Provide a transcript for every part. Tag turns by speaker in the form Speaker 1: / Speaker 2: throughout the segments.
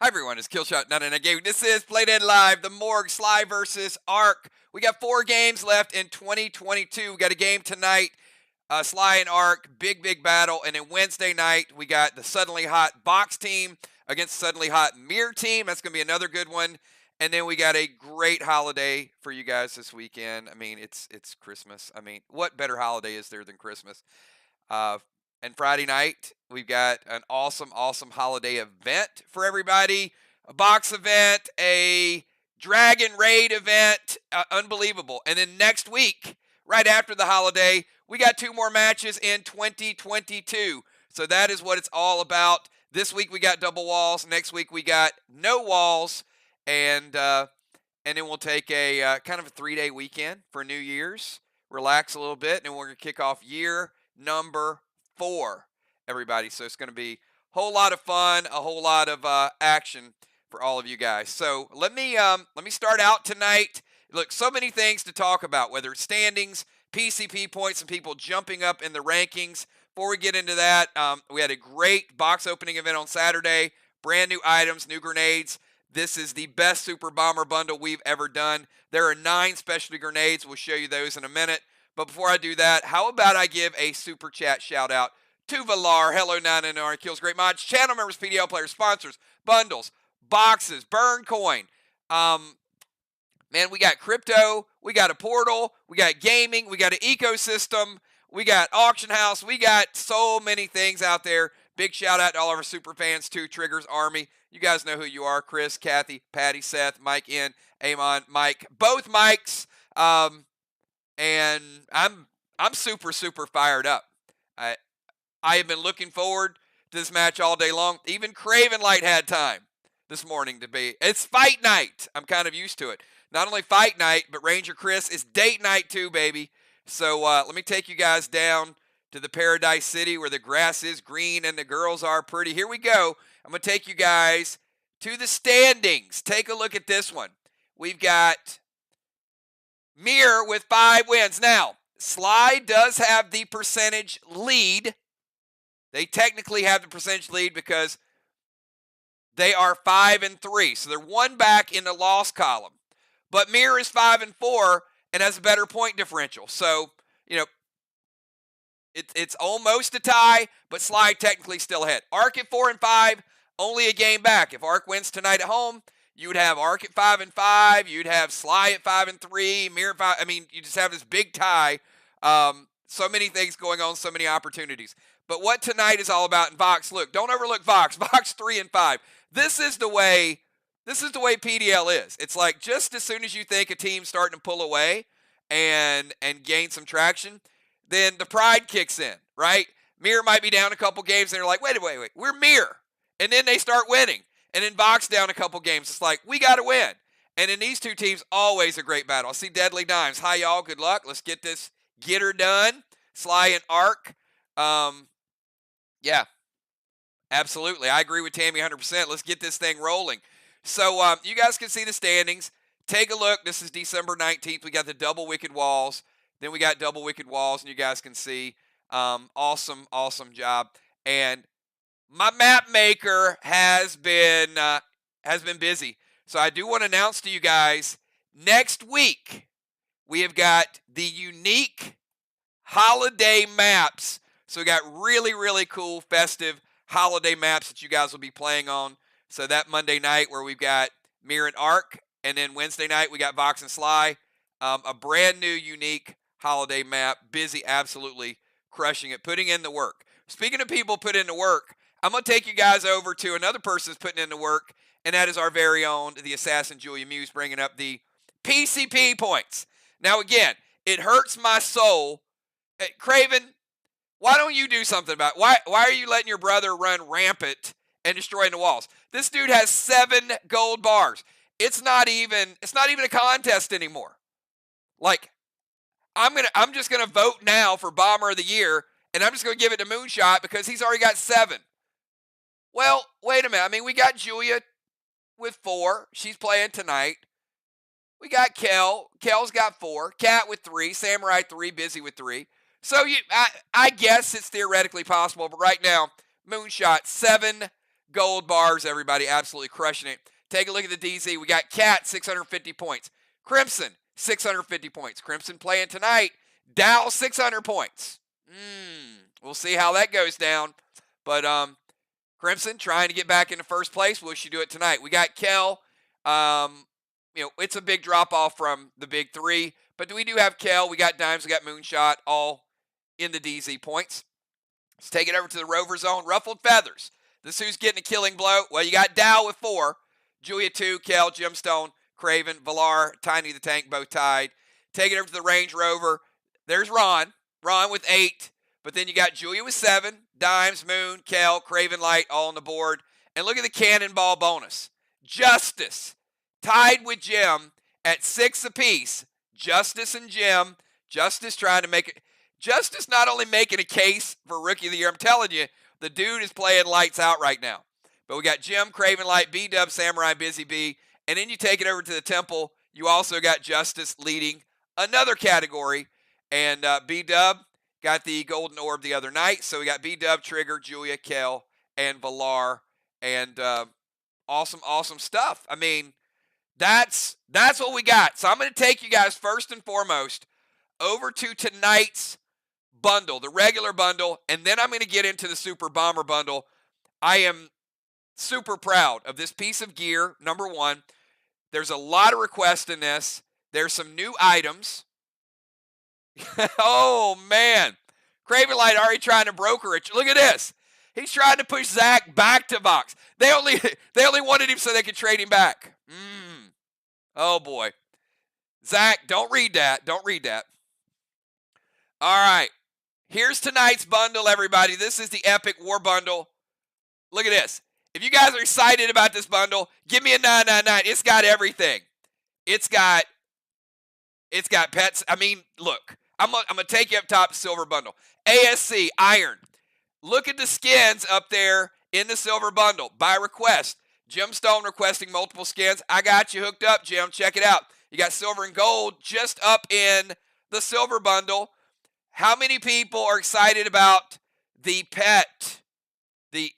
Speaker 1: Hi everyone, it's Killshot, not in a game. This is Play Dead Live, the Morgue, SLY versus Arc. We got 4 games left in 2022. We got a game tonight, SLY and Arc, big battle. And then Wednesday night, we got the Suddenly Hot Box team against the Suddenly Hot Mirror team. That's going to be another good one. And then we got a great holiday for you guys this weekend. I mean, it's Christmas. I mean, what better holiday is there than Christmas? Uh, and Friday night, we've got an awesome holiday event for everybody. A box event, a Dragon Raid event, unbelievable. And then next week, right after the holiday, we got 2 more matches in 2022. So that is what it's all about. This week we got double walls. Next week we got no walls. And then we'll take a kind of a 3-day weekend for New Year's. Relax a little bit, and then we're going to kick off year number 4, everybody. So it's going to be a whole lot of fun, a whole lot of action for all of you guys. So let me start out tonight. Look, so many things to talk about, whether it's standings, PCP points, and people jumping up in the rankings. Before we get into that, we had a great box opening event on Saturday. Brand new items, new grenades. This is the best Super Bomber bundle we've ever done. There are 9 specialty grenades. We'll show you those in a minute. But before I do that, how about I give a super chat shout out to Valar, Hello 9NR, Kills Great Mods, channel members, PDL players, sponsors, bundles, boxes, burn coin. Man, we got crypto, we got a portal, we got gaming, we got an ecosystem, we got auction house, we got so many things out there. Big shout out to all of our super fans too, Triggers Army. You guys know who you are. Chris, Kathy, Patty, Seth, Mike N, Amon, Mike. Both Mikes. And I'm super fired up. I have been looking forward to this match all day long. Even Craven Light had time this morning to be. It's fight night. I'm kind of used to it. Not only fight night, but Ranger Chris, it's date night too, baby. So let me take you guys down to the Paradise City where the grass is green and the girls are pretty. Here we go. I'm going to take you guys to the standings. Take a look at this one. We've got Mirror with 5 wins. Now, SLY does have the percentage lead. They technically have the percentage lead because they are 5-3. So they're 1 back in the loss column. But Mirror is 5-4 and has a better point differential. So, you know, it's almost a tie, but SLY technically still ahead. Arc at 4-5, only a game back. If Arc wins tonight at home, you would have Arc at 5-5. You'd have SLY at 5-3. Mirror at 5. I mean, you just have this big tie. So many things going on, so many opportunities. But what tonight is all about in Vox, look, don't overlook Vox. Vox 3-5. This is the way PDL is. It's like just as soon as you think a team's starting to pull away and gain some traction, then the pride kicks in, right? Mirror might be down a couple games, and they're like, wait, we're Mirror. And then they start winning. And then Vox down a couple games. It's like, we got to win. And in these two teams, always a great battle. I see Deadly Dimes. Hi, y'all. Good luck. Let's get this getter done. SLY and Arc. Yeah, absolutely. I agree with Tammy 100%. Let's get this thing rolling. So you guys can see the standings. Take a look. This is December 19th. We got the double Wicked Walls. Then we got double Wicked Walls, and you guys can see. Awesome job. And my map maker has been busy. So I do want to announce to you guys, next week, we have got the unique holiday maps. So we got really cool festive holiday maps that you guys will be playing on. So that Monday night where we've got Mirror and Arc, and then Wednesday night we got Vox and SLY. A brand new unique holiday map. Busy, absolutely crushing it, putting in the work. Speaking of people put in the work, I'm going to take you guys over to another person who's putting in the work, and that is our very own, the Assassin Julia Muse, bringing up the PCP points. Now, again, it hurts my soul. Hey, Craven, why don't you do something about it? Why are you letting your brother run rampant and destroying the walls? This dude has 7 gold bars. It's not even a contest anymore. Like, I'm just gonna vote now for Bomber of the Year, and I'm just gonna give it to Moonshot because he's already got 7. Well, wait a minute. I mean, we got Julia with 4. She's playing tonight. We got Kel. Kel's got 4. Cat with 3. Samurai 3. Busy with 3. So I guess it's theoretically possible, but right now, Moonshot 7 gold bars. Everybody absolutely crushing it. Take a look at the DZ. We got Cat, 650 points. Crimson, 650 points. Crimson playing tonight. Dow, 600 points. We'll see how that goes down. But Crimson trying to get back into first place. Will she do it tonight? We got Kel. It's a big drop-off from the big three. But we do have Kel. We got Dimes. We got Moonshot all in the DZ points. Let's take it over to the Rover Zone. Ruffled Feathers. This who's getting a killing blow? Well, you got Dow with 4. Julia 2, Kel, Gemstone, Craven, Valar, Tiny the Tank, both tied. Take it over to the Range Rover. There's Ron. Ron with 8. But then you got Julia with 7. Dimes, Moon, Kel, Craven Light all on the board. And look at the Cannonball bonus. Justice tied with Jim at 6 apiece. Justice and Jim. Justice trying to make it. Justice not only making a case for Rookie of the Year. I'm telling you, the dude is playing lights out right now. But we got Jim, Craven Light, B-Dub, Samurai, Busy Bee. And then you take it over to the Temple. You also got Justice leading another category. And B-Dub got the Golden Orb the other night. So we got B-Dub, Trigger, Julia, Kel, and Valar. And awesome stuff. I mean, that's what we got. So I'm going to take you guys first and foremost over to tonight's bundle, the regular bundle, and then I'm going to get into the Super Bomber bundle. I am super proud of this piece of gear, number one. There's a lot of requests in this. There's some new items. Oh, man. Craven Light already trying to broker it. Look at this. He's trying to push Zach back to box. They only wanted him so they could trade him back. Oh, boy. Zach, don't read that. Don't read that. All right. Here's tonight's bundle, everybody. This is the Epic War Bundle. Look at this. If you guys are excited about this bundle, give me a 999. It's got everything. It's got pets. I mean, look. I'm going to take you up top, silver bundle. ASC, Iron. Look at the skins up there in the silver bundle by request. Gemstone requesting multiple skins. I got you hooked up, Jim. Check it out. You got silver and gold just up in the silver bundle. How many people are excited about the pet? The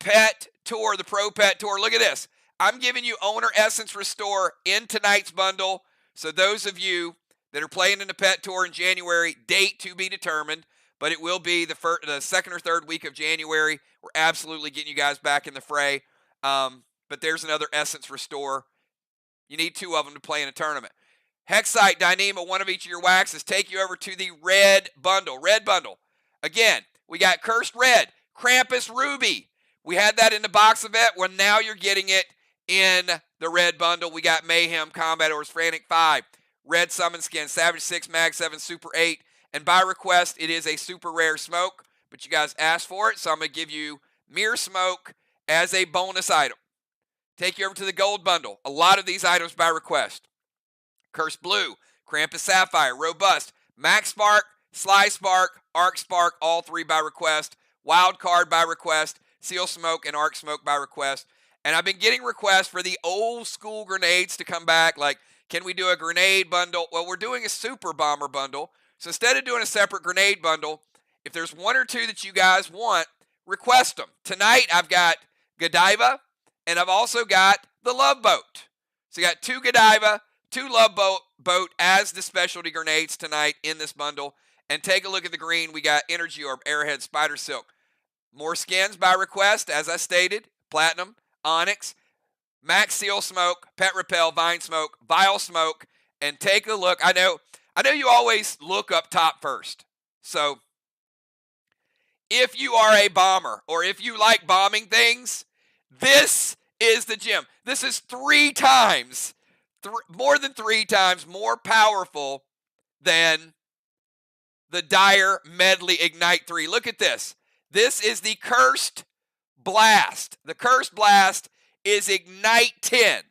Speaker 1: pet tour, the pro pet tour. Look at this. I'm giving you Owner Essence Restore in tonight's bundle. So those of you that are playing in the pet tour in January, date to be determined, but it will be the second or third week of January. We're absolutely getting you guys back in the fray. But there's another Essence Restore. You need 2 of them to play in a tournament. Hexite, Dyneema, 1 of each of your waxes. Take you over to the red bundle. Red bundle. Again, we got Cursed Red, Krampus Ruby. We had that in the box event. Well, now you're getting it in the red bundle. We got Mayhem, Combat Ors, Frantic 5, Red Summon Skin, Savage 6, Mag 7, Super 8. And by request, it is a super rare smoke. But you guys asked for it, so I'm going to give you Mirror Smoke as a bonus item. Take you over to the gold bundle. A lot of these items by request. Cursed Blue, Krampus Sapphire, Robust, Max Spark, Sly Spark, Arc Spark, all 3 by request. Wild Card by request. Seal Smoke and Arc Smoke by request. And I've been getting requests for the old school grenades to come back. Like, can we do a grenade bundle? Well, we're doing a Super Bomber bundle. So instead of doing a separate grenade bundle, if there's 1 or 2 that you guys want, request them. Tonight, I've got Godiva, and I've also got the Love Boat. So you got 2 Godiva, 2 Love Boat as the specialty grenades tonight in this bundle. And take a look at the green. We got Energy Orb, Airhead, Spider Silk. More skins by request, as I stated. Platinum, Onyx, Max Seal Smoke, Pet Repel, Vine Smoke, Vile Smoke. And take a look. I know you always look up top first. So if you are a bomber or if you like bombing things, this is the gem. This is 3 times, more than 3 times more powerful than the Dire Medley Ignite 3. Look at this. This is the Cursed Blast. The Cursed Blast is Ignite 10.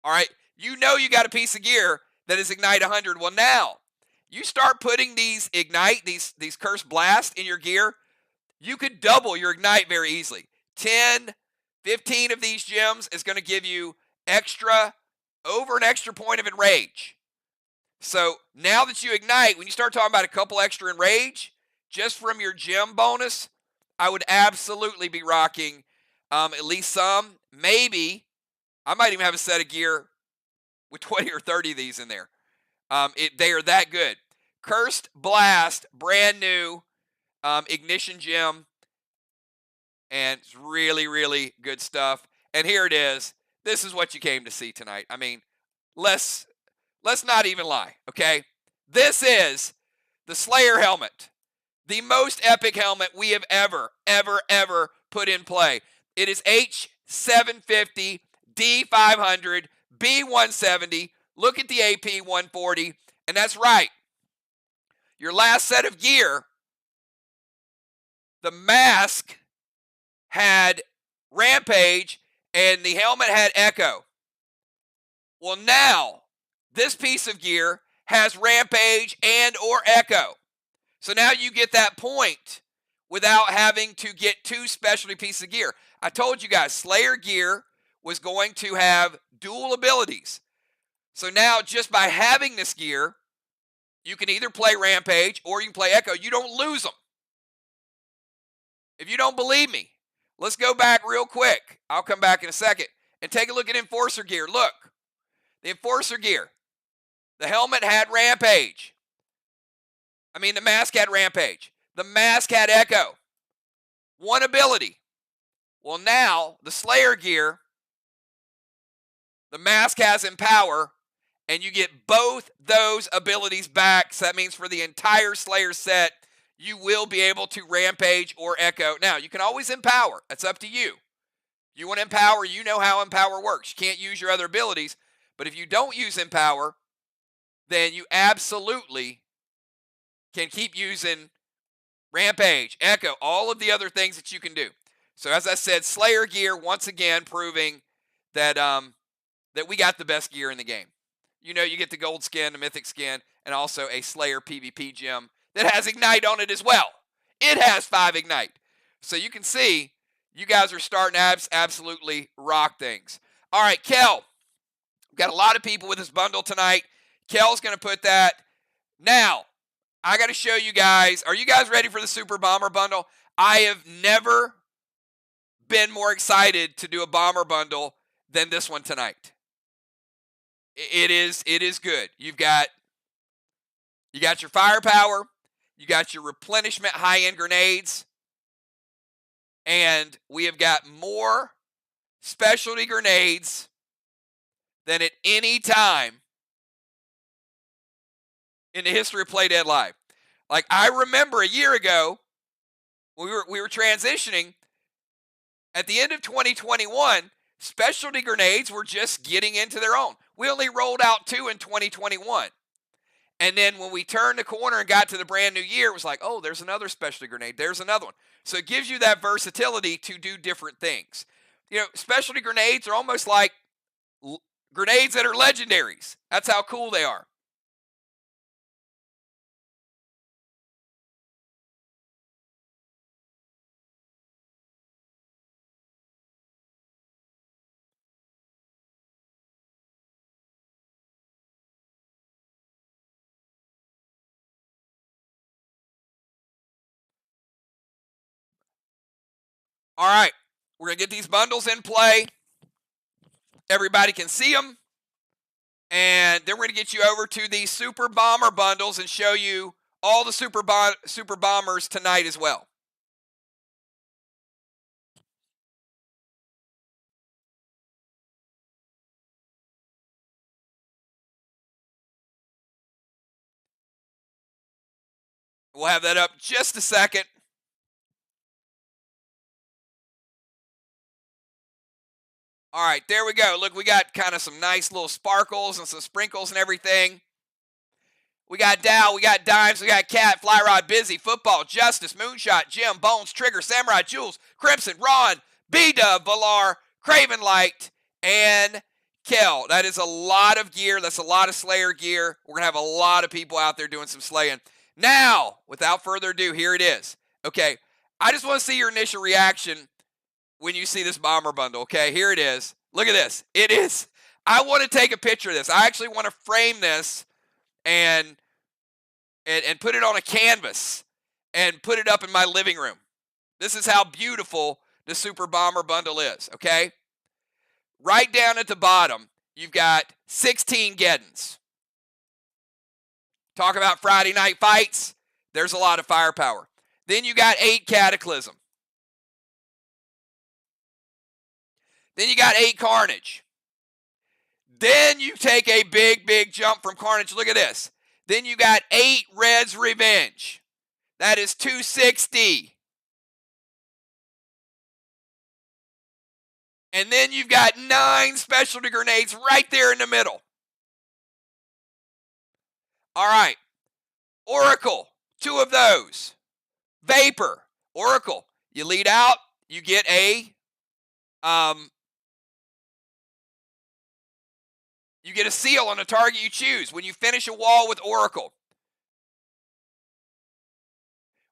Speaker 1: All right. You know you got a piece of gear that is Ignite 100. Well, now, you start putting these Ignite, these Cursed Blast in your gear, you could double your Ignite very easily. 10, 15 of these gems is going to give you over an extra point of Enrage. So now that you Ignite, when you start talking about a couple extra Enrage, just from your gem bonus, I would absolutely be rocking At least some. Maybe I might even have a set of gear with 20 or 30 of these in there. They are that good. Cursed Blast, brand new ignition gem, and it's really, really good stuff. And here it is. This is what you came to see tonight. I mean, let's not even lie, okay? This is the Slayer helmet, the most epic helmet we have ever put in play. It is H750, D500, B170. Look at the AP 140, and that's right. Your last set of gear, the mask had Rampage and the helmet had Echo. Well, now this piece of gear has Rampage and or Echo. So now you get that point without having to get two specialty pieces of gear. I told you guys, Slayer gear was going to have dual abilities. So now just by having this gear, you can either play Rampage or you can play Echo. You don't lose them. If you don't believe me, let's go back real quick. I'll come back in a second and take a look at Enforcer gear. Look, the Enforcer gear. The helmet had Rampage. The mask had Rampage. The mask had Echo. One ability. Well, now, the Slayer gear, the mask has Empower, and you get both those abilities back. So that means for the entire Slayer set, you will be able to Rampage or Echo. Now, you can always Empower. That's up to you. You want to Empower, you know how Empower works. You can't use your other abilities. But if you don't use Empower, then you absolutely can keep using Rampage, Echo, all of the other things that you can do. So as I said, Slayer gear, once again, proving that that we got the best gear in the game. You know, you get the gold skin, the mythic skin, and also a Slayer PvP gem that has Ignite on it as well. It has 5 Ignite. So you can see, you guys are starting to absolutely rock things. All right, Kel. We've got a lot of people with this bundle tonight. Kel's going to put that. Now, I got to show you guys. Are you guys ready for the Super Bomber bundle? I have never been more excited to do a Bomber bundle than this one tonight. It is good. You got your firepower. You got your replenishment high-end grenades. And we have got more specialty grenades than at any time in the history of Play Dead Live. Like, I remember a year ago, we were transitioning. At the end of 2021, specialty grenades were just getting into their own. We only rolled out 2 in 2021. And then when we turned the corner and got to the brand new year, it was like, oh, there's another specialty grenade. There's another one. So it gives you that versatility to do different things. You know, specialty grenades are almost like grenades that are legendaries. That's how cool they are. All right, we're going to get these bundles in play. Everybody can see them. And then we're going to get you over to the Super Bomber bundles and show you all the Super Bombers tonight as well. We'll have that up just a second. All right, there we go. Look, we got kind of some nice little sparkles and some sprinkles and everything. We got Dow, we got Dimes, we got Cat, Fly Rod, Busy, Football, Justice, Moonshot, Jim, Bones, Trigger, Samurai, Jules, Crimson, Ron, B-Dub, Valar, Craven Light, and Kel. That is a lot of gear. That's a lot of Slayer gear. We're going to have a lot of people out there doing some slaying. Now, without further ado, here it is. Okay, I just want to see your initial reaction when you see this Bomber bundle. Okay, here it is. Look at this. It is. I want to take a picture of this. I actually want to frame this and put it on a canvas and put it up in my living room. This is how beautiful the Super Bomber Bundle is, okay? Right down at the bottom, you've got 16 Geddons. Talk about Friday night fights. There's a lot of firepower. Then you got 8 Cataclysm. Then you got 8 Carnage. Then you take a big jump from Carnage. Look at this. Then you got 8 Red's Revenge. That is 260. And then you've got 9 specialty grenades right there in the middle. All right. Oracle, 2 of those. Vapor, Oracle. You lead out, you get a seal on the target you choose when you finish a wall with Oracle.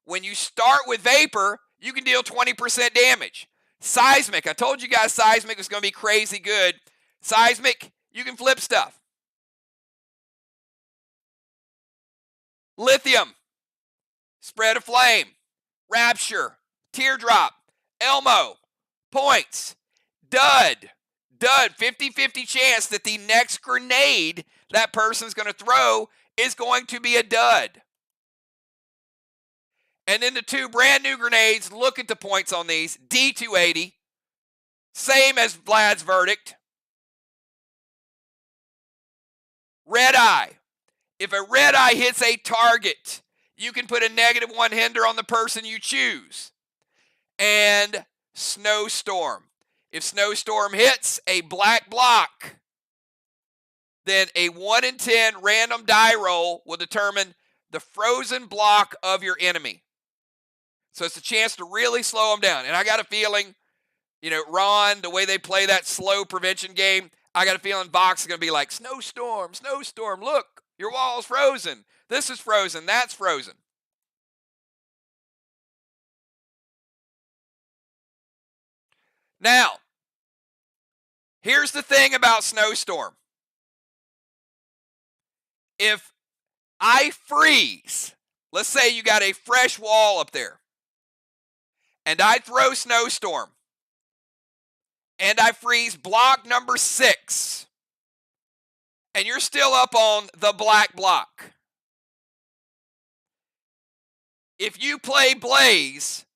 Speaker 1: When you start with Vapor, you can deal 20% damage. Seismic, I told you guys Seismic was going to be crazy good. Seismic, you can flip stuff. Lithium, Spread of Flame, Rapture, Teardrop, Elmo, Points, Dud, 50-50 chance that the next grenade that person's going to throw is going to be a dud. And then the 2 brand new grenades, look at the points on these. D280, same as Vlad's Verdict. Red Eye. If a red eye hits a target, you can put a -1 hinder on the person you choose. And Snowstorm. If Snowstorm hits a black block, then a 1 in 10 random die roll will determine the frozen block of your enemy. So it's a chance to really slow them down. And I got a feeling, Ron, the way they play that slow prevention game, I got a feeling Vox is going to be like, Snowstorm, look, your wall's frozen. This is frozen, that's frozen. Now, here's the thing about Snowstorm. If I freeze, let's say you got a fresh wall up there, and I throw Snowstorm, and I freeze block number 6, and you're still up on the black block. If you play Blaze,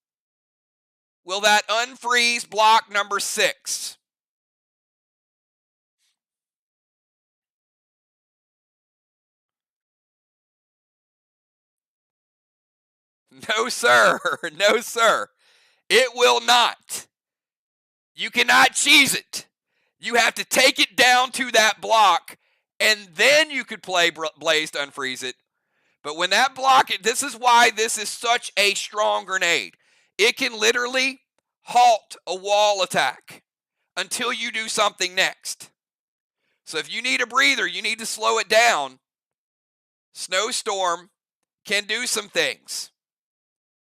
Speaker 1: will that unfreeze block number 6? No, sir. No, sir. It will not. You cannot cheese it. You have to take it down to that block, and then you could play Blaze to unfreeze it. But when that block, this is why this is such a strong grenade. It can literally halt a wall attack until you do something next. So if you need a breather, you need to slow it down. Snowstorm can do some things.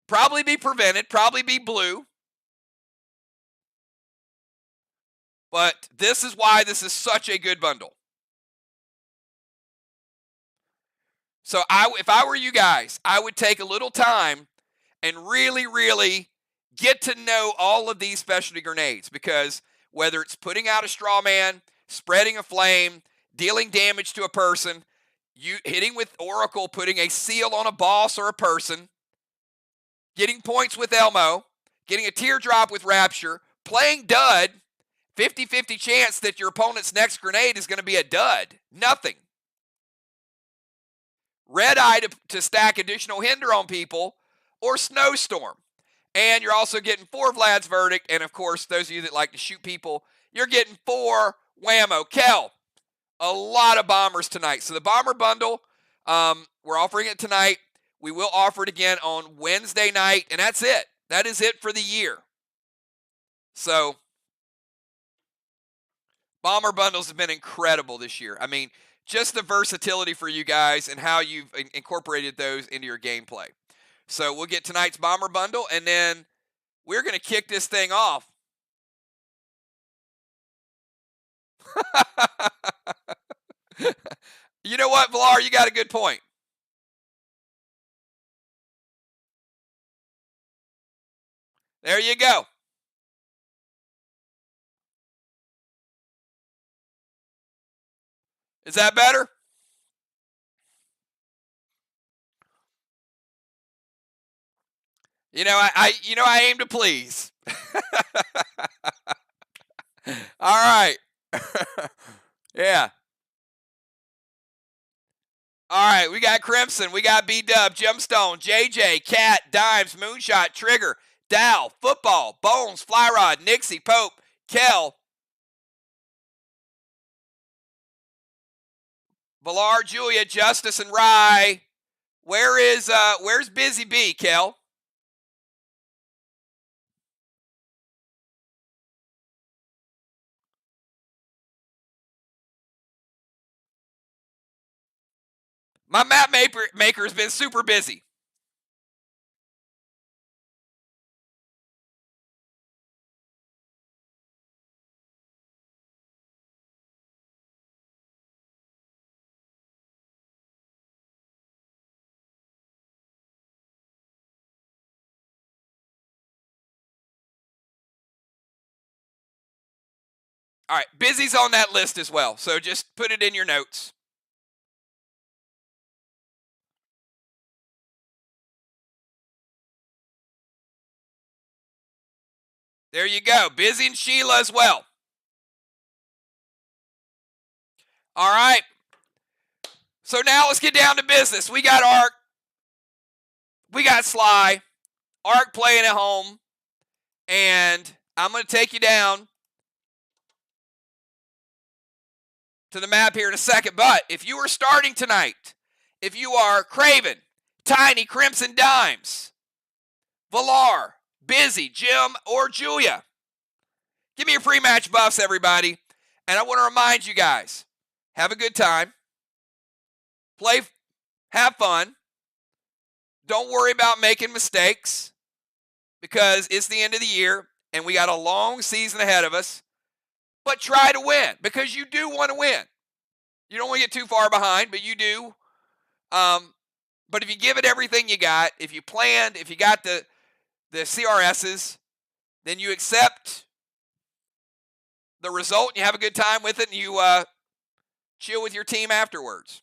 Speaker 1: Probably be prevented, probably be blue. But this is why this is such a good bundle. So if I were you guys, I would take a little time and really get to know all of these specialty grenades, because whether it's putting out a straw man, spreading a flame, dealing damage to a person, you hitting with Oracle, putting a seal on a boss or a person, getting points with Elmo, getting a teardrop with Rapture, playing dud, 50-50 chance that your opponent's next grenade is going to be a dud. Nothing. Red Eye to stack additional hinder on people, or Snowstorm. And you're also getting 4 Vlad's Verdict, and of course, those of you that like to shoot people, you're getting 4 Whammo. Kel, a lot of bombers tonight. So the bomber bundle, we're offering it tonight. We will offer it again on Wednesday night, and that's it. That is it for the year. So bomber bundles have been incredible this year. I mean, just the versatility for you guys and how you've incorporated those into your gameplay. So we'll get tonight's bomber bundle, and then we're going to kick this thing off. You know what, Vlar? You got a good point. There you go. Is that better? I aim to please. All right. Yeah. All right, we got Crimson, we got B-Dub, Gemstone, JJ, Cat, Dimes, Moonshot, Trigger, Dow, Football, Bones, Flyrod, Nixie, Pope, Kel, Villar, Julia, Justice, and Rye. Where's Busy Bee, Kel? My map maker has been super busy. All right, Busy's on that list as well, so just put it in your notes. There you go. Busy and Sheila as well. All right. So now let's get down to business. We got Arc. We got SLY. Arc playing at home. And I'm going to take you down to the map here in a second. But if you are starting tonight, if you are Craven, Tiny, Crimson, Dimes, Villar, Busy, Jim, or Julia, give me your free match buffs, everybody. And I want to remind you guys, have a good time. Play, have fun. Don't worry about making mistakes because it's the end of the year and we got a long season ahead of us. But try to win because you do want to win. You don't want to get too far behind, but you do. But if you give it everything you got, if you planned, if you got the CRSs, then you accept the result and you have a good time with it and you chill with your team afterwards.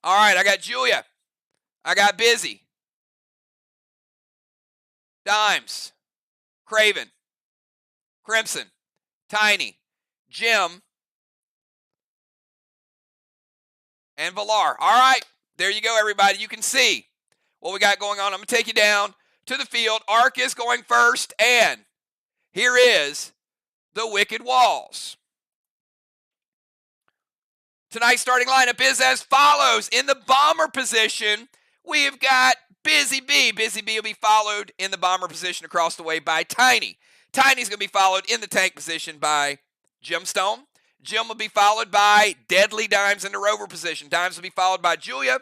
Speaker 1: All right, I got Julia. I got Busy. Dimes. Craven. Crimson. Tiny. Jim. And Villar. All right, there you go, everybody. You can see what we got going on. I'm going to take you down to the field. Arc is going first, and here is the Wicked Walls. Tonight's starting lineup is as follows. In the bomber position, we've got Busy Bee. Busy Bee will be followed in the bomber position across the way by Tiny. Tiny's going to be followed in the tank position by Gemstone. Jim will be followed by Deadly Dimes in the rover position. Dimes will be followed by Julia.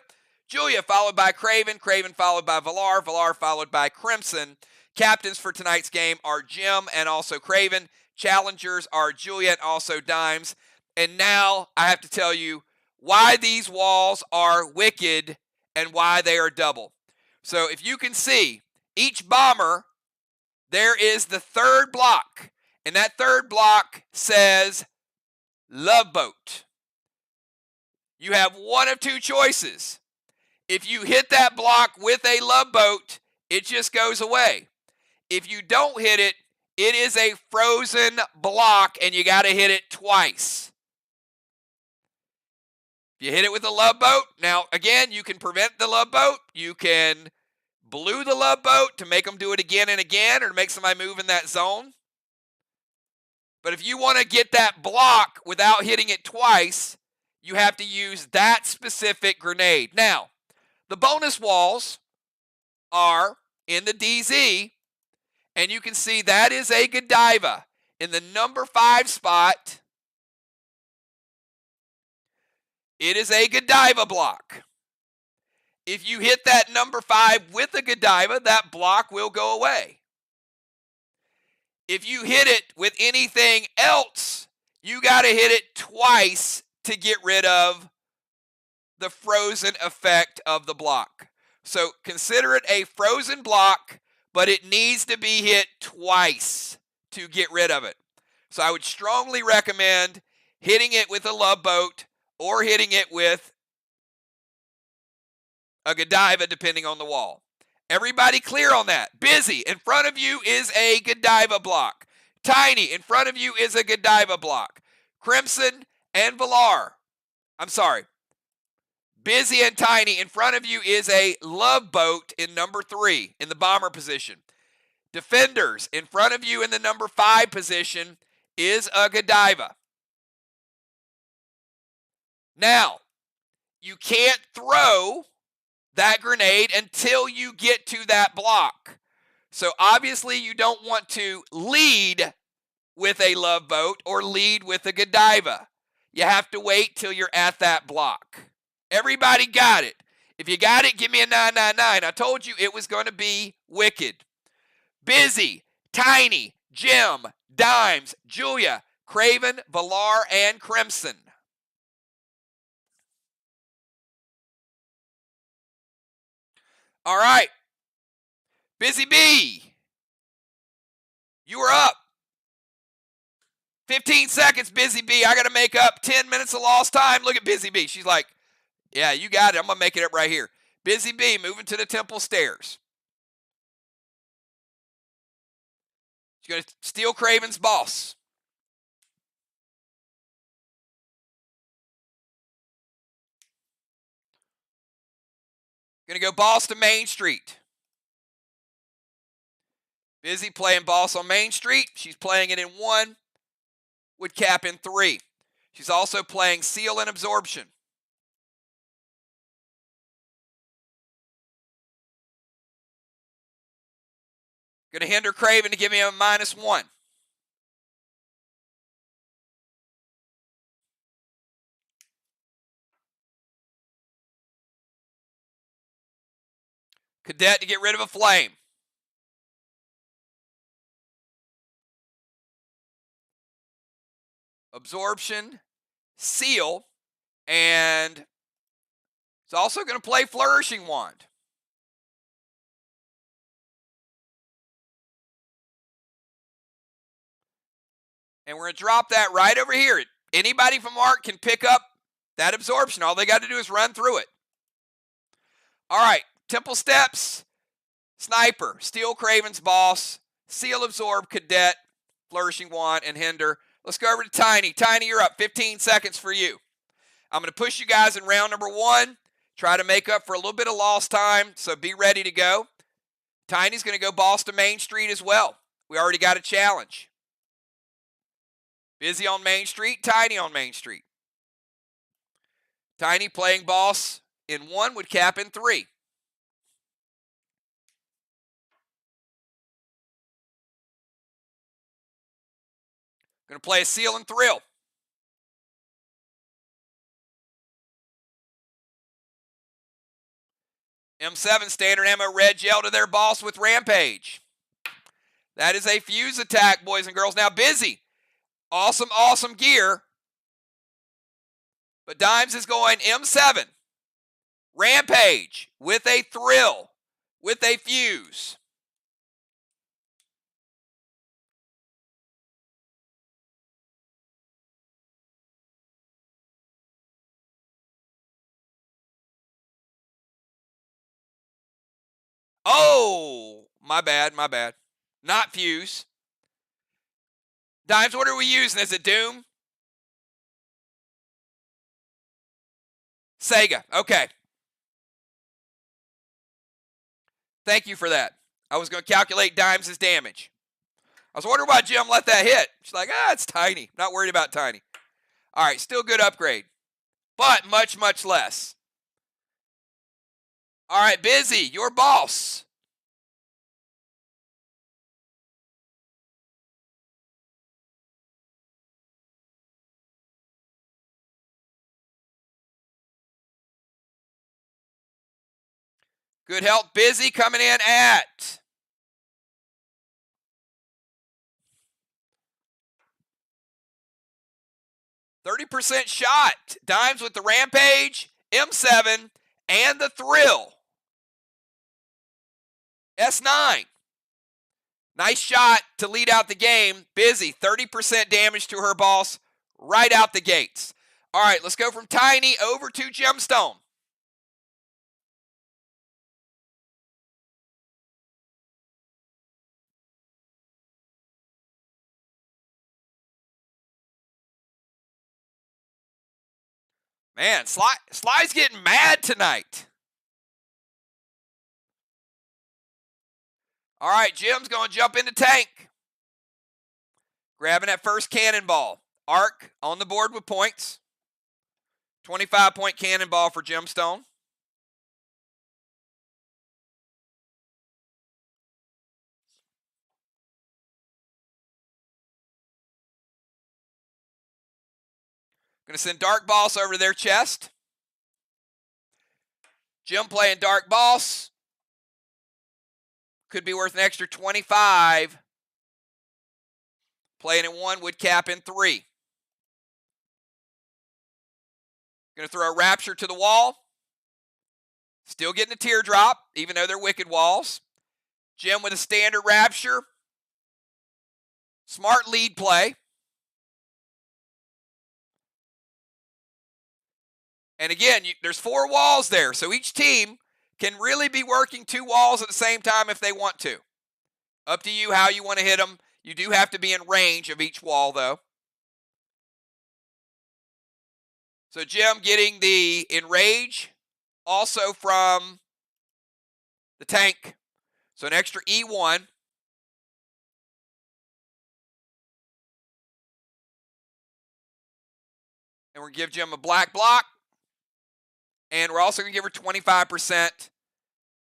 Speaker 1: Julia followed by Craven. Craven followed by Villar. Villar followed by Crimson. Captains for tonight's game are Jim and also Craven. Challengers are Julia and also Dimes. And now I have to tell you why these walls are wicked and why they are double. So if you can see, each bomber, there is the third block. And that third block says Love Boat. You have one of two choices. If you hit that block with a Love Boat, it just goes away. If you don't hit it, it is a frozen block and you got to hit it twice. If you hit it with a Love Boat, now again, you can prevent the Love Boat. You can blue the Love Boat to make them do it again and again or to make somebody move in that zone. But if you want to get that block without hitting it twice, you have to use that specific grenade. Now, the bonus walls are in the DZ, and you can see that is a Godiva in the number 5 spot. It is a Godiva block. If you hit that number 5 with a Godiva, that block will go away. If you hit it with anything else, you got to hit it twice to get rid of the frozen effect of the block. So consider it a frozen block, but it needs to be hit twice to get rid of it. So I would strongly recommend hitting it with a love boat or hitting it with a Godiva, depending on the wall. Everybody clear on that? Busy, in front of you is a Godiva block. Tiny, in front of you is a Godiva block. Crimson and Valar. I'm sorry. Busy and Tiny, in front of you is a love boat in number 3 in the bomber position. Defenders, in front of you in the number 5 position is a Godiva. Now, you can't throw that grenade until you get to that block. So obviously you don't want to lead with a love boat or lead with a Godiva. You have to wait till you're at that block. Everybody got it? If you got it, give me a 999. I told you it was going to be wicked. Busy, Tiny, Jim, Dimes, Julia, Craven, Valar, and Crimson. All right. Busy Bee, you are up. 15 seconds, Busy Bee. I got to make up 10 minutes of lost time. Look at Busy Bee. She's like, yeah, you got it. I'm going to make it up right here. Busy Bee moving to the temple stairs. She's going to steal Craven's boss. Going to go boss to Main Street. Busy playing boss on Main Street. She's playing it in 1. Would cap in 3. She's also playing seal and absorption. Going to hinder Craven to give me a -1. Cadet to get rid of a flame. Absorption, seal, and it's also going to play Flourishing Wand. And we're going to drop that right over here. Anybody from Arc can pick up that absorption. All they got to do is run through it. All right, Temple Steps, Sniper, Steal Craven's boss, Seal Absorb, Cadet, Flourishing Wand, and Hinder. Let's go over to Tiny. Tiny, you're up. 15 seconds for you. I'm going to push you guys in round number 1. Try to make up for a little bit of lost time, so be ready to go. Tiny's going to go boss to Main Street as well. We already got a challenge. Busy on Main Street, Tiny on Main Street. Tiny playing boss in 1 would cap in 3. Going to play a Seal and Thrill. M7 standard ammo red gel to their boss with Rampage. That is a fuse attack, boys and girls. Now Busy. Awesome, awesome gear. But Dimes is going M7. Rampage with a Thrill. With a fuse. Oh, my bad, my bad. Not fuse. Dimes, what are we using? Is it Doom? Sega. Okay. Thank you for that. I was going to calculate Dimes' damage. I was wondering why Jim let that hit. She's like, it's Tiny. Not worried about Tiny. All right, still good upgrade. But much, much less. All right, Busy, your boss. Good health, Busy coming in at 30% shot. Dimes with the Rampage, M7, and the Thrill. S9. Nice shot to lead out the game. Busy, 30% damage to her boss right out the gates. All right, let's go from Tiny over to Gemstone. Man, SLY's getting mad tonight. All right, Jim's going to jump into tank. Grabbing that first cannonball. Arc on the board with points. 25-point cannonball for Gemstone. Going to send Dark Boss over to their chest. Jim playing Dark Boss. Could be worth an extra 25. Playing in 1 would cap in 3. Going to throw a Rapture to the wall. Still getting a teardrop, even though they're wicked walls. Jim with a standard Rapture. Smart lead play. And again, there's 4 walls there, so each team can really be working 2 walls at the same time if they want to. Up to you how you want to hit them. You do have to be in range of each wall, though. So Jim getting the enrage also from the tank. So an extra E1. And we're going to give Jim a black block. And we're also going to give her 25%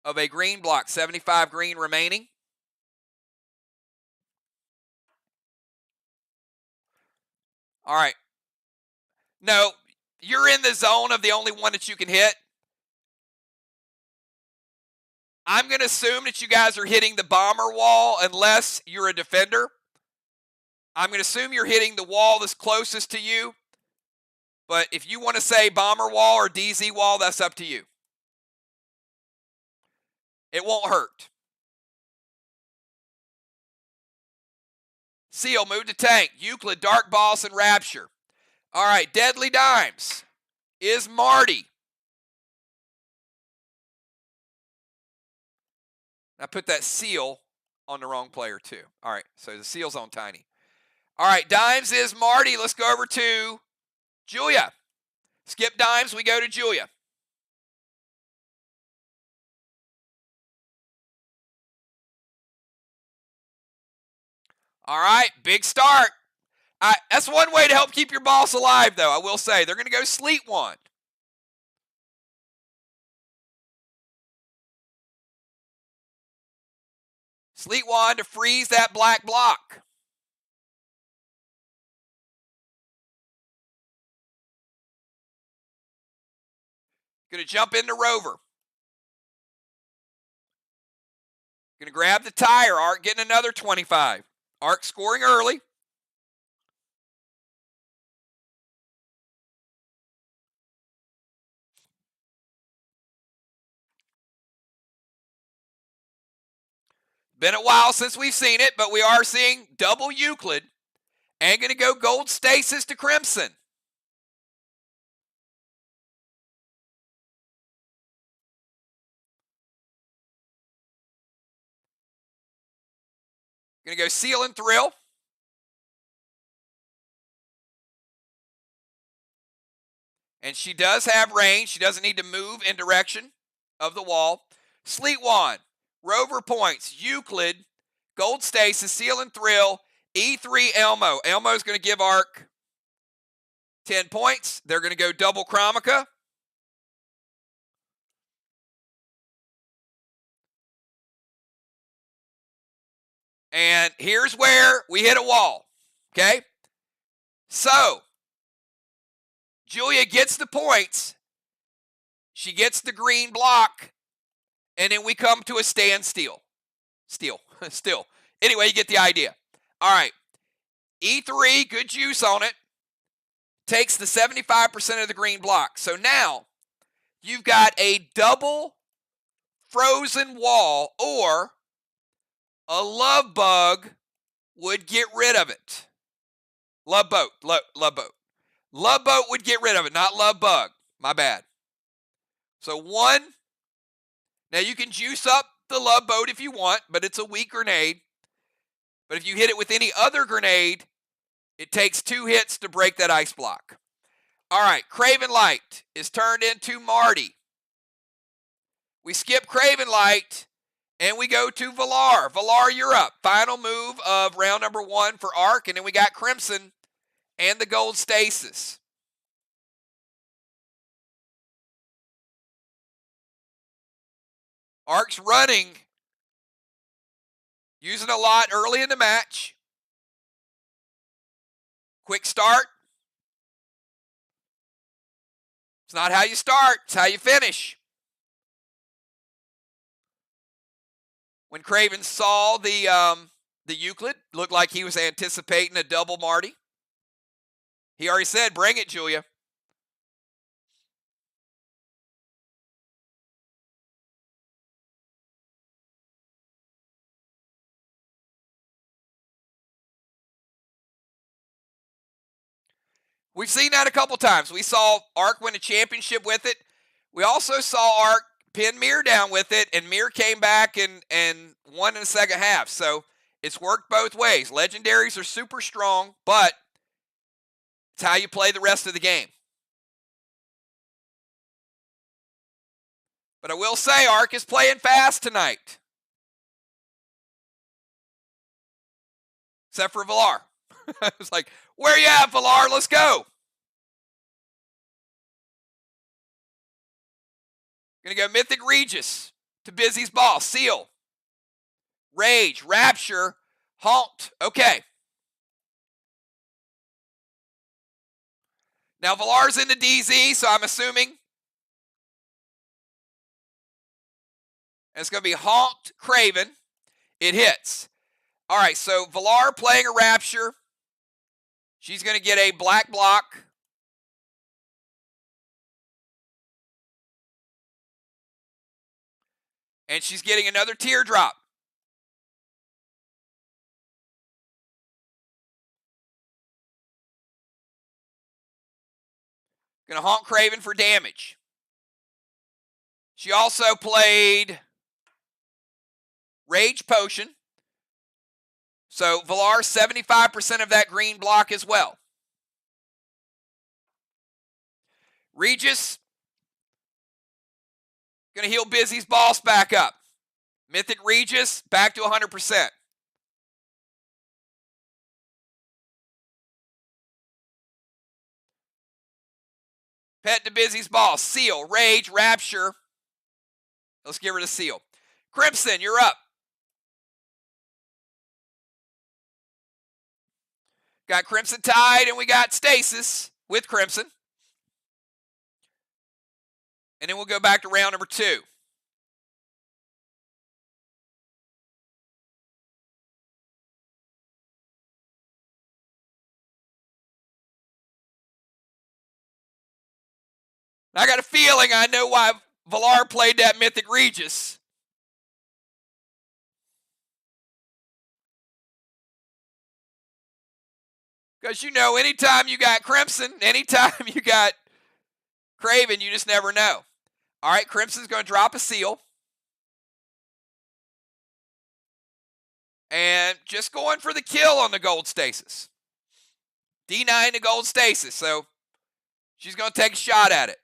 Speaker 1: of a green block, 75 green remaining. All right. No, you're in the zone of the only one that you can hit. I'm going to assume that you guys are hitting the bomber wall unless you're a defender. I'm going to assume you're hitting the wall that's closest to you. But if you want to say bomber wall or DZ wall, that's up to you. It won't hurt. Seal, move to tank. Euclid, Dark Boss, and Rapture. All right, Deadly Dimes is Marty. I put that seal on the wrong player too. All right, so the seal's on Tiny. All right, Dimes is Marty. Let's go over to Julia. Skip Dimes, we go to Julia. All right, big start. That's one way to help keep your boss alive, though, I will say. They're going to go Sleet Wand. Sleet Wand to freeze that black block. Going to jump into Rover. Going to grab the tire. Arc getting another 25. Arc scoring early. Been a while since we've seen it, but we are seeing double Euclid. And going to go Gold Stasis to Crimson. Going to go Seal and Thrill. And she does have range. She doesn't need to move in direction of the wall. Sleet Wand, Rover points, Euclid, Gold Stasis, Seal and Thrill, E3 Elmo. Elmo's going to give Arc 10 points. They're going to go double Chromica. And here's where we hit a wall, okay? So, Julia gets the points. She gets the green block. And then we come to a standstill. Still. Anyway, you get the idea. All right. E3, good juice on it. Takes the 75% of the green block. So now, you've got a double frozen wall or A love bug would get rid of it. Love boat. Love boat. Love boat would get rid of it, not love bug. My bad. So 1. Now you can juice up the love boat if you want, but it's a weak grenade. But if you hit it with any other grenade, it takes 2 hits to break that ice block. All right, Craven Light is turned into Marty. We skip Craven Light, and we go to Valar. Valar, you're up. Final move of round number 1 for Arc, and then we got Crimson and the Gold Stasis. Arc's running, using a lot early in the match. Quick start. It's not how you start, it's how you finish. When Craven saw the Euclid, looked like he was anticipating a double Marty. He already said, bring it, Julia. We've seen that a couple times. We saw Arc win a championship with it. We also saw Arc pin Mir down with it, and Mir came back and won in the second half. So it's worked both ways. Legendaries are super strong, but it's how you play the rest of the game. But I will say Arc is playing fast tonight. Except for Valar. I was like, where you at, Valar? Let's go. Gonna go Mythic Regis to Busy's Ball. Seal. Rage. Rapture. Haunt. Okay. Now Valar's in the DZ, so I'm assuming. And it's gonna be Haunt Craven. It hits. All right, so Valar playing a Rapture. She's going to get a black block. And she's getting another teardrop. Going to Haunt Craven for damage. She also played Rage Potion. So Valar, 75% of that green block as well. Regis, going to heal Busy's Boss back up. Mythic Regis, back to 100%. Pet to Busy's Boss. Seal, Rage, Rapture. Let's get rid of Seal. Crimson, you're up. Got Crimson Tide, and we got Stasis with Crimson. And then we'll go back to round number 2. I got a feeling I know why Valar played that Mythic Regis. Because, you know, anytime you got Crimson, anytime you got Craven, you just never know. All right, Crimson's going to drop a Seal. And just going for the kill on the Gold Stasis. D9 to Gold Stasis, so she's going to take a shot at it.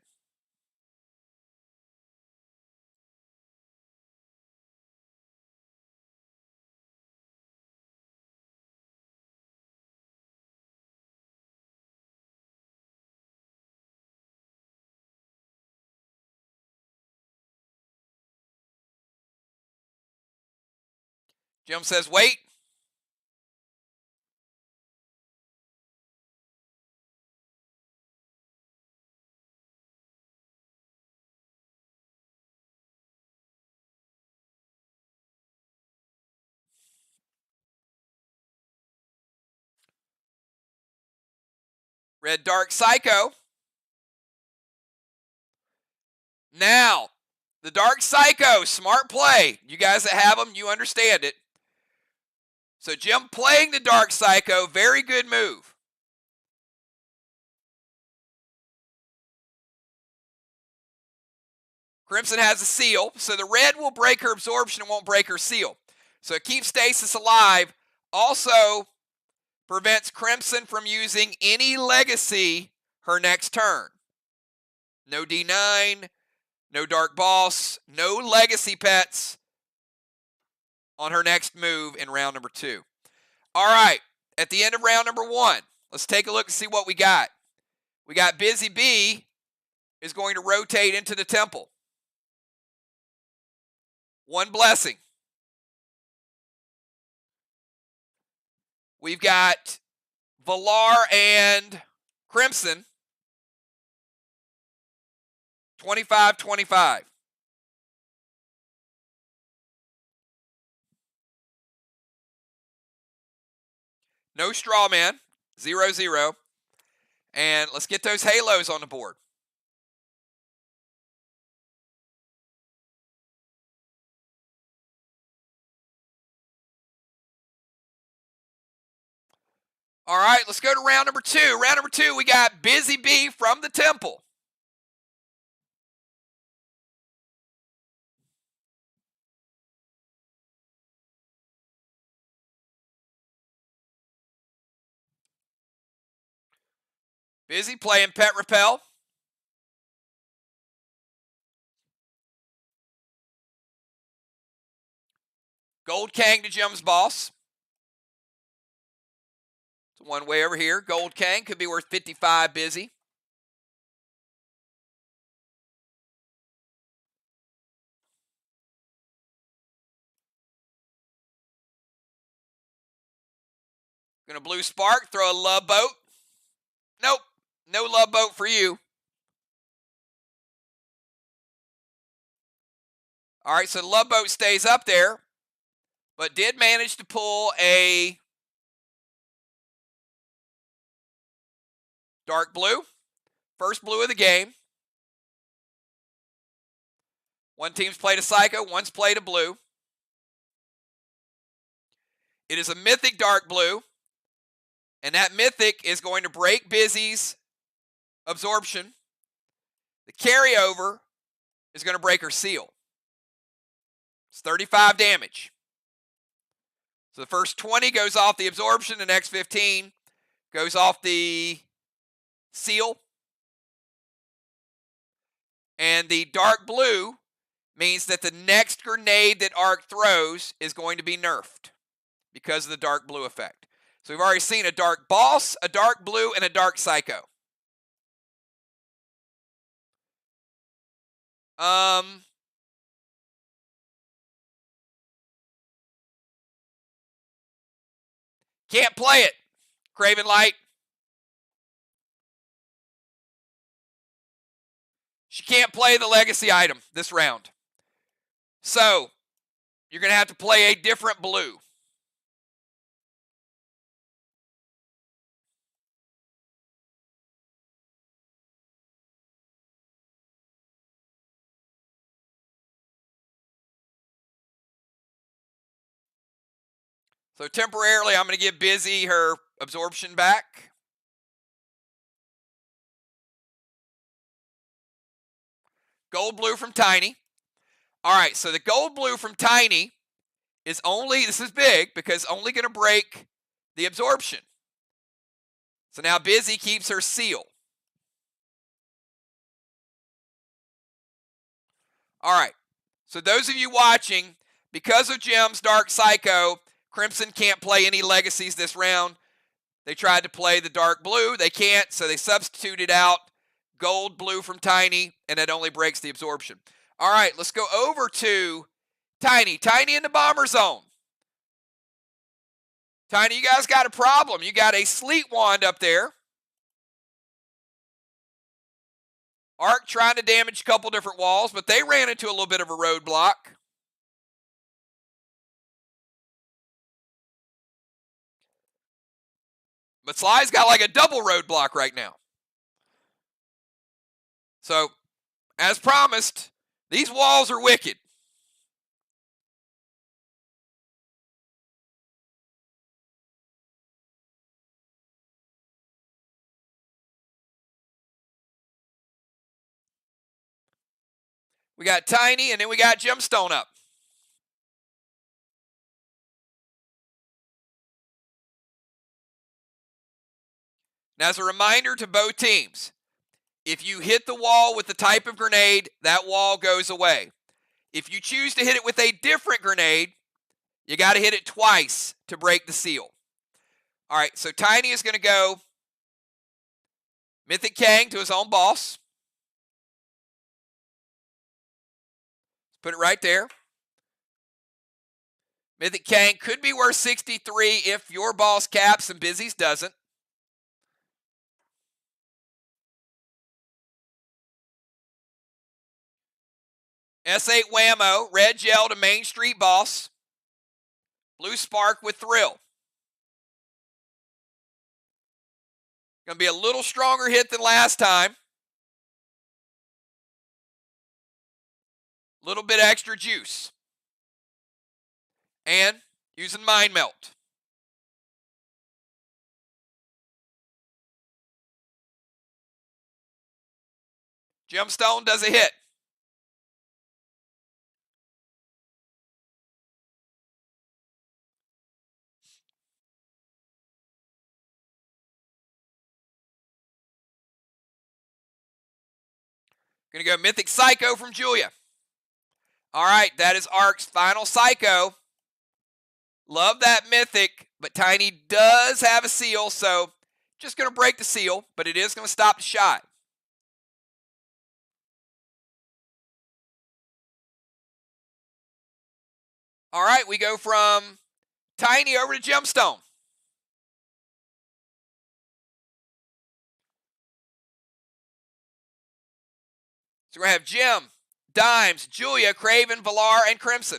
Speaker 1: Jim says, wait. Red Dark Psycho. Now, the Dark Psycho, smart play. You guys that have them, you understand it. So Jim playing the Dark Psycho, very good move. Crimson has a seal, so the red will break her absorption and won't break her seal. So it keeps stasis alive. Also prevents Crimson from using any legacy her next turn. No D9, no Dark Boss, no legacy pets on her next move in round number 2. All right, at the end of round number 1, let's take a look and see what we got. We got Busy Bee is going to rotate into the temple. 1 blessing. We've got Valar and Crimson. 25-25. No straw man. 0-0. And let's get those halos on the board. All right, let's go to round number 2. Round number 2, we got Busy Bee from the temple. Busy playing Pet Repel. Gold Kang to Jim's boss. It's one way over here. Gold Kang could be worth 55 Busy. Gonna blue spark, throw a love boat. Nope, no love boat for you. All right, so the love boat stays up there, but did manage to pull a dark blue. First blue of the game. One team's played a Psycho, one's played a blue. It is a mythic dark blue, and that mythic is going to break Busy's absorption. The carryover is going to break her seal. It's 35 damage. So the first 20 goes off the absorption, the next 15 goes off the seal. And the dark blue means that the next grenade that Arc throws is going to be nerfed because of the dark blue effect. So we've already seen a dark boss, a dark blue, and a dark psycho. Can't play it, Craven Light. She can't play the legacy item this round. So you're going to have to play a different blue. So temporarily, I'm going to give Busy her absorption back. Gold blue from Tiny. All right, so the gold blue from Tiny is only, this is big, because only going to break the absorption. So now Busy keeps her seal. All right, so those of you watching, because of Jim's Dark Psycho, Crimson can't play any legacies this round. They tried to play the dark blue. They can't, so they substituted out gold blue from Tiny, and it only breaks the absorption. All right, let's go over to Tiny. Tiny in the bomber zone. Tiny, you guys got a problem. You got a sleet wand up there. Arc trying to damage a couple different walls, but they ran into a little bit of a roadblock. But SLY's got like a double roadblock right now. So, as promised, these walls are wicked. We got Tiny, and then we got Gemstone up. Now, as a reminder to both teams, if you hit the wall with the type of grenade, that wall goes away. If you choose to hit it with a different grenade, you got to hit it twice to break the seal. All right, so Tiny is going to go Mythic Kang to his own boss. Put it right there. Mythic Kang could be worth 63 if your boss caps and Busy's doesn't. S8 Whammo, red gel to Main Street boss. Blue Spark with Thrill. Going to be a little stronger hit than last time. A little bit extra juice. And using Mind Melt. Gemstone does a hit. Going to go Mythic Psycho from Julia. All right, that is Ark's final Psycho. Love that Mythic, but Tiny does have a seal, so just going to break the seal, but it is going to stop the shot. All right, we go from Tiny over to Gemstone. So we're going to have Gem, Dimes, Julia, Craven, Valar, and Crimson.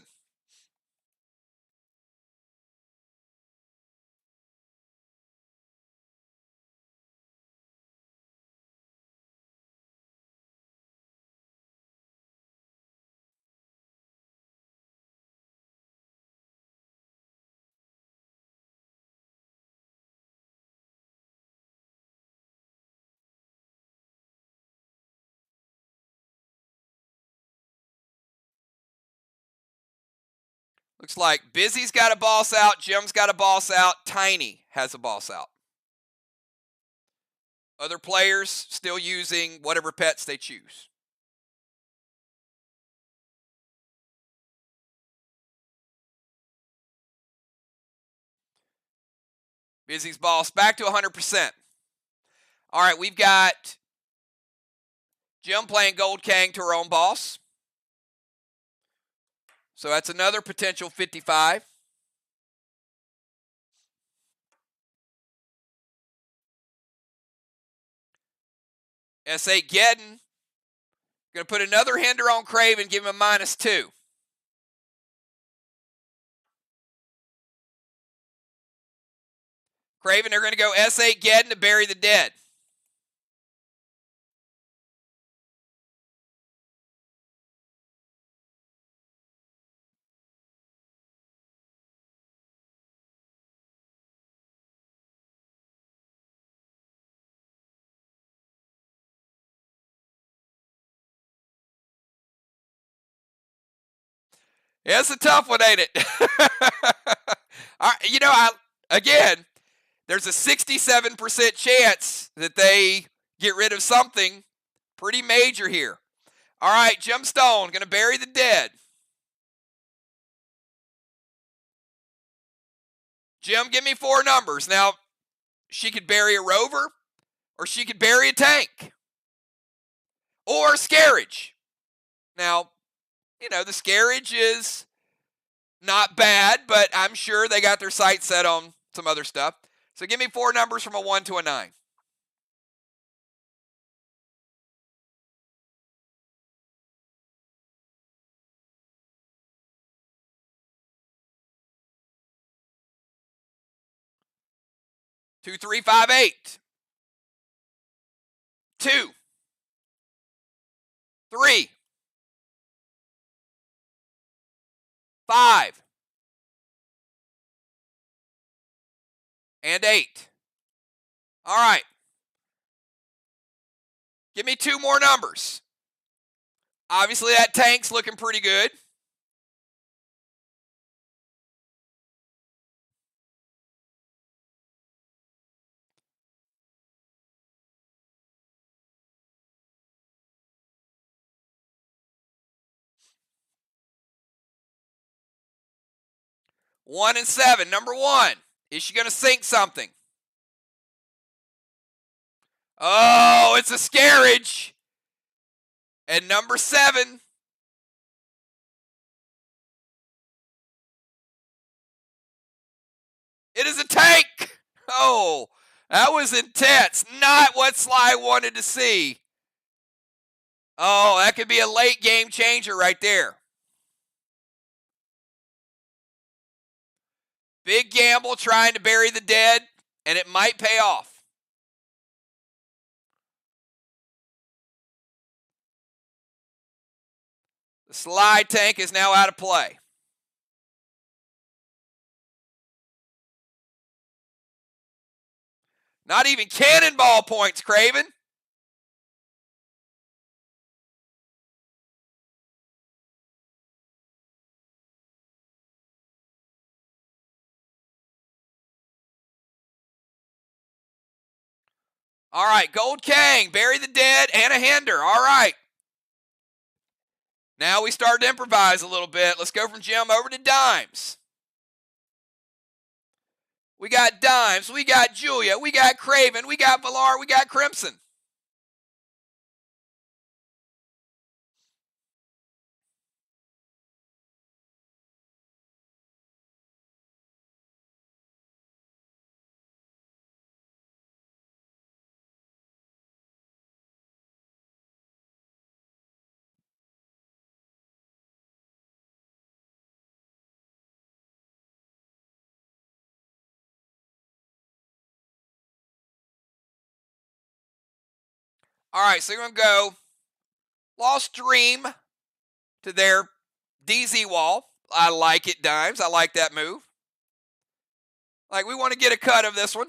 Speaker 1: Looks like Busy's got a boss out, Gem's got a boss out, Tiny has a boss out. Other players still using whatever pets they choose. Busy's boss back to 100%. All right, we've got Gem playing Gold Kang to her own boss. So that's another potential 55. S8 Geddon. Going to put another hinder on Craven, give him a -2. Craven, they're going to go S8 Geddon to bury the dead. Yeah, it's a tough one, ain't it? Again, there's a 67% chance that they get rid of something pretty major here. All right, Gemstone, going to bury the dead. Gem, give me 4 numbers. Now, she could bury a rover, or she could bury a tank, or Scarage. Now, the Scarage is not bad, but I'm sure they got their sights set on some other stuff. So give me 4 numbers from a 1 to a 9. Two, 3, 5, 8. 2, 3, 5, and 8. All right. Give me 2 more numbers. Obviously, that tank's looking pretty good. One and seven. Number one, is she going to sink something? Oh, it's a scarage. And number seven, it is a tank. Oh, that was intense. Not what SLY wanted to see. Oh, that could be a late game changer right there. Big gamble trying to bury the dead, and it might pay off. The SLY tank is now out of play. Not even cannonball points, Craven. All right, Gold Kang, bury the dead, and a hinder. All right. Now we start to improvise a little bit. Let's go from Jim over to Dimes. We got Dimes, we got Julia, we got Craven, we got Villar, we got Crimson. All right, so you're going to go Lost Dream to their DZ wall. I like it, Dimes. I like that move. Like, we want to get a cut of this one.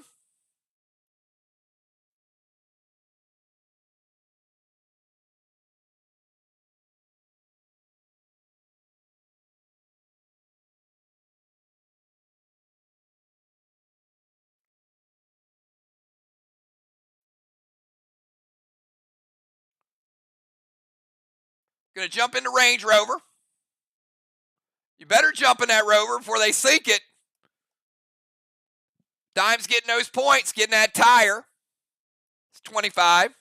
Speaker 1: Going to jump into Range Rover. You better jump in that Rover before they sink it. Dimes getting those points, getting that tire. It's 25.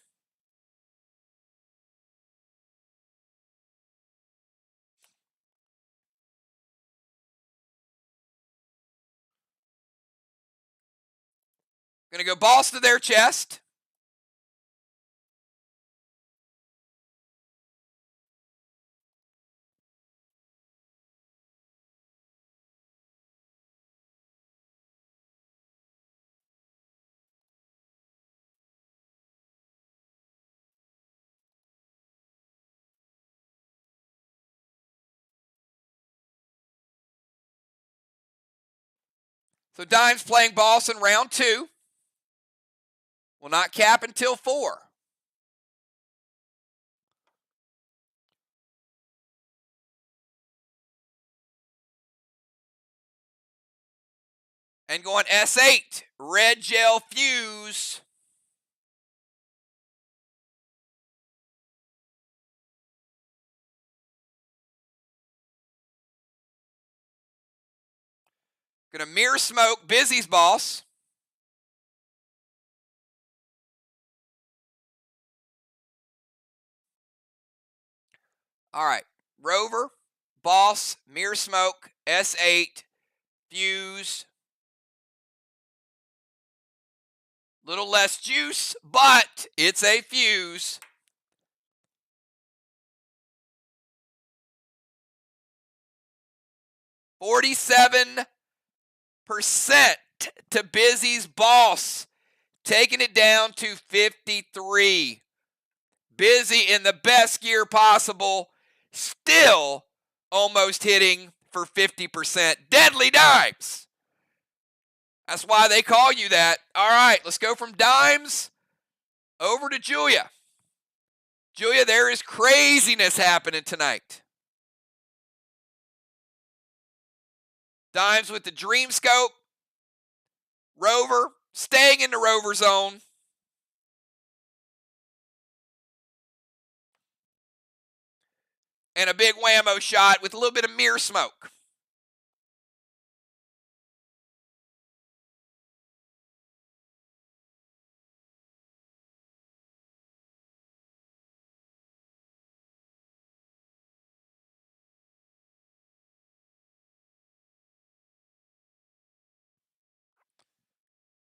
Speaker 1: Going to go boss to their chest. So Dimes playing boss in round 2. Will not cap until 4. And going S8, red gel fuse. Gonna mirror smoke Busy's boss. All right, Rover, boss, mirror smoke, S8, fuse. Little less juice, but it's a fuse. $47 to Busy's boss, taking it down to 53. Busy in the best gear possible, still almost hitting for 50%. Deadly Dimes. That's why they call you that. All right, let's go from Dimes over to Julia. Julia, there is craziness happening tonight. Dimes with the Dream Scope. Rover, staying in the rover zone. And a big whammo shot with a little bit of mirror smoke.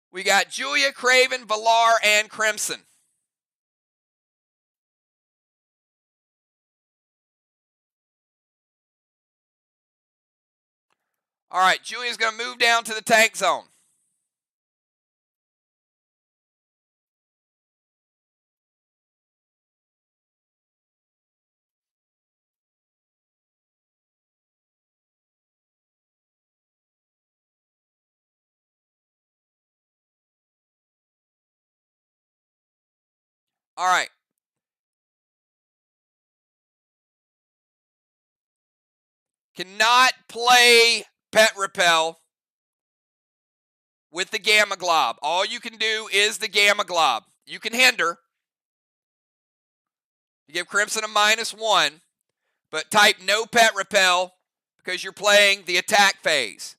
Speaker 1: We got Julia, Craven, Valar, and Crimson. All right, Julia's going to move down to the tank zone. All right. Cannot play Pet Repel with the Gamma Glob. All you can do is the Gamma Glob. You can hinder. You give Crimson a -1, but type no Pet Repel because you're playing the attack phase.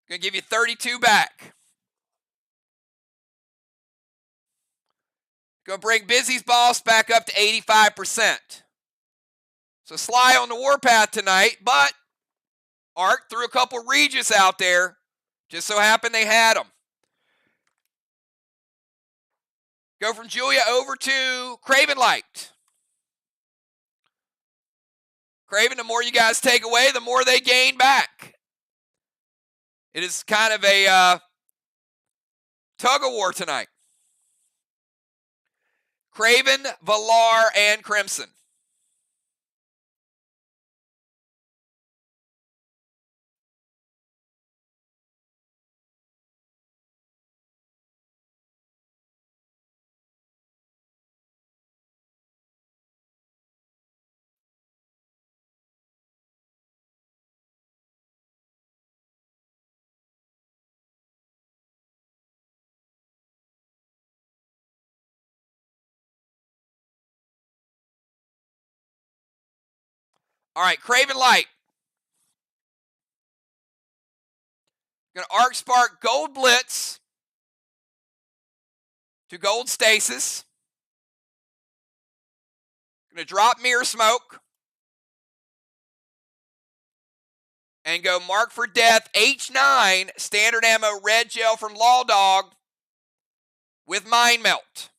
Speaker 1: Going to give you 32 back. Going to bring Busy's boss back up to 85%. So SLY on the warpath tonight, but Arc threw a couple Regis out there. Just so happened they had them. Go from Julia over to Craven Light. Craven, the more you guys take away, the more they gain back. It is kind of a tug of war tonight. Craven, Valar, and Crimson. All right, Craven Light. Going to Arc Spark Gold Blitz to Gold Stasis. Going to drop Mirror Smoke. And go Mark for Death H9 standard ammo red gel from Law Dog with Mind Melt.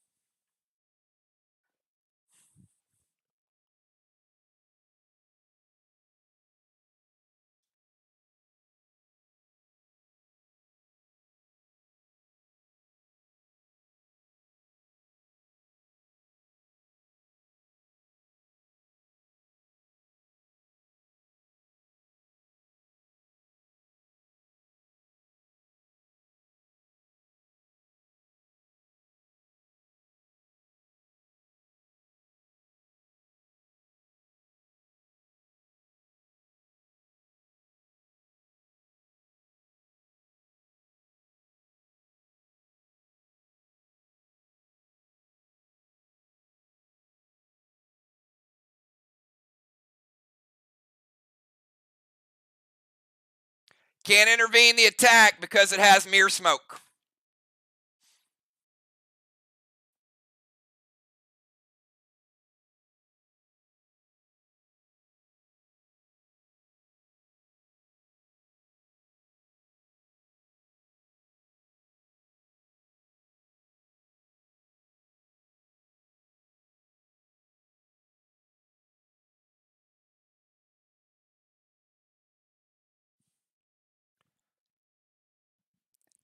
Speaker 1: Can't intervene the attack because it has Mirror Smoke.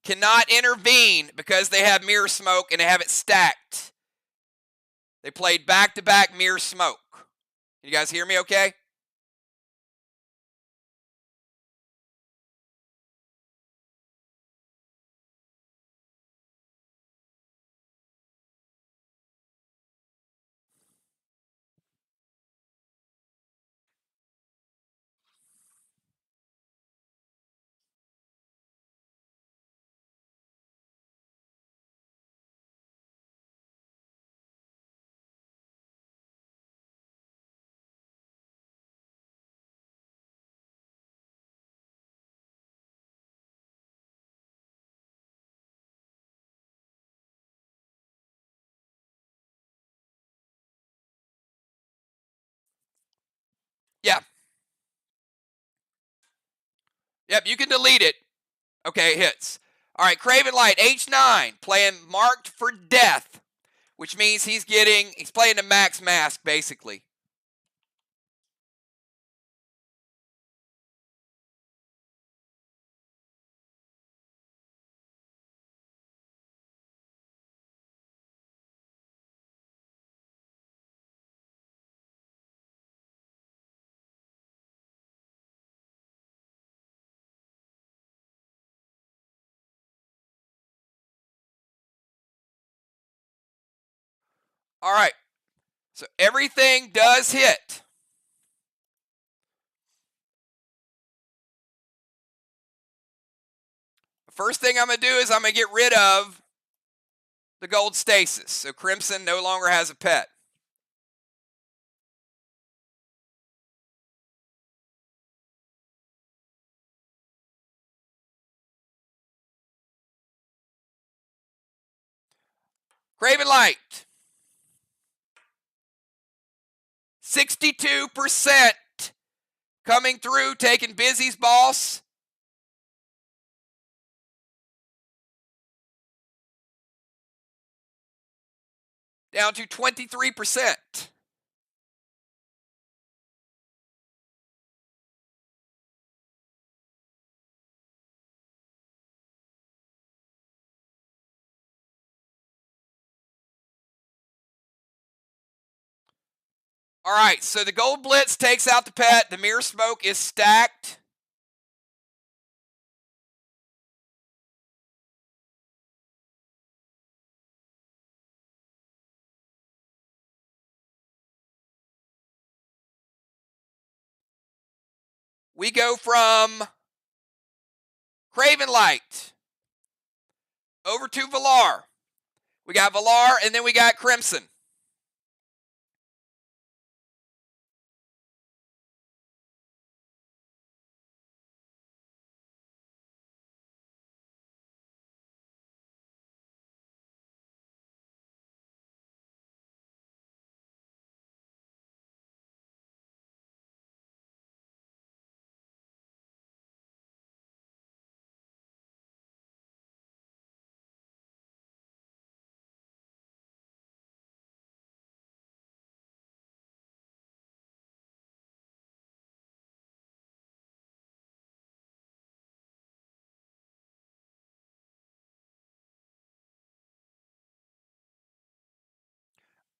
Speaker 1: Cannot intervene because they have Mirror Smoke and they have it stacked. They played back-to-back Mirror Smoke. Can you guys hear me okay? Yeah. Yep, you can delete it. Okay, hits. All right, Craven Light, H9, playing Marked for Death, which means he's playing the max mask, basically. All right, so everything does hit. The first thing I'm going to do is I'm going to get rid of the gold stasis, so Crimson no longer has a pet. Craven Light, 62% coming through, taking Busy's boss. Down to 23%. All right, so the Gold Blitz takes out the pet. The Mirror Smoke is stacked. We go from Craven Light over to Valar. We got Valar, and then we got Crimson.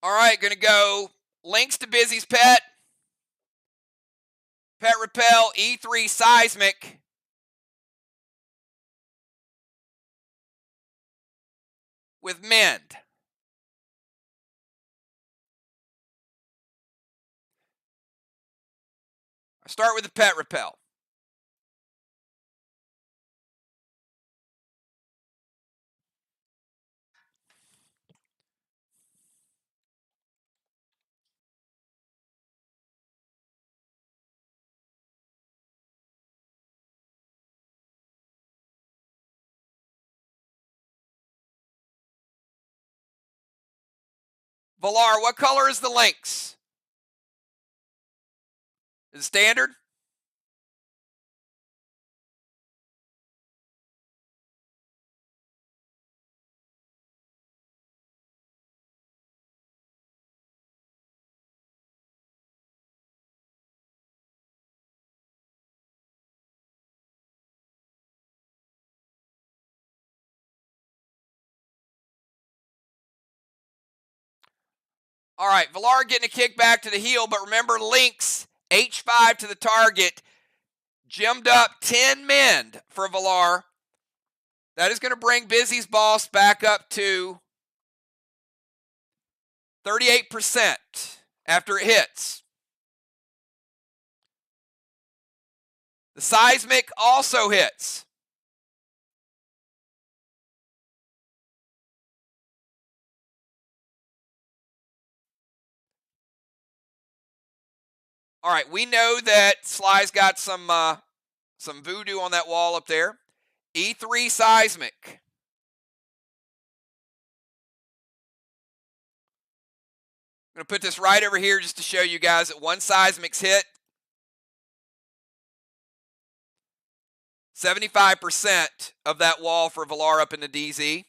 Speaker 1: All right, going to go links to Busy's pet. Pet Repel, E3 Seismic. With Mend. I start with the Pet Repel. Valar, what color is the links? Is it standard? All right, Villar getting a kickback to the heel, but remember links, H5 to the target, gemmed up 10 men for Villar. That is going to bring Busy's boss back up to 38% after it hits. The seismic also hits. All right, we know that SLY's got some voodoo on that wall up there. E3 seismic. I'm going to put this right over here just to show you guys that one seismic's hit. 75% of that wall for Villar up in the DZ.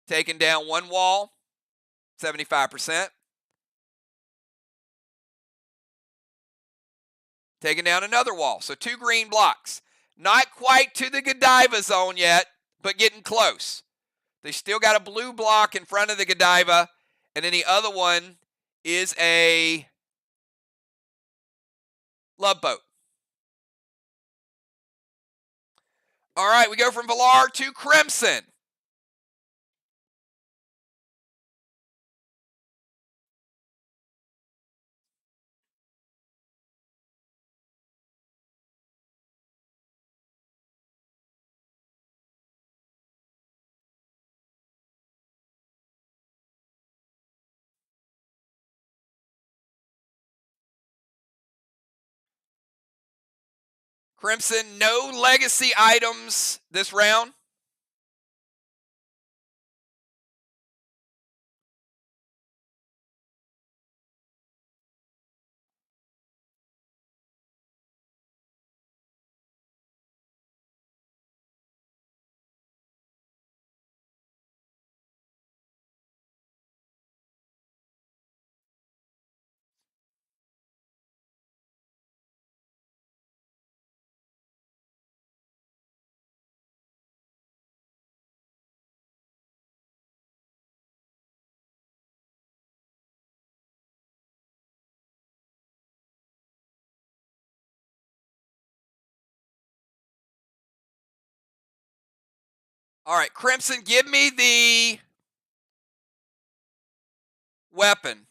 Speaker 1: Taking down one wall, 75%. Taking down another wall, so 2 green blocks. Not quite to the Godiva zone yet, but getting close. They still got a blue block in front of the Godiva, and then the other one is a love boat. All right, we go from Villar to Crimson. Crimson, no legacy items this round. All right, Crimson, give me the weapon.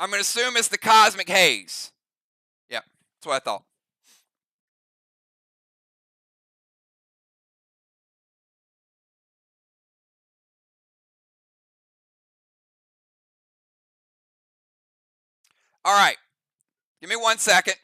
Speaker 1: I'm going to assume it's the Cosmic Haze. Yeah, that's what I thought. All right, give me 1 second.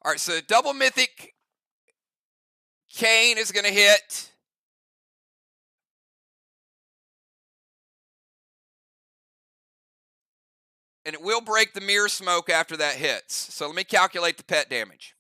Speaker 1: All right, so double mythic Kane is going to hit. And it will break the mirror smoke after that hits. So let me calculate the pet damage.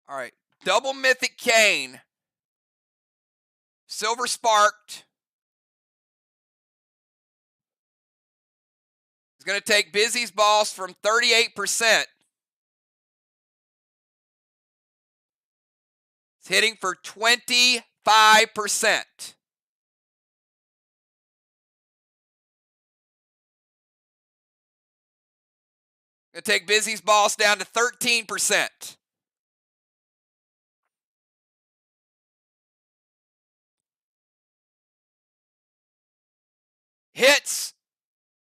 Speaker 1: All right, double mythic Kane, silver sparked, going to take Busy's boss from 38%. It's hitting for 25%. Going to take Busy's boss down to 13%. Hits.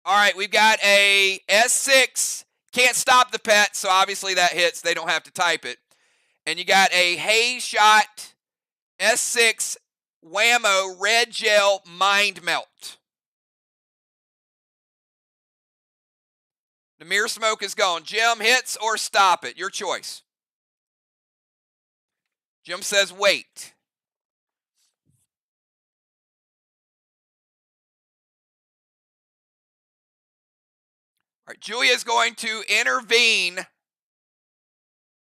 Speaker 1: All right, we've got a S6. Can't stop the pet, so obviously that hits. They don't have to type it. And you got a Haze Shot S6 Whammo Red Gel Mind Melt. The mirror smoke is gone. Jim, hits or stop it? Your choice. Jim says wait. All right, Julia is going to intervene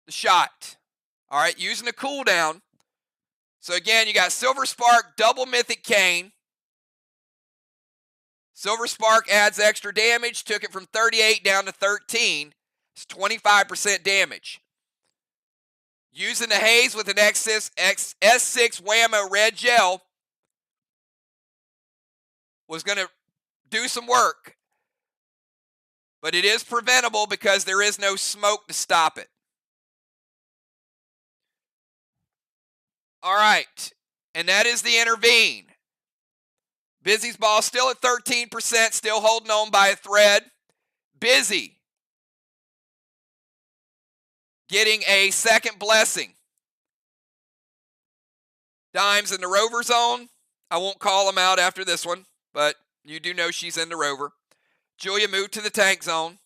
Speaker 1: the shot. All right, using a cooldown. So again, you got Silver Spark, double Mythic Cane. Silver Spark adds extra damage, took it from 38 down to 13. It's 25% damage. Using the Haze with an S6 Whammo Red Gel was going to do some work. But it is preventable because there is no smoke to stop it. All right, and that is the intervene. Busy's ball still at 13%, still holding on by a thread. Busy getting a second blessing. Dimes in the rover zone. I won't call him out after this one, but you do know she's in the rover. Julia moved to the tank zone.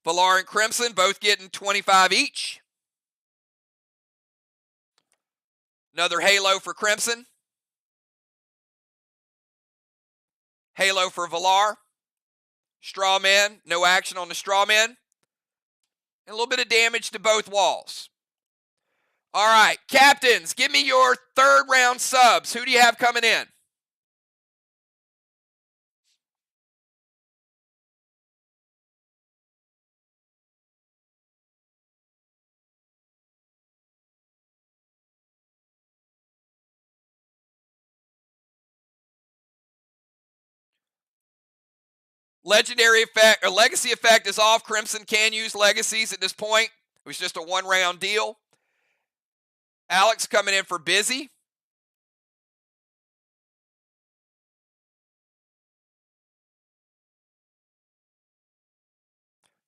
Speaker 1: Valar and Crimson both getting 25 each. Another Halo for Crimson. Halo for Valar. Strawman, no action on the Strawman. And a little bit of damage to both walls. All right, captains, give me your third round subs. Who do you have coming in? Legendary effect or legacy effect is off. Crimson can use legacies at this point. It was just a one-round deal. Alex coming in for Busy.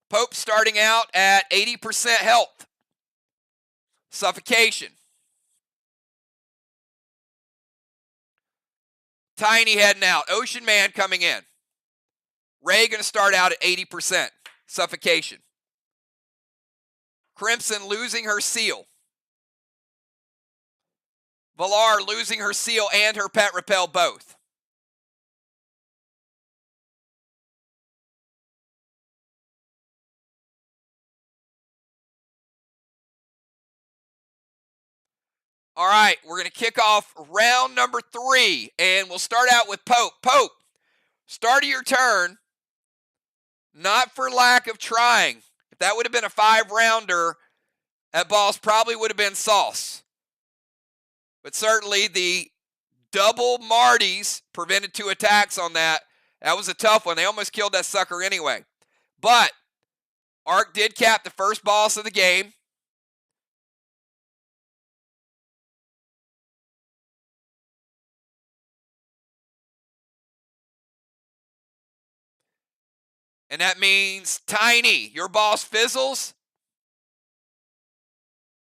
Speaker 1: Pope starting out at 80% health. Suffocation. Tiny heading out. Ocean Man coming in. Ray going to start out at 80%. Suffocation. Crimson losing her seal. Valar losing her seal and her pet repel both. All right, we're going to kick off round number 3, and we'll start out with Pope. Pope, start of your turn, not for lack of trying. If that would have been a 5-rounder, that boss probably would have been sauce. But certainly the double Martys prevented 2 attacks on that. That was a tough one. They almost killed that sucker anyway. But Ark did cap the first boss of the game. And that means Tiny, your boss fizzles.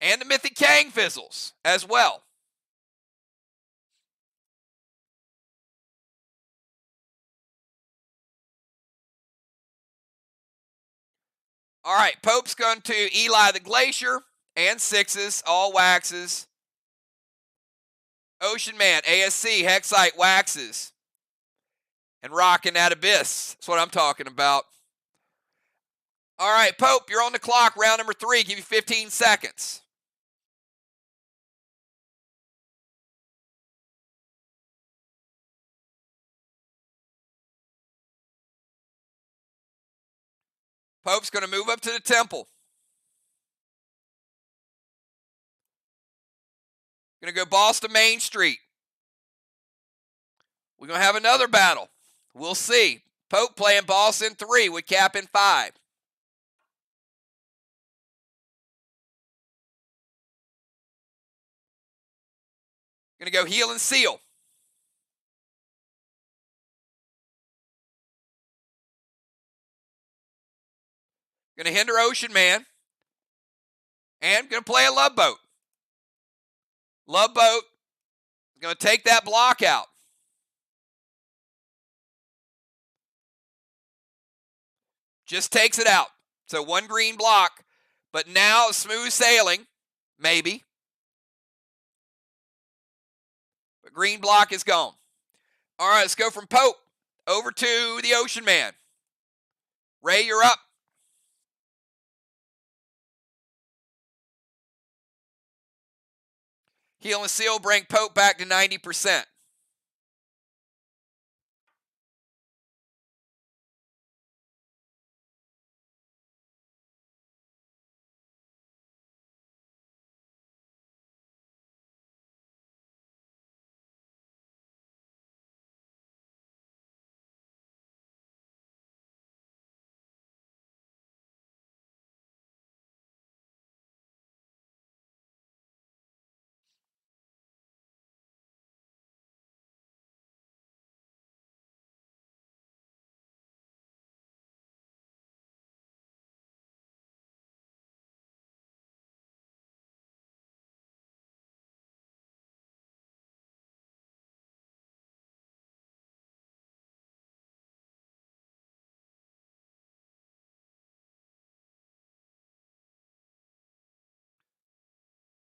Speaker 1: And the Mythic Kang fizzles as well. All right, Pope's going to Eli the Glacier and 6s, all waxes. Ocean Man, ASC, Hexite, waxes. And rocking that Abyss. That's what I'm talking about. All right, Pope, you're on the clock. Round number 3. Give you 15 seconds. Pope's going to move up to the temple. Going to go boss to Main Street. We're going to have another battle. We'll see. Pope playing boss in 3 with cap in 5. Going to go heal and seal. Going to hinder Ocean Man. And going to play a Love Boat. Love Boat is going to take that block out. Just takes it out. So 1 green block. But now smooth sailing. Maybe. But green block is gone. All right, let's go from Pope over to the Ocean Man. Ray, you're up. Heal and seal, bring Pope back to 90%.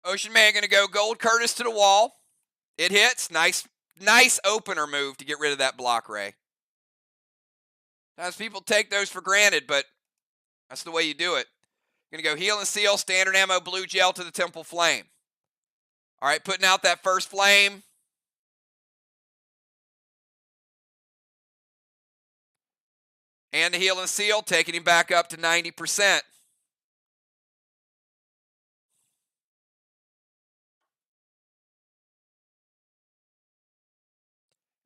Speaker 1: Ocean Man going to go Gold Curtis to the wall. It hits. Nice opener move to get rid of that block, Ray. Sometimes people take those for granted, but that's the way you do it. Going to go heal and seal, standard ammo, blue gel to the Temple Flame. All right, putting out that first flame. And the heal and seal, taking him back up to 90%.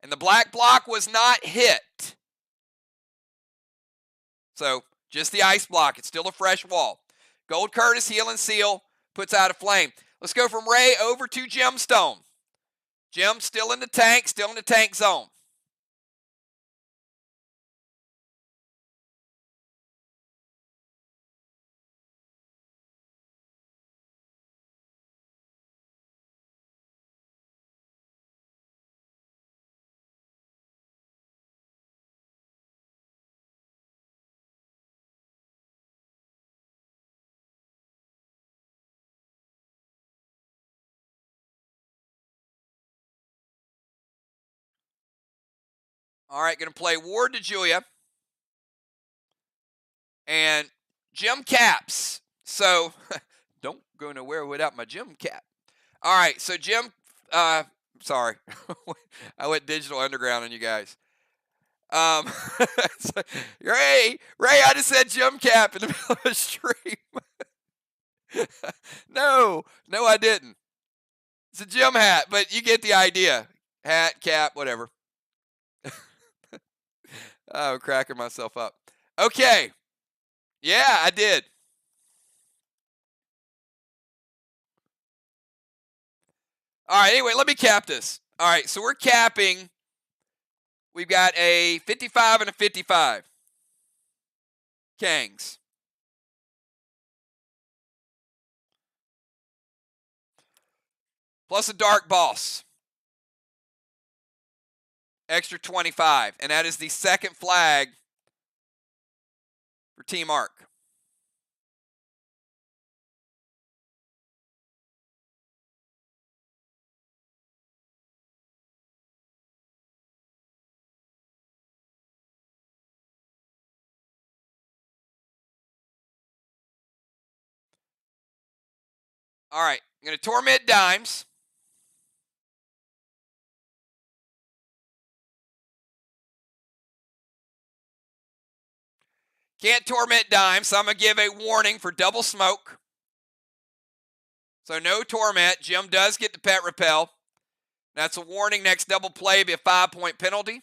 Speaker 1: And the black block was not hit. So just the ice block. It's still a fresh wall. Gold Curtis, heal and seal, puts out a flame. Let's go from Ray over to Gemstone. Gem still in the tank zone. All right, going to play Ward to Julia. And gem caps. So, don't go nowhere without my gem cap. All right, so gem, sorry. I went digital underground on you guys. So, Ray, I just said gem cap in the middle of the stream. No, I didn't. It's a gem hat, but you get the idea. Hat, cap, whatever. Oh, cracking myself up. Okay. Yeah, I did. All right, anyway, let me cap this. All right, so we're capping. We've got a 55 and a 55. Kangs. Plus a dark boss. Extra 25. And that is the second flag for Team Arc. All right, I'm going to torment dimes. Can't torment Dimes, so I'm going to give a warning for double smoke. So no torment. Jim does get the pet repel. That's a warning. Next double play will be a 5-point penalty.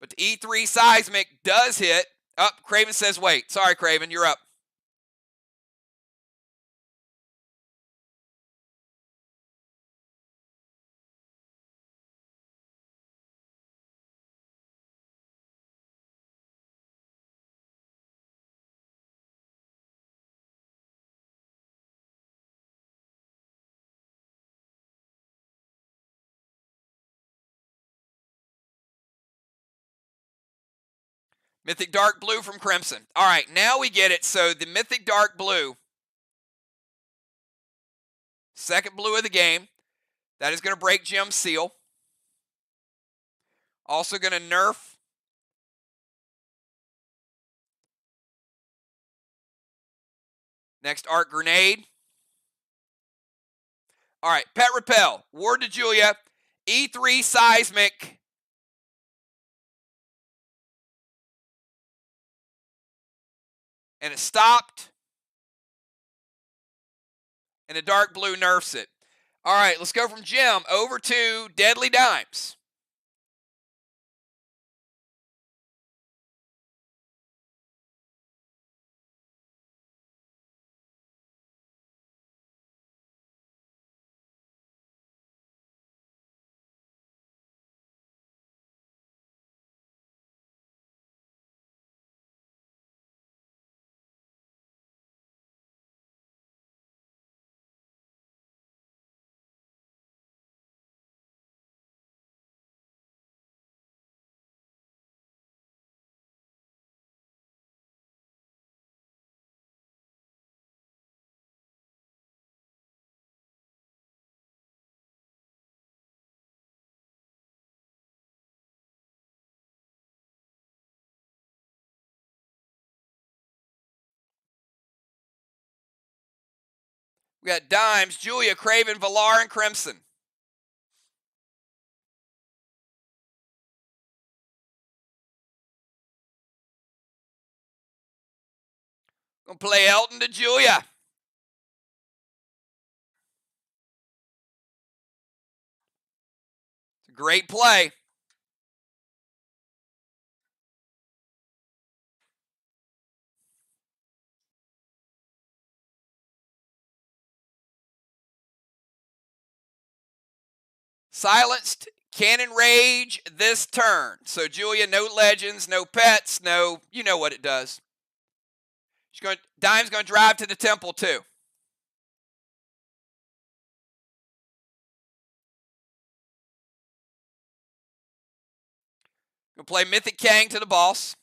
Speaker 1: But the E3 seismic does hit. Up, Craven says wait. Sorry, Craven, you're up. Mythic Dark Blue from Crimson. All right, now we get it. So the Mythic Dark Blue, second blue of the game, that is going to break Jim's seal. Also going to nerf next Arc Grenade. All right, Pet Repel, Ward to Julia, E3 Seismic. And it stopped. And the dark blue nerfs it. All right, let's go from Jim over to Deadly Dimes. We got Dimes, Julia, Craven, Valar, and Crimson. Gonna play Elton to Julia. It's a great play. Silenced Cannon Rage this turn. So Julia, no legends, no pets, no, you know what it does. Dime's going to drive to the temple too. Going to play Mythic Kang to the boss.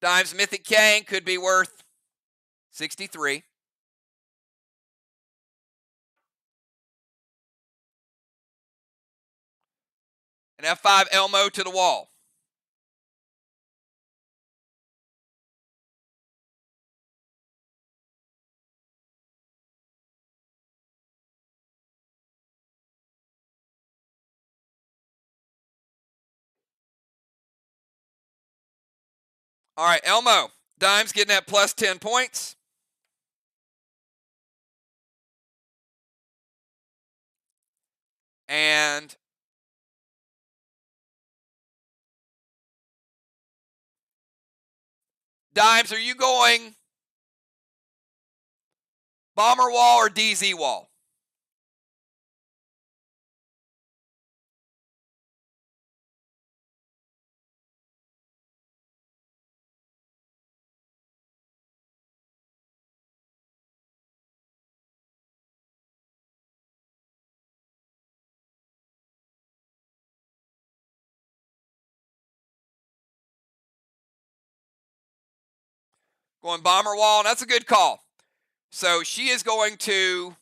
Speaker 1: Dime's Mythic Kang could be worth 63. And F5 Elmo to the wall. All right, Elmo. Dime's getting that plus 10 points. And Dimes, are you going Bomber Wall or DZ Wall? Going Bomber Wall, and that's a good call. So she is going to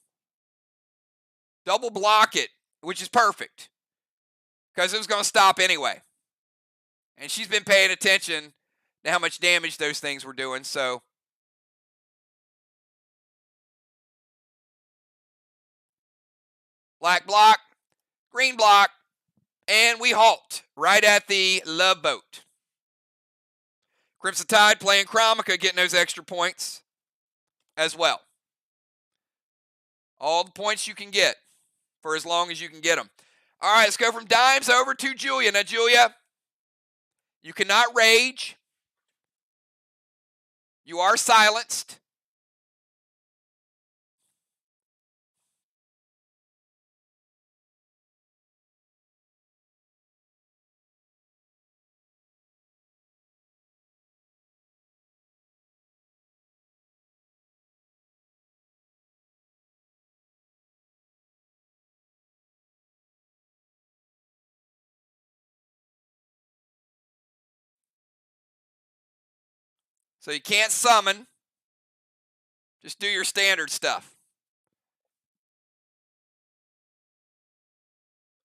Speaker 1: double block it, which is perfect because it was going to stop anyway. And she's been paying attention to how much damage those things were doing. So black block, green block, And we halt right at the Love Boat. Crimson Tide playing Chromica, getting those extra points as well. All the points you can get for as long as you can get them. All right, let's go from Dimes over to Julia. Now, Julia, you cannot rage. You are silenced. So you can't summon. Just do your standard stuff.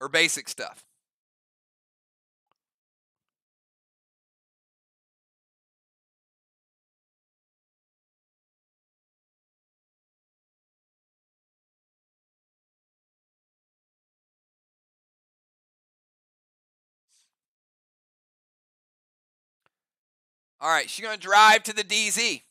Speaker 1: Or basic stuff. All right, she's going to drive to the DZ.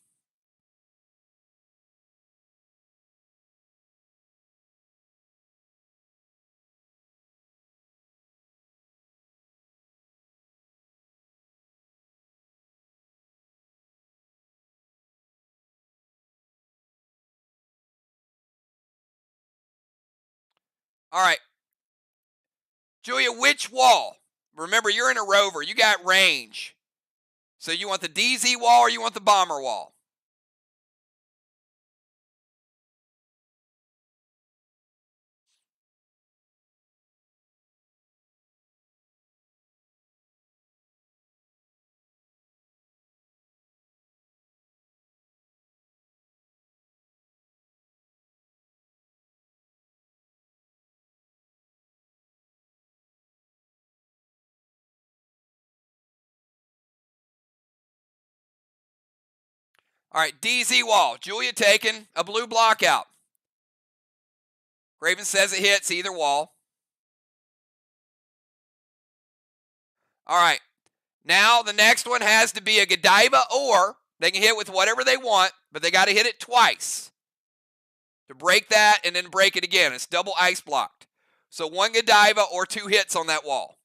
Speaker 1: All right. Julia, which wall? Remember, you're in a rover. You got range. So you want the DZ wall or you want the bomber wall? All right, DZ wall. Julia taking a blue block out. Raven says it hits either wall. All right. Now the next one has to be a Godiva, or they can hit with whatever they want, but they got to hit it twice to break that and then break it again. It's double ice blocked. So one Godiva or 2 hits on that wall.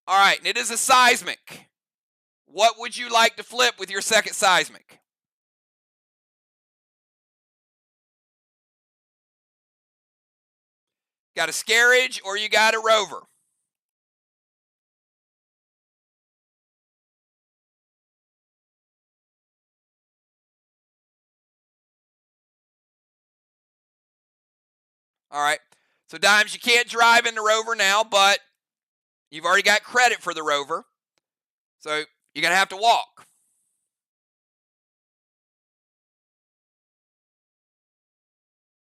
Speaker 1: All right, and it is a seismic. What would you like to flip with your second seismic? Got a Scarage or you got a Rover? All right. So, Dimes, you can't drive in the Rover now, but you've already got credit for the Rover. So, you're going to have to walk.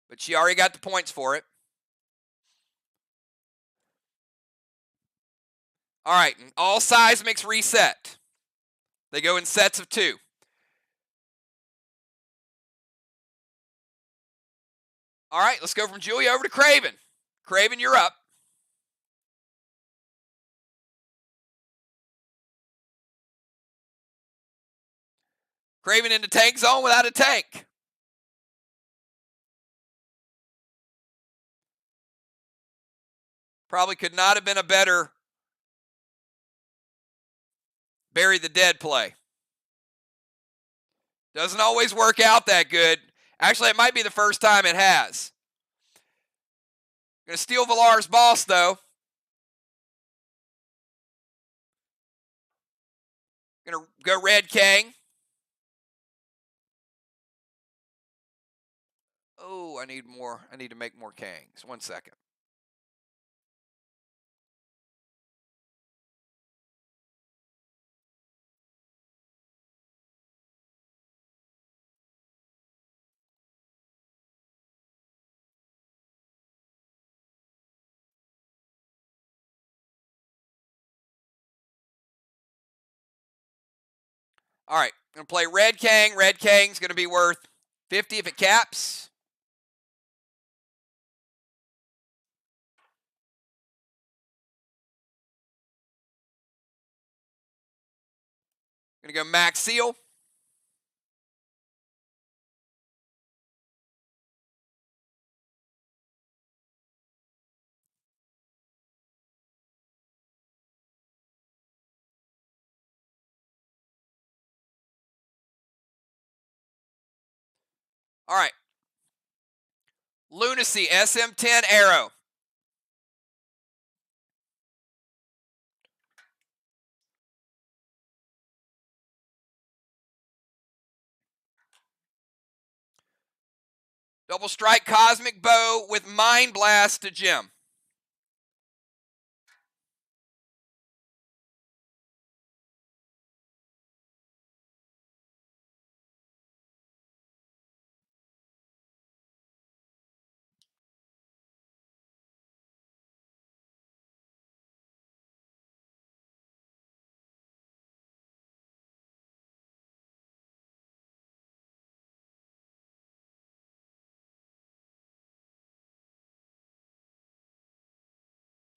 Speaker 1: But she already got the points for it. All right. And all seismics reset. They go in sets of 2. All right. Let's go from Julia over to Craven. Craven, you're up. Craven into tank zone without a tank. Probably could not have been a better bury the dead play. Doesn't always work out that good. Actually, it might be the first time it has. Going to steal Valar's boss, though. Going to go Red Kang. Oh, I need more. I need to make more Kangs. 1 second. All right, I'm going to play Red Kang. Red Kang's going to be worth 50 if it caps. Gonna go max seal. All right. Lunacy SM10 Arrow. Double strike Cosmic Bow with Mind Blast to Jim.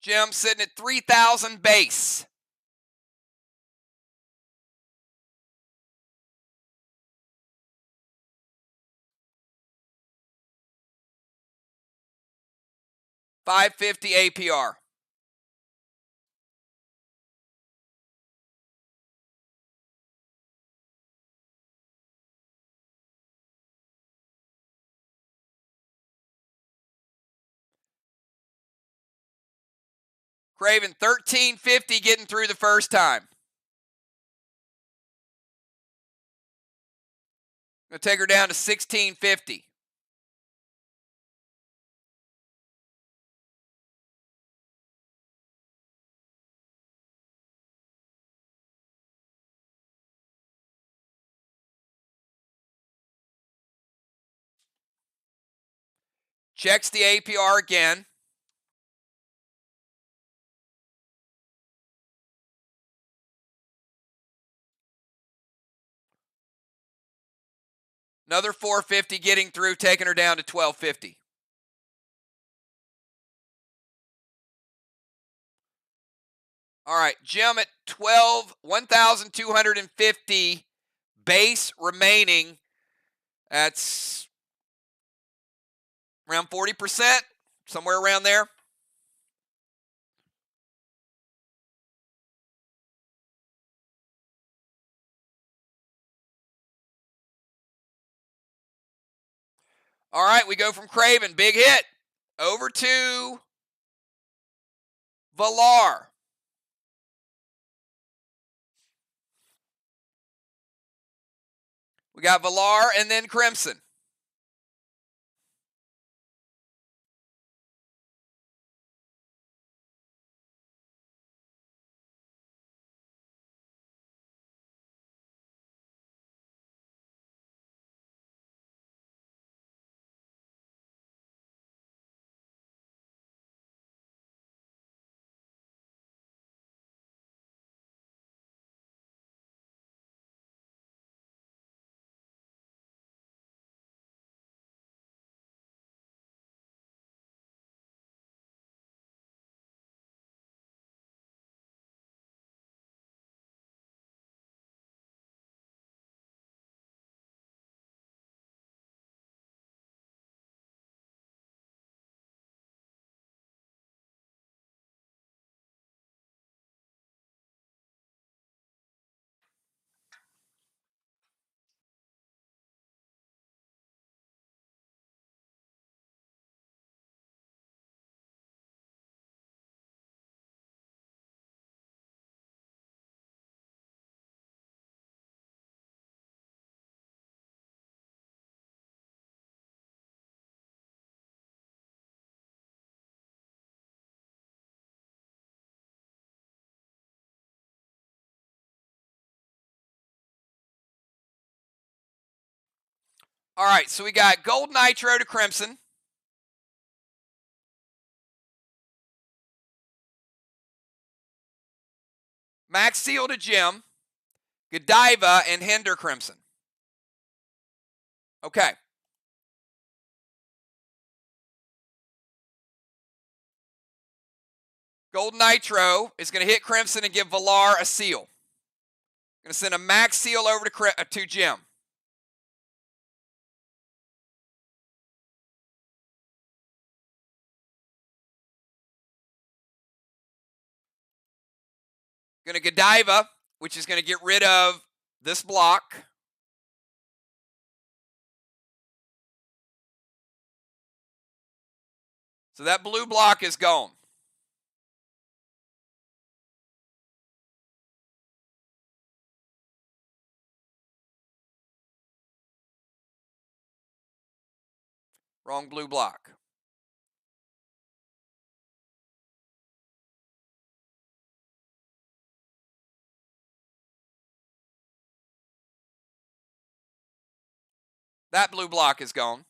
Speaker 1: Jim sitting at 3,000 base. $550 APR. Craven $13.50 getting through the first time. Gonna take her down to $16.50. Checks the APR again. Another $450 getting through, taking her down to $12.50. All right, Jim at 1,250 base remaining. That's around 40%, somewhere around there. All right, we go from Craven, big hit, over to Valar. We got Valar and then Crimson. All right, so we got Gold Nitro to Crimson. Max Seal to Jim. Godiva and Hinder Crimson. Okay. Gold Nitro is going to hit Crimson and give Valar a seal. Going to send a max seal over to Jim. Going to Godiva, which is going to get rid of this block. So that blue block is gone. Wrong blue block. That blue block is gone.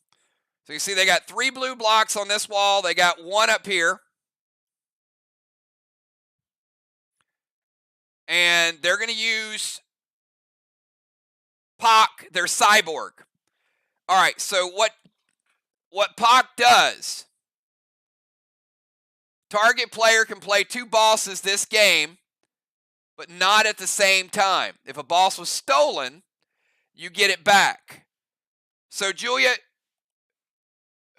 Speaker 1: So you see they got 3 blue blocks on this wall. They got 1 up here. And they're going to use Pac, their cyborg. All right, so what Pac does, target player can play 2 bosses this game, but not at the same time. If a boss was stolen, you get it back. So Julia,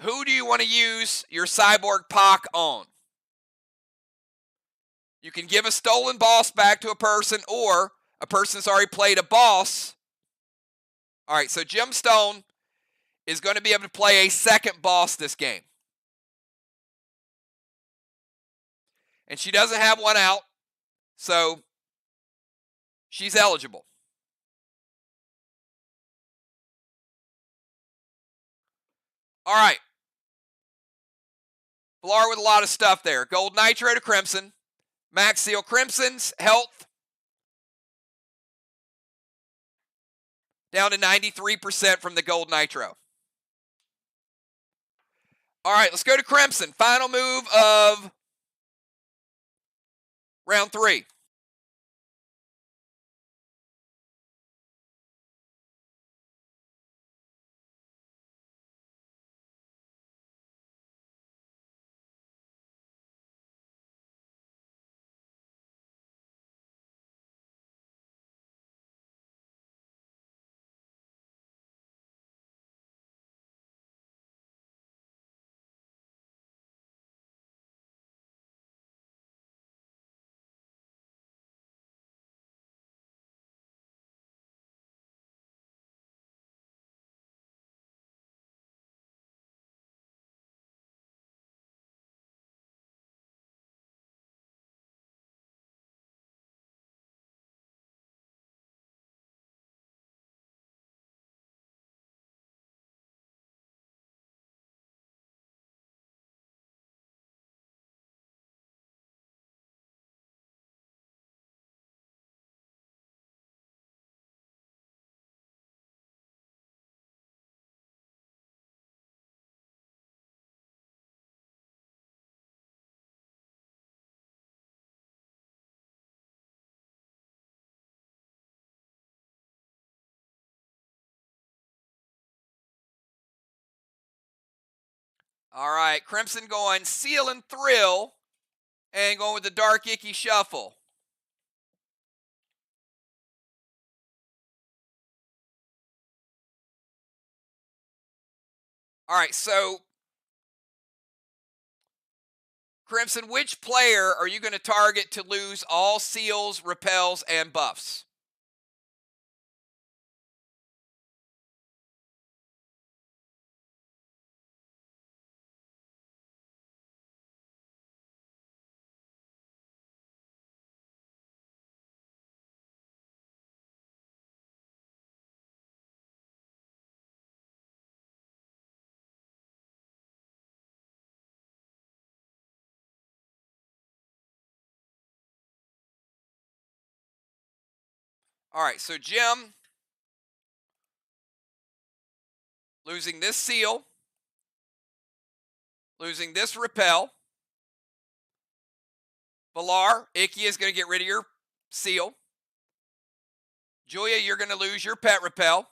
Speaker 1: who do you want to use your cyborg Pac on? You can give a stolen boss back to a person, or a person's already played a boss. All right, so Jim Stone is going to be able to play a second boss this game. And she doesn't have one out, so she's eligible. All right. Blar with a lot of stuff there. Gold Nitro to Crimson. Max Seal Crimson's health down to 93% from the Gold Nitro. All right, let's go to Crimson. Final move of round 3. All right, Crimson going Seal and Thrill, and going with the Dark Icky Shuffle. All right, so Crimson, which player are you going to target to lose all seals, repels, and buffs? All right, so Jim losing this seal, losing this repel. Valar, Icky is going to get rid of your seal. Julia, you're going to lose your pet repel.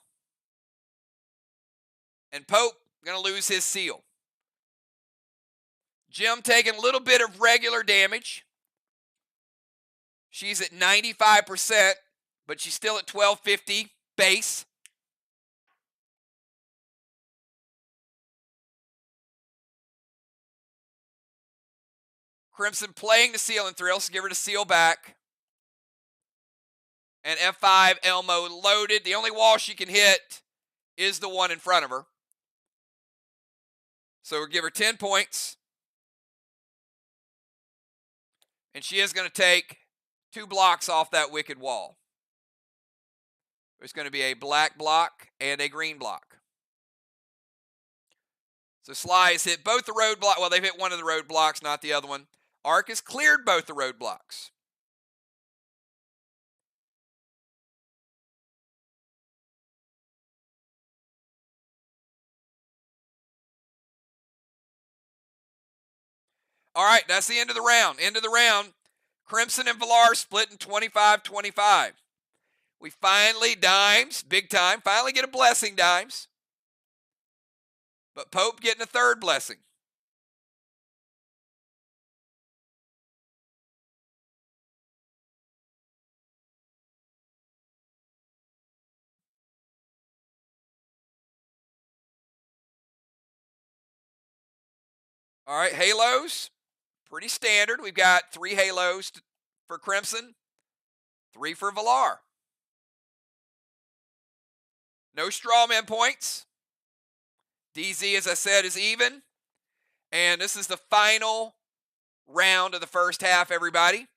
Speaker 1: And Pope going to lose his seal. Jim taking a little bit of regular damage. She's at 95%. but she's still at 1250 base. Crimson playing the Seal and Thrill, so give her the Seal back. And F5 Elmo loaded. The only wall she can hit is the one in front of her. So we'll give her 10 points. And she is going to take 2 blocks off that wicked wall. There's going to be a black block and a green block. So SLY has hit both the road blocks. Well, they've hit one of the road blocks, not the other one. Arc has cleared both the road blocks. All right, that's the end of the round. End of the round. Crimson and Villar splitting 25-25. We finally, Dimes, big time, finally get a blessing, Dimes. But Pope getting a third blessing. All right, halos, pretty standard. We've got 3 halos for Crimson, 3 for Villar. No strawman points. DZ, as I said, is even. And this is the final round of the first half, everybody.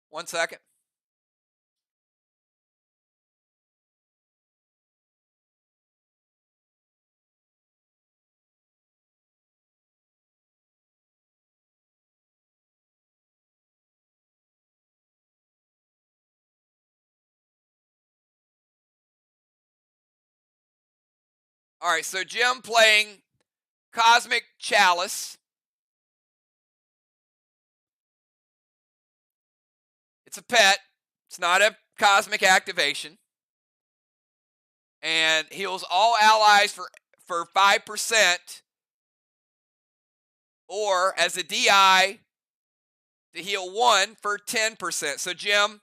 Speaker 1: One second. All right, so Jim playing Cosmic Chalice. It's a pet. It's not a cosmic activation. And heals all allies for 5%, or as a DI to heal 1 for 10%. So Jim,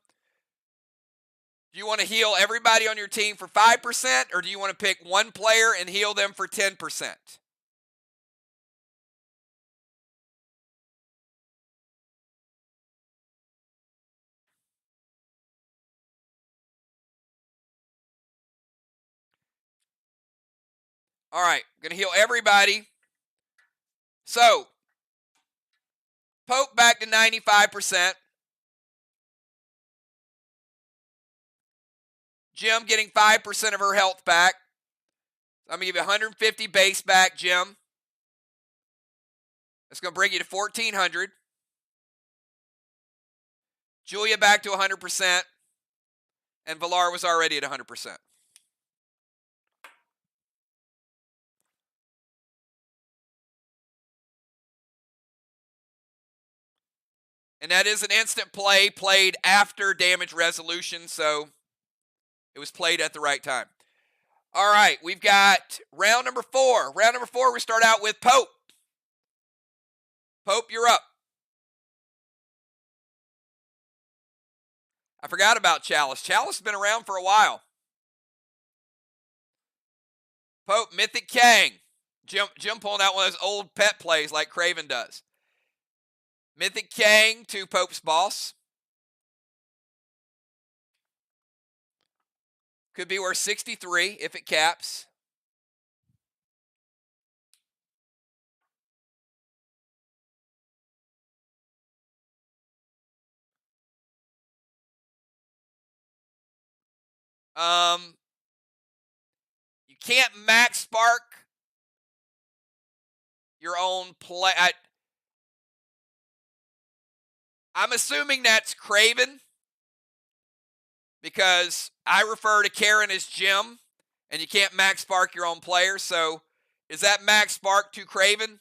Speaker 1: do you want to heal everybody on your team for 5%, or do you want to pick one player and heal them for 10%? All right, going to heal everybody. So, Pope back to 95%. Jim getting 5% of her health back. I'm going to give you 150 base back, Jim. That's going to bring you to 1,400. Julia back to 100%. And Villar was already at 100%. And that is an instant play played after damage resolution, so it was played at the right time. All right, we've got round number 4. Round number 4, we start out with Pope. Pope, you're up. I forgot about Chalice. Chalice has been around for a while. Pope, Mythic Kang. Jim pulling out one of those old pet plays like Craven does. Mythic Kang to Pope's boss. Could be worth 63 if it caps. You can't max spark your own play. I'm assuming that's Craven, because I refer to Karen as Jim, and you can't max spark your own player. So is that max spark to Craven?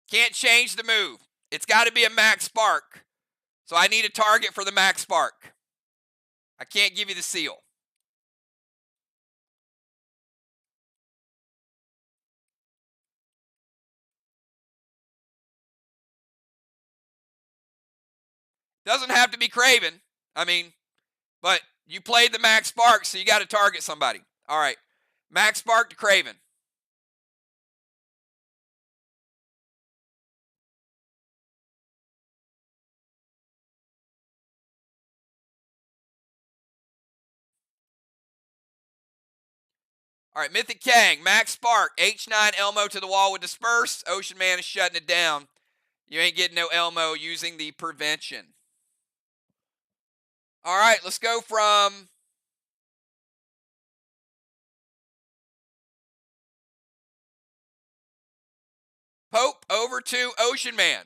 Speaker 1: Can't change the move. It's got to be a max spark. So I need a target for the max spark. I can't give you the seal. Doesn't have to be Craven. I mean, but you played the max spark, so you got to target somebody. All right. Max spark to Craven. All right, Mythic Kang, Max Spark, H9 Elmo to the wall with Disperse. Ocean Man is shutting it down. You ain't getting no Elmo using the prevention. All right, let's go from Pope over to Ocean Man.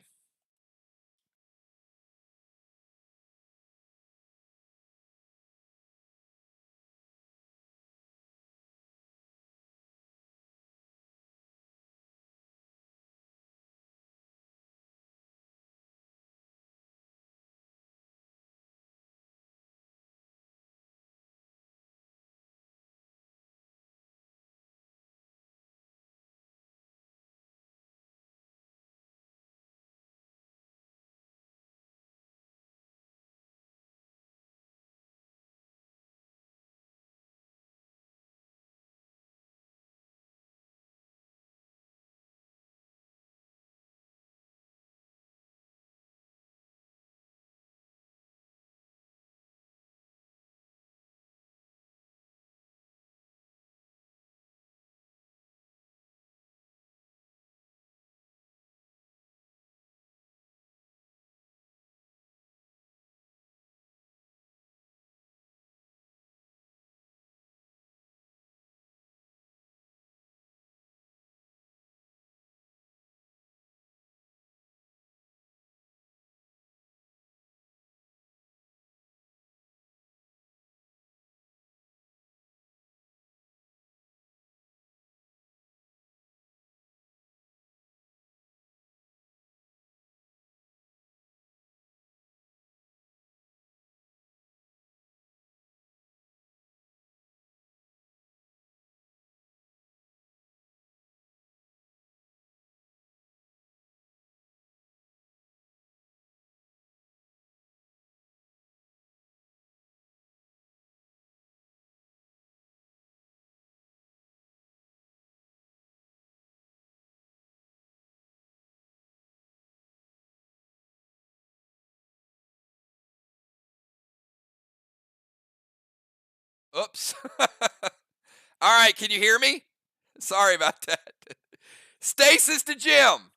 Speaker 1: Oops. All right, can you hear me? Sorry about that. Stasis to Jim.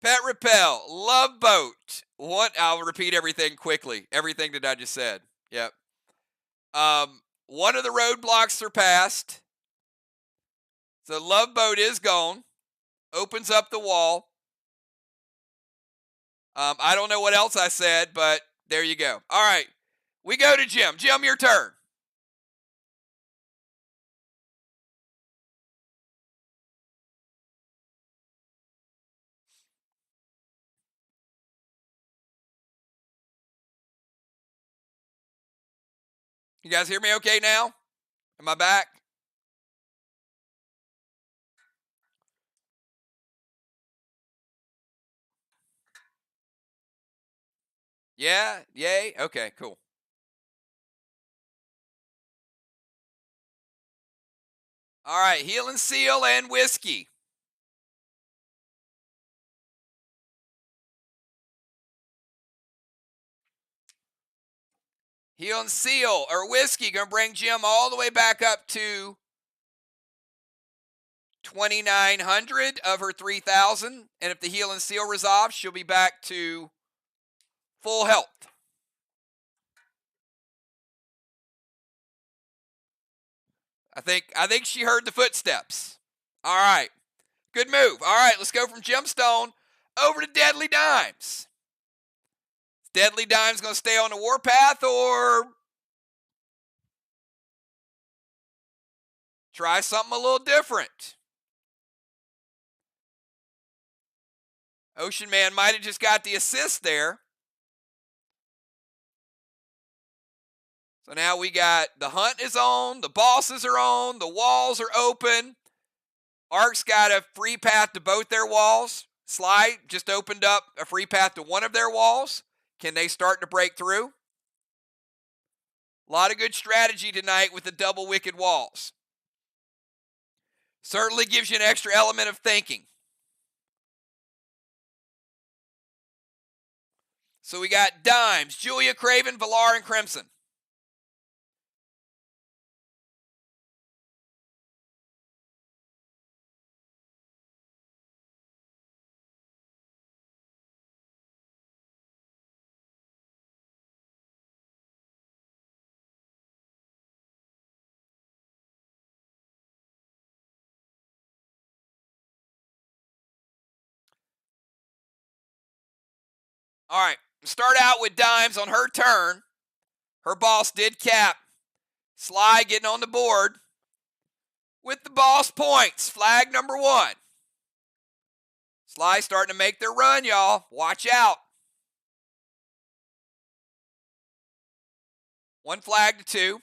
Speaker 1: Pet Repel, Love Boat. What? I'll repeat everything quickly. Everything that I just said. Yep. One of the roadblocks surpassed. So Love Boat is gone. Opens up the wall. I don't know what else I said, but there you go. All right. We go to Jim. Jim, your turn. You guys hear me okay now? Am I back? Yeah? Yay? Okay, cool. All right. Heal and Seal and Whiskey. Heal and Seal or Whiskey going to bring Jim all the way back up to 2,900 of her 3,000. And if the Heal and Seal resolves, she'll be back to full health. I think she heard the footsteps. All right. Good move. All right, let's go from Gemstone over to Deadly Dimes. Is Deadly Dimes going to stay on the warpath or try something a little different? Ocean Man might have just got the assist there. So now we got the hunt is on, the bosses are on, the walls are open. Ark's got a free path to both their walls. SLY just opened up a free path to one of their walls. Can they start to break through? A lot of good strategy tonight with the double wicked walls. Certainly gives you an extra element of thinking. So we got Dimes, Julia, Craven, Valar, and Crimson. All right, start out with Dimes on her turn. Her boss did cap. SLY getting on the board with the boss points. Flag number 1. SLY starting to make their run, y'all. Watch out. 1 flag to 2.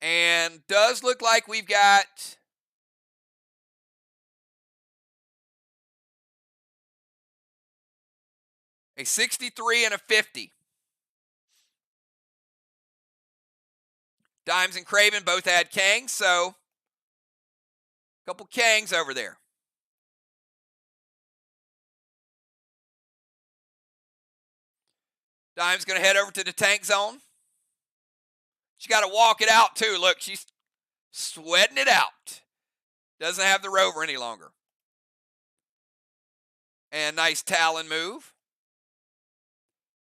Speaker 1: And does look like we've got a 63 and a 50. Dimes and Craven both had Kangs, so a couple Kangs over there. Dimes going to head over to the tank zone. She got to walk it out too. Look, she's sweating it out. Doesn't have the rover any longer. And nice Talon move.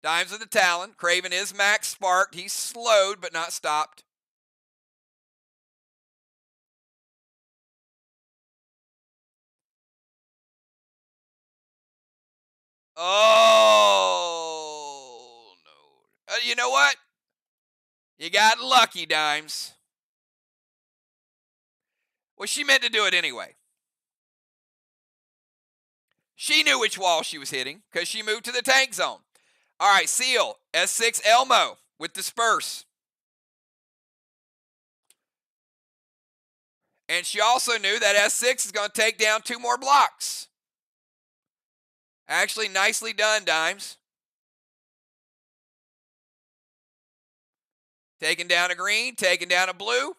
Speaker 1: Dimes with the Talon. Craven is max sparked. He's slowed but not stopped. Oh, no. You know what? You got lucky, Dimes. Well, she meant to do it anyway. She knew which wall she was hitting because she moved to the tank zone. All right, Seal, S6 Elmo with Disperse. And she also knew that S6 is going to take down 2 more blocks. Actually, nicely done, Dimes. Taking down a green, taking down a blue.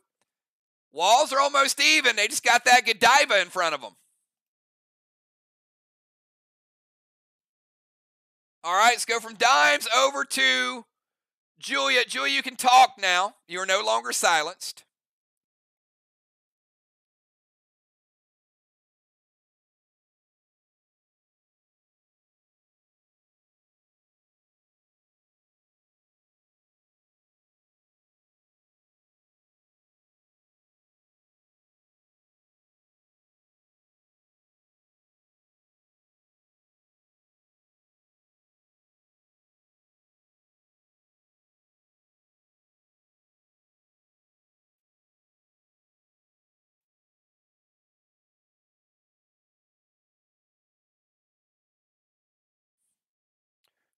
Speaker 1: Walls are almost even. They just got that Godiva in front of them. All right, let's go from Dimes over to Julia. Julia, you can talk now. You are no longer silenced.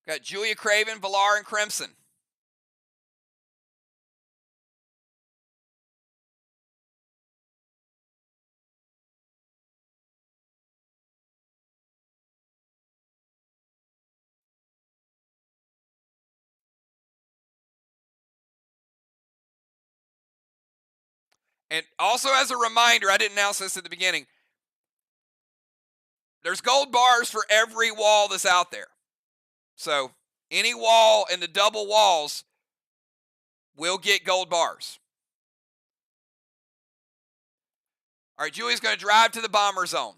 Speaker 1: Got Julia, Craven, Valar, and Crimson. And also as a reminder, I didn't announce this at the beginning, there's gold bars for every wall that's out there. So any wall in the double walls will get gold bars. All right, Julia's going to drive to the bomber zone.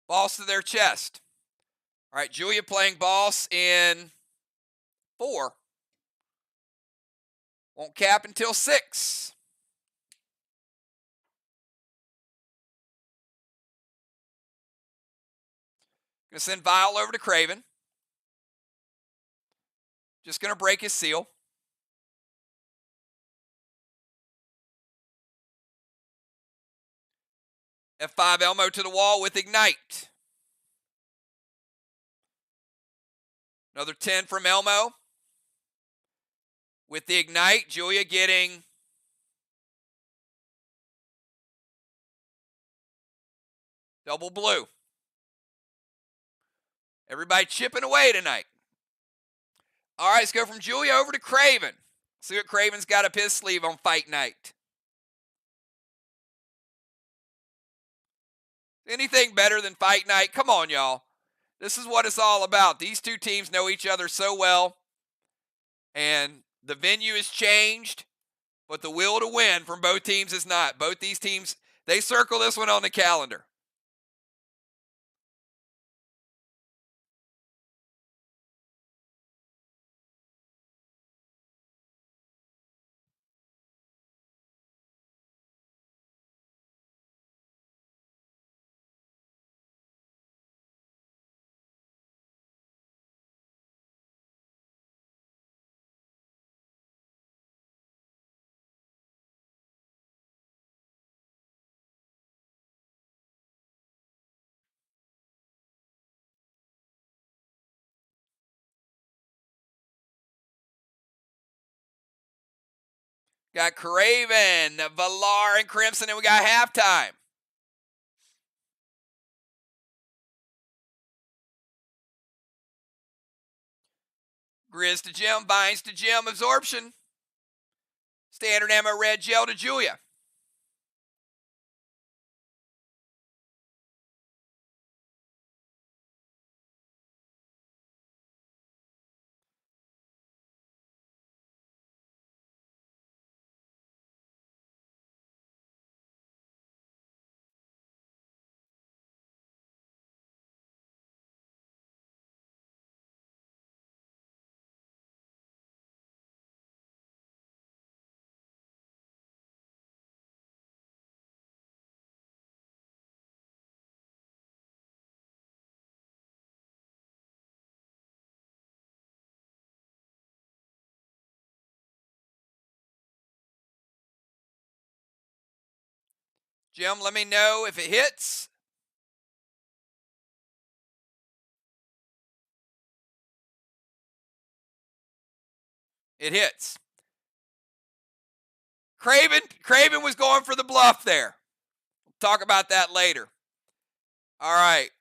Speaker 1: Boss to their chest. All right, Julia playing boss in 4. Won't cap until 6. Gonna send Vile over to Craven. Just gonna break his seal. F5 Elmo to the wall with Ignite. Another 10 from Elmo. With the Ignite, Julia getting double blue. Everybody chipping away tonight. All right, let's go from Julia over to Craven. See what Craven's got up his sleeve on fight night. Anything better than fight night? Come on, y'all. This is what it's all about. These two teams know each other so well. And the venue has changed, but the will to win from both teams is not. Both these teams, they circle this one on the calendar. Got Craven, Valar, and Crimson, and we got halftime. Grizz to Jim, Vines to Jim, Absorption. Standard Ammo Red Gel to Julia. Jim, let me know if it hits. It hits. Craven was going for the bluff there. We'll talk about that later. All right.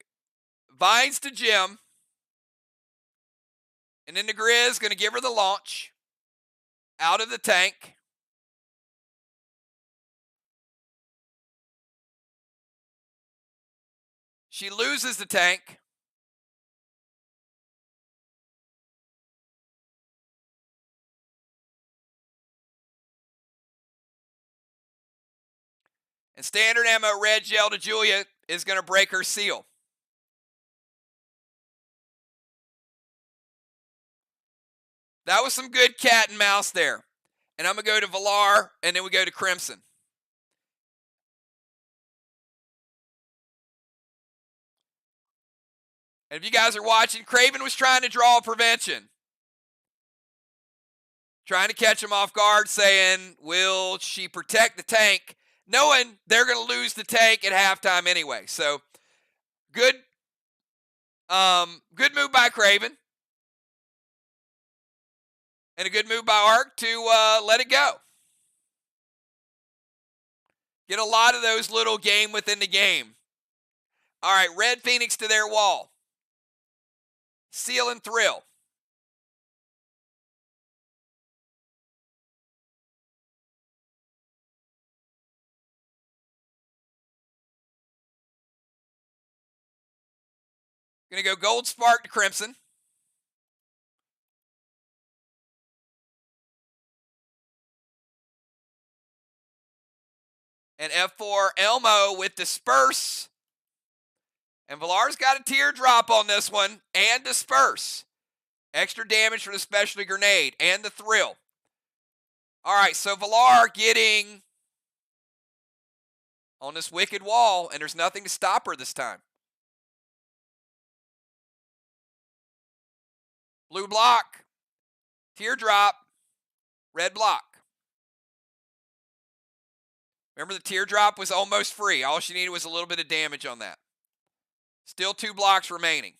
Speaker 1: Vines to Jim. And then the Grizz going to give her the launch. Out of the tank. She loses the tank. And Standard Ammo Red Gel to Julia is going to break her seal. That was some good cat and mouse there. And I'm going to go to Valar, and then we go to Crimson. And if you guys are watching, Craven was trying to draw a prevention. Trying to catch him off guard, saying, will she protect the tank? Knowing they're going to lose the tank at halftime anyway. So, good move by Craven. And a good move by Ark to let it go. Get a lot of those little game within the game. All right, Red Phoenix to their wall. Seal and Thrill. Going to go Gold Spark to Crimson. And F4 Elmo with Disperse. And Valar's got a teardrop on this one. And Disperse. Extra damage for the Specialty Grenade. And the Thrill. All right, so Valar getting on this wicked wall. And there's nothing to stop her this time. Blue block, teardrop, red block. Remember, the teardrop was almost free. All she needed was a little bit of damage on that. Still 2 blocks remaining.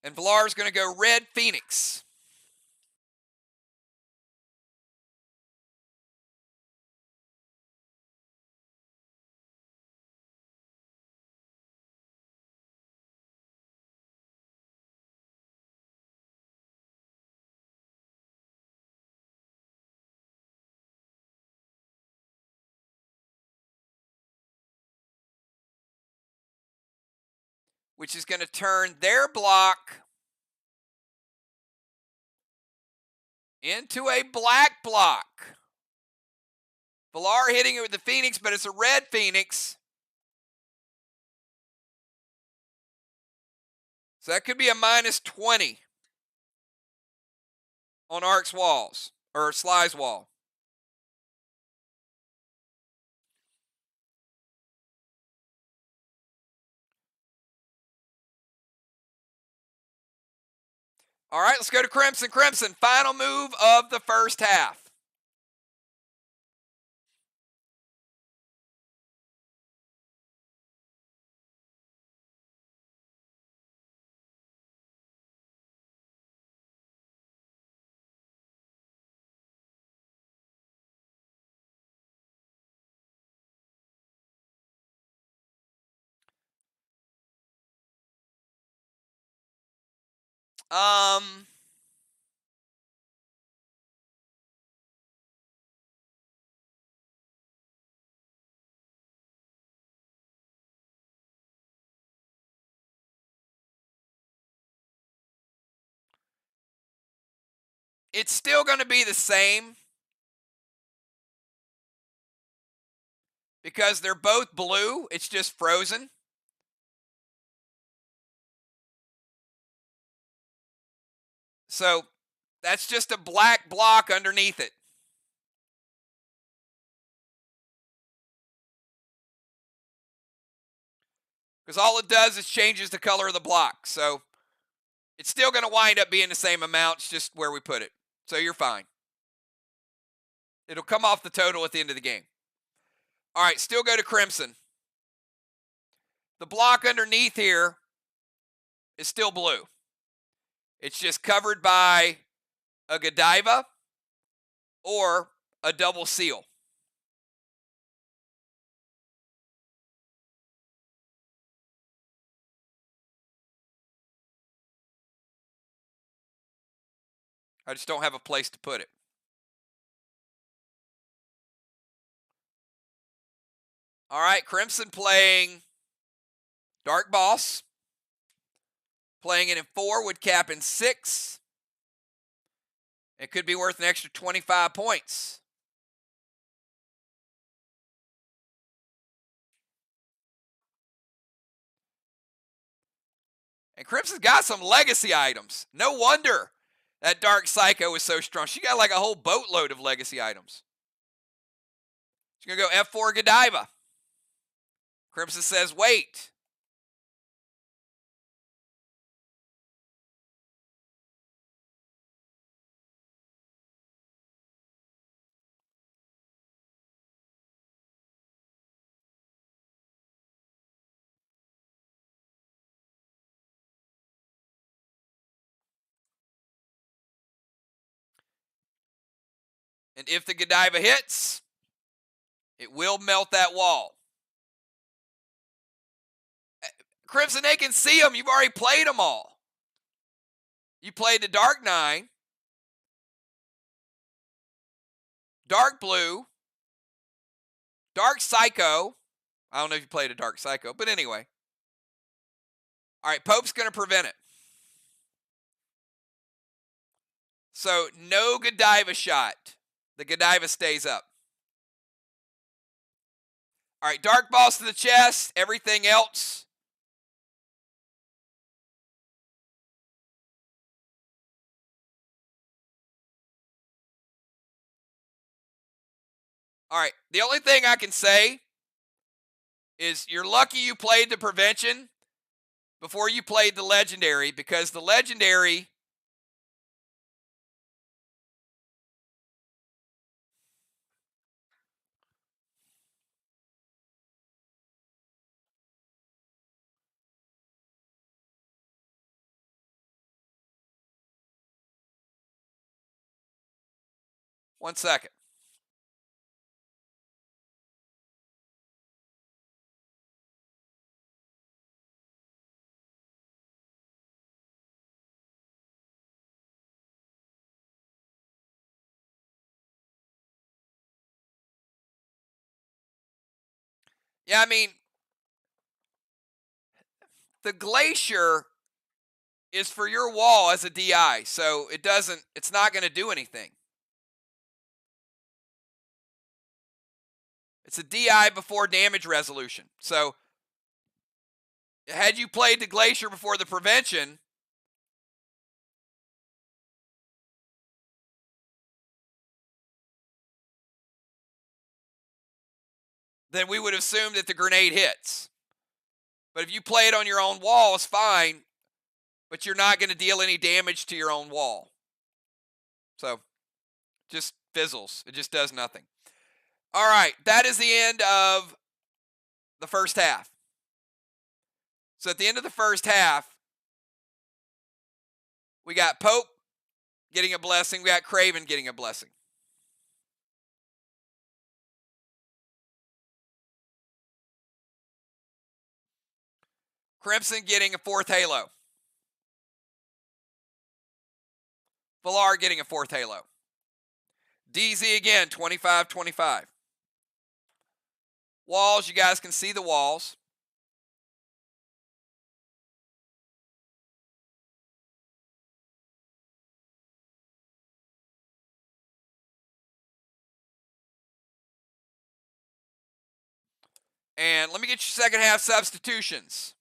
Speaker 1: And Villar's going to go red Phoenix. Which is going to turn their block into a black block. Villar hitting it with the Phoenix, but it's a red Phoenix. So that could be a minus 20 on Ark's walls, or SLY's wall. All right, let's go to Crimson. Crimson, final move of the first half. It's still going to be the same because they're both blue. It's just frozen. So that's just a black block underneath it. Because all it does is changes the color of the block. So it's still going to wind up being the same amount. It's just where we put it. So you're fine. It'll come off the total at the end of the game. All right, still go to Crimson. The block underneath here is still blue. It's just covered by a Godiva or a double seal. I just don't have a place to put it. All right, Crimson playing Dark Boss. Playing it in 4 would cap in 6. It could be worth an extra 25 points. And Crimson's got some legacy items. No wonder that Dark Psycho is so strong. She got like a whole boatload of legacy items. She's going to go F4 Godiva. Crimson says, wait. And if the Godiva hits, it will melt that wall. Crimson, they can see them. You've already played them all. You played the Dark 9, Dark Blue, Dark Psycho. I don't know if you played a Dark Psycho, but anyway. All right, Pope's going to prevent it. So no Godiva shot. The Godiva stays up. All right, Dark Boss to the chest. Everything else. All right. The only thing I can say is you're lucky you played the prevention before you played the legendary, because the legendary, one second. Yeah, I mean, the Glacier is for your wall as a DI, so it's not going to do anything. It's a DI before damage resolution. So, had you played the Glacier before the prevention, then we would assume that the grenade hits. But if you play it on your own wall, it's fine, but you're not going to deal any damage to your own wall. So, just fizzles. It just does nothing. All right, that is the end of the first half. So at the end of the first half, we got Pope getting a blessing. We got Craven getting a blessing. Crimson getting a 4th Halo. Valar getting a 4th Halo. DZ again, 25-25. Walls, you guys can see the walls. And let me get your second half substitutions.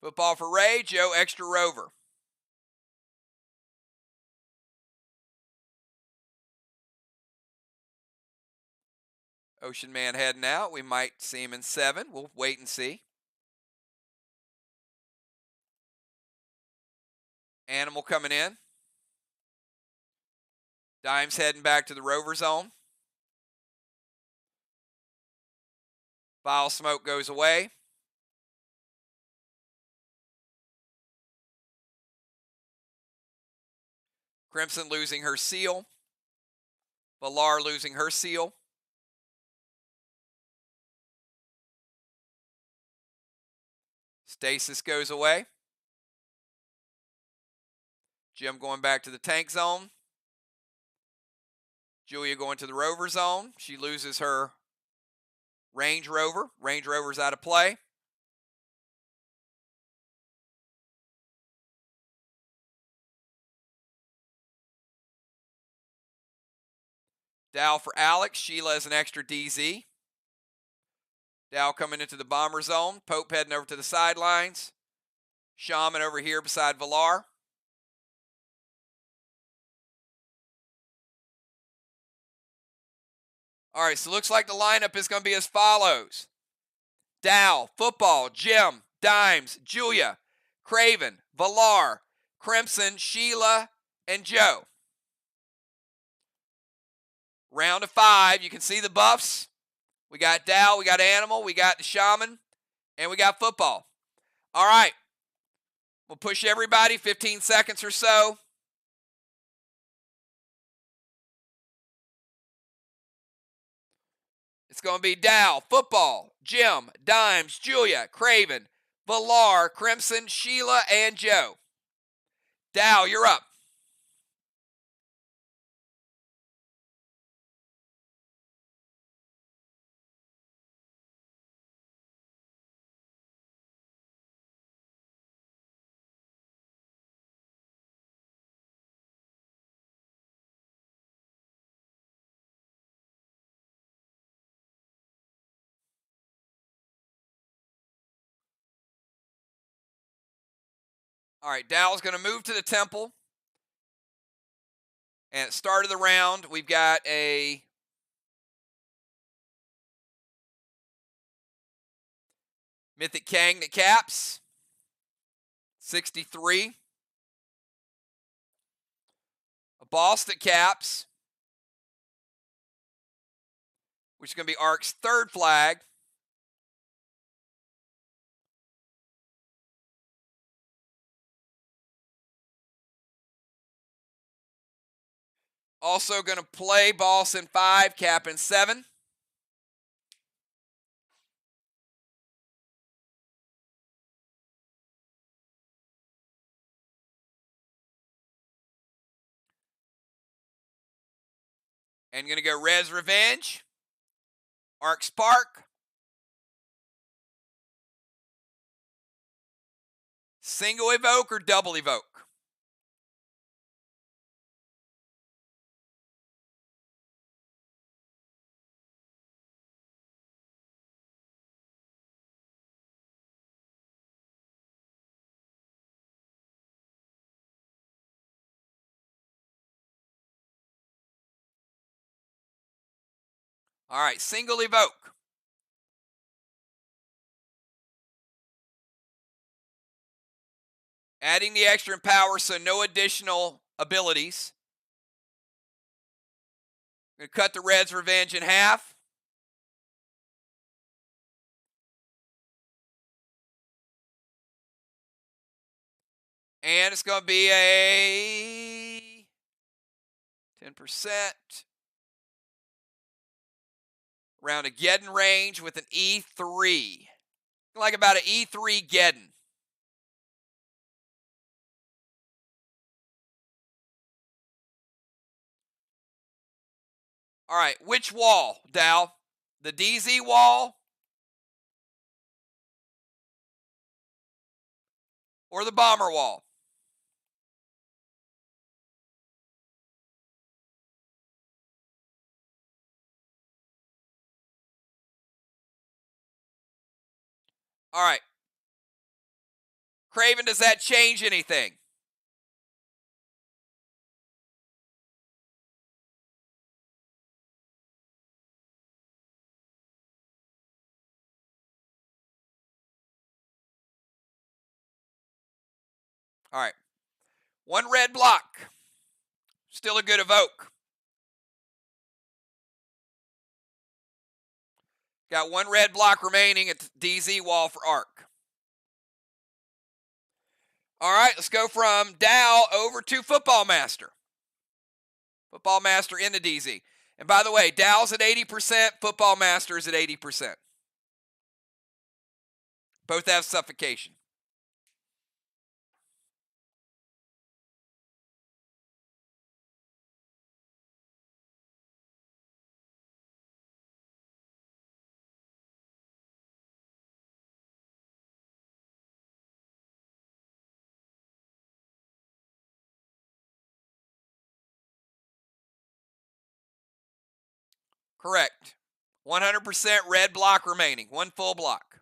Speaker 1: Football for Ray, Joe, extra rover. Ocean Man heading out. We might see him in 7. We'll wait and see. Animal coming in. Dime's heading back to the rover zone. Vile smoke goes away. Crimson losing her seal. Valar losing her seal. Stasis goes away. Jim going back to the tank zone. Julia going to the rover zone. She loses her Range Rover. Range Rover's out of play. Dow for Alex. Sheila is an extra DZ. Dow coming into the bomber zone. Pope heading over to the sidelines. Shaman over here beside Valar. All right, so looks like the lineup is going to be as follows. Dow, Football, Jim, Dimes, Julia, Craven, Valar, Crimson, Sheila, and Joe. Round of 5. You can see the buffs. We got Dow, we got Animal, we got the Shaman, and we got Football. All right. We'll push everybody 15 seconds or so. It's going to be Dow, Football, Jim, Dimes, Julia, Craven, Valar, Crimson, Sheila, and Joe. Dow, you're up. All right, Dow's going to move to the temple. And at the start of the round, we've got a Mythic Kang that caps. 63. A boss that caps, which is going to be Ark's third flag. Also going to play boss in 5, cap in 7. And going to go Res Revenge, Arc Spark, single evoke or double evoke. All right, single evoke. Adding the extra in power, so no additional abilities. Going to cut the Res Revenge in half. And it's going to be a 10%. Around a Geddon range with an E3. Like about an E3 Geddon. All right, which wall, Dow? The DZ wall or the bomber wall? All right. Craven, does that change anything? All right. 1 red block. Still a good evoke. Got 1 red block remaining at the DZ wall for Arc. All right, let's go from Dow over to Football Master. Football Master in the DZ. And by the way, Dow's at 80%, Football Master is at 80%. Both have suffocation. Correct. 100% red block remaining. 1 full block.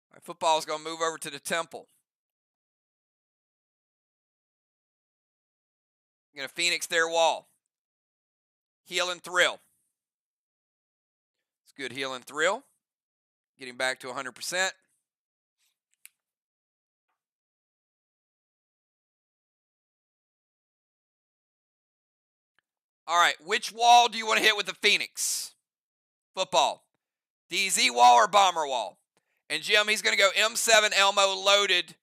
Speaker 1: All right, football's going to move over to the temple. Going to Phoenix their wall. Heal and Thrill. It's good Heal and Thrill. Getting back to 100%. All right, which wall do you want to hit with the Phoenix? Football. DZ wall or bomber wall? And Jim, he's going to go M7 Elmo loaded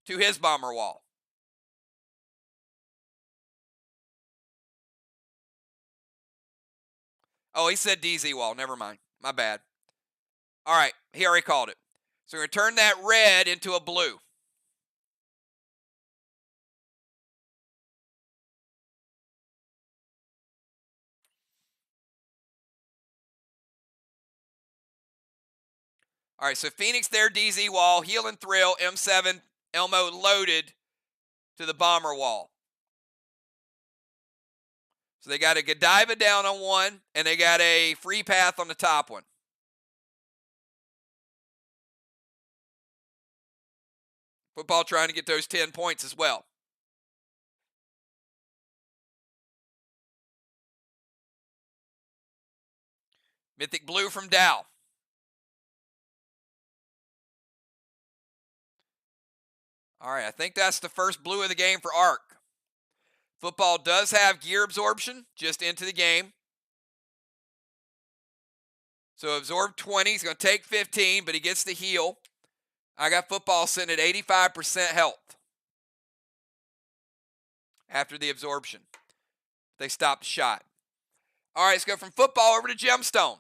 Speaker 1: to his bomber wall. Oh, he said DZ wall. Never mind. My bad. All right, he already called it. So we're going to turn that red into a blue. All right, so Phoenix there, DZ wall, Heal and Thrill, M7 Elmo loaded to the bomber wall. So they got a Godiva down on one, and they got a free path on the top one. Football trying to get those 10 points as well. Mythic Blue from Dow. All right, I think that's the first blue of the game for Arc. Football does have gear absorption just into the game. So absorb 20. He's going to take 15, but he gets the heal. I got Football sitting at 85% health after the absorption. They stopped the shot. All right, let's go from Football over to Gemstone.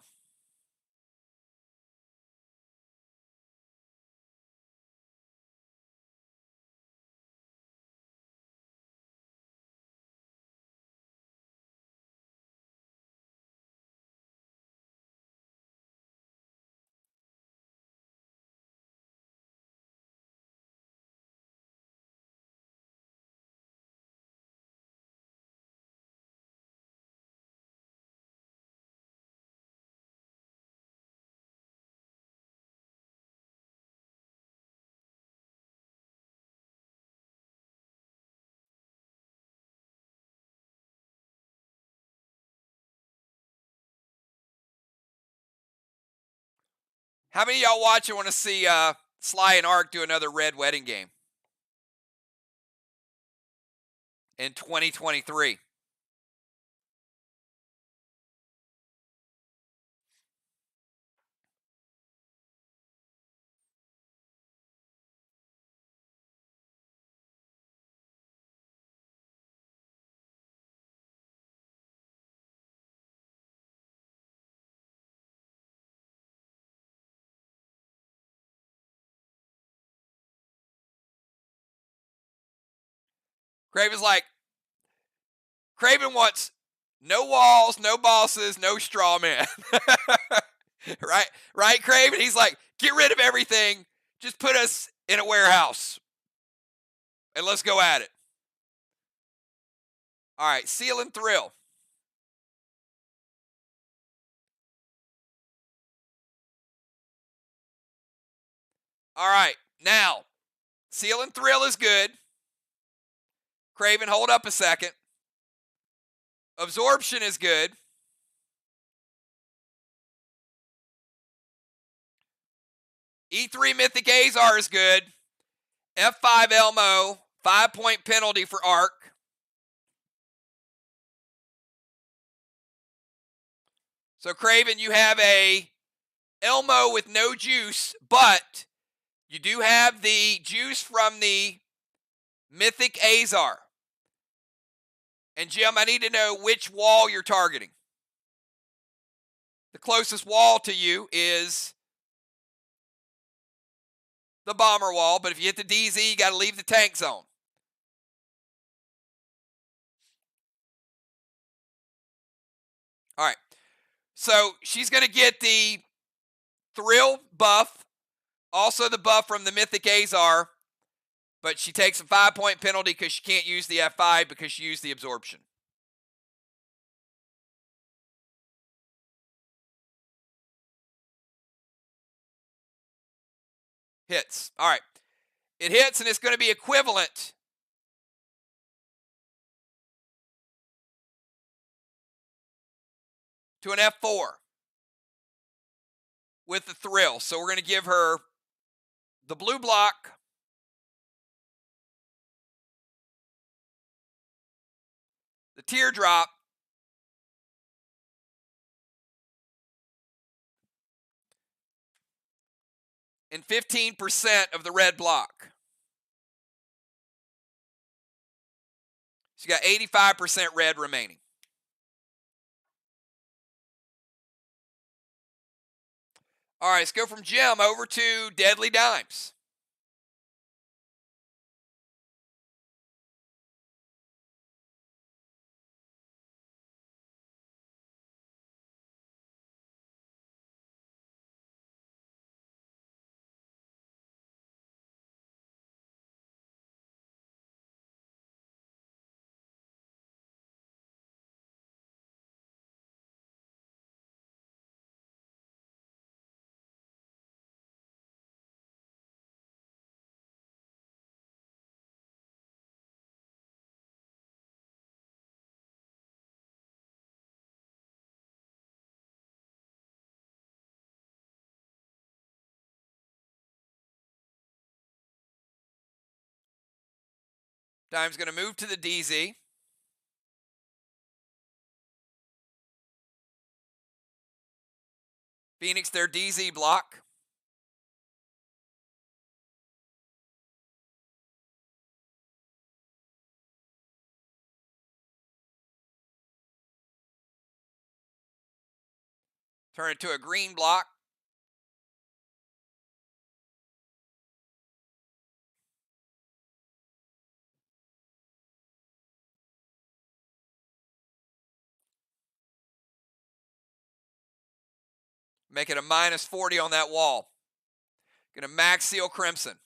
Speaker 1: How many of y'all watching want to see SLY and Arc do another red wedding game in 2023? Craven wants no walls, no bosses, no straw man. Right, Craven? He's like, get rid of everything. Just put us in a warehouse. And let's go at it. All right, Seal and Thrill. All right, now, Seal and Thrill is good. Craven, hold up a second. Absorption is good. E3 Mythic Azar is good. F5 Elmo, 5-point penalty for Arc. So, Craven, you have a Elmo with no juice, but you do have the juice from the Mythic Azar. And, Jim, I need to know which wall you're targeting. The closest wall to you is the bomber wall, but if you hit the DZ, you got to leave the tank zone. All right. So she's going to get the Thrill buff, also the buff from the Mythic Azar, but she takes a 5-point penalty because she can't use the F5 because she used the absorption. Hits. All right. It hits, and it's going to be equivalent to an F4 with the Thrill. So we're going to give her the blue block, the teardrop, and 15% of the red block. So you got 85% red remaining. All right, let's go from Jim over to Deadly Dimes. Dime's going to move to the DZ. Phoenix, their DZ block. Turn it to a green block. Make it a -40 on that wall. Going to max seal Crimson.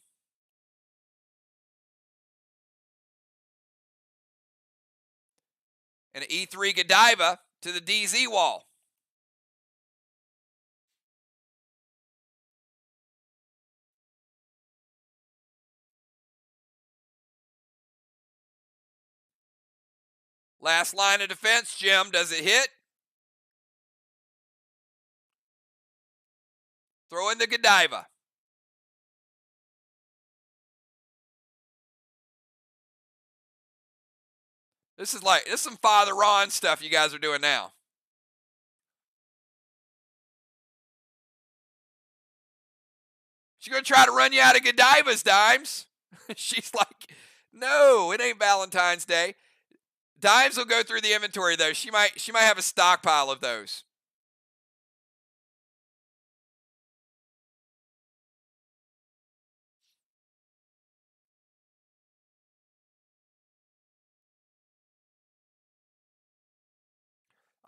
Speaker 1: And an E3 Godiva to the DZ wall. Last line of defense, Jim. Does it hit? Throw in the Godiva. This is some Father Ron stuff you guys are doing now. She's going to try to run you out of Godivas, Dimes. She's like, no, it ain't Valentine's Day. Dimes will go through the inventory, though. She might have a stockpile of those.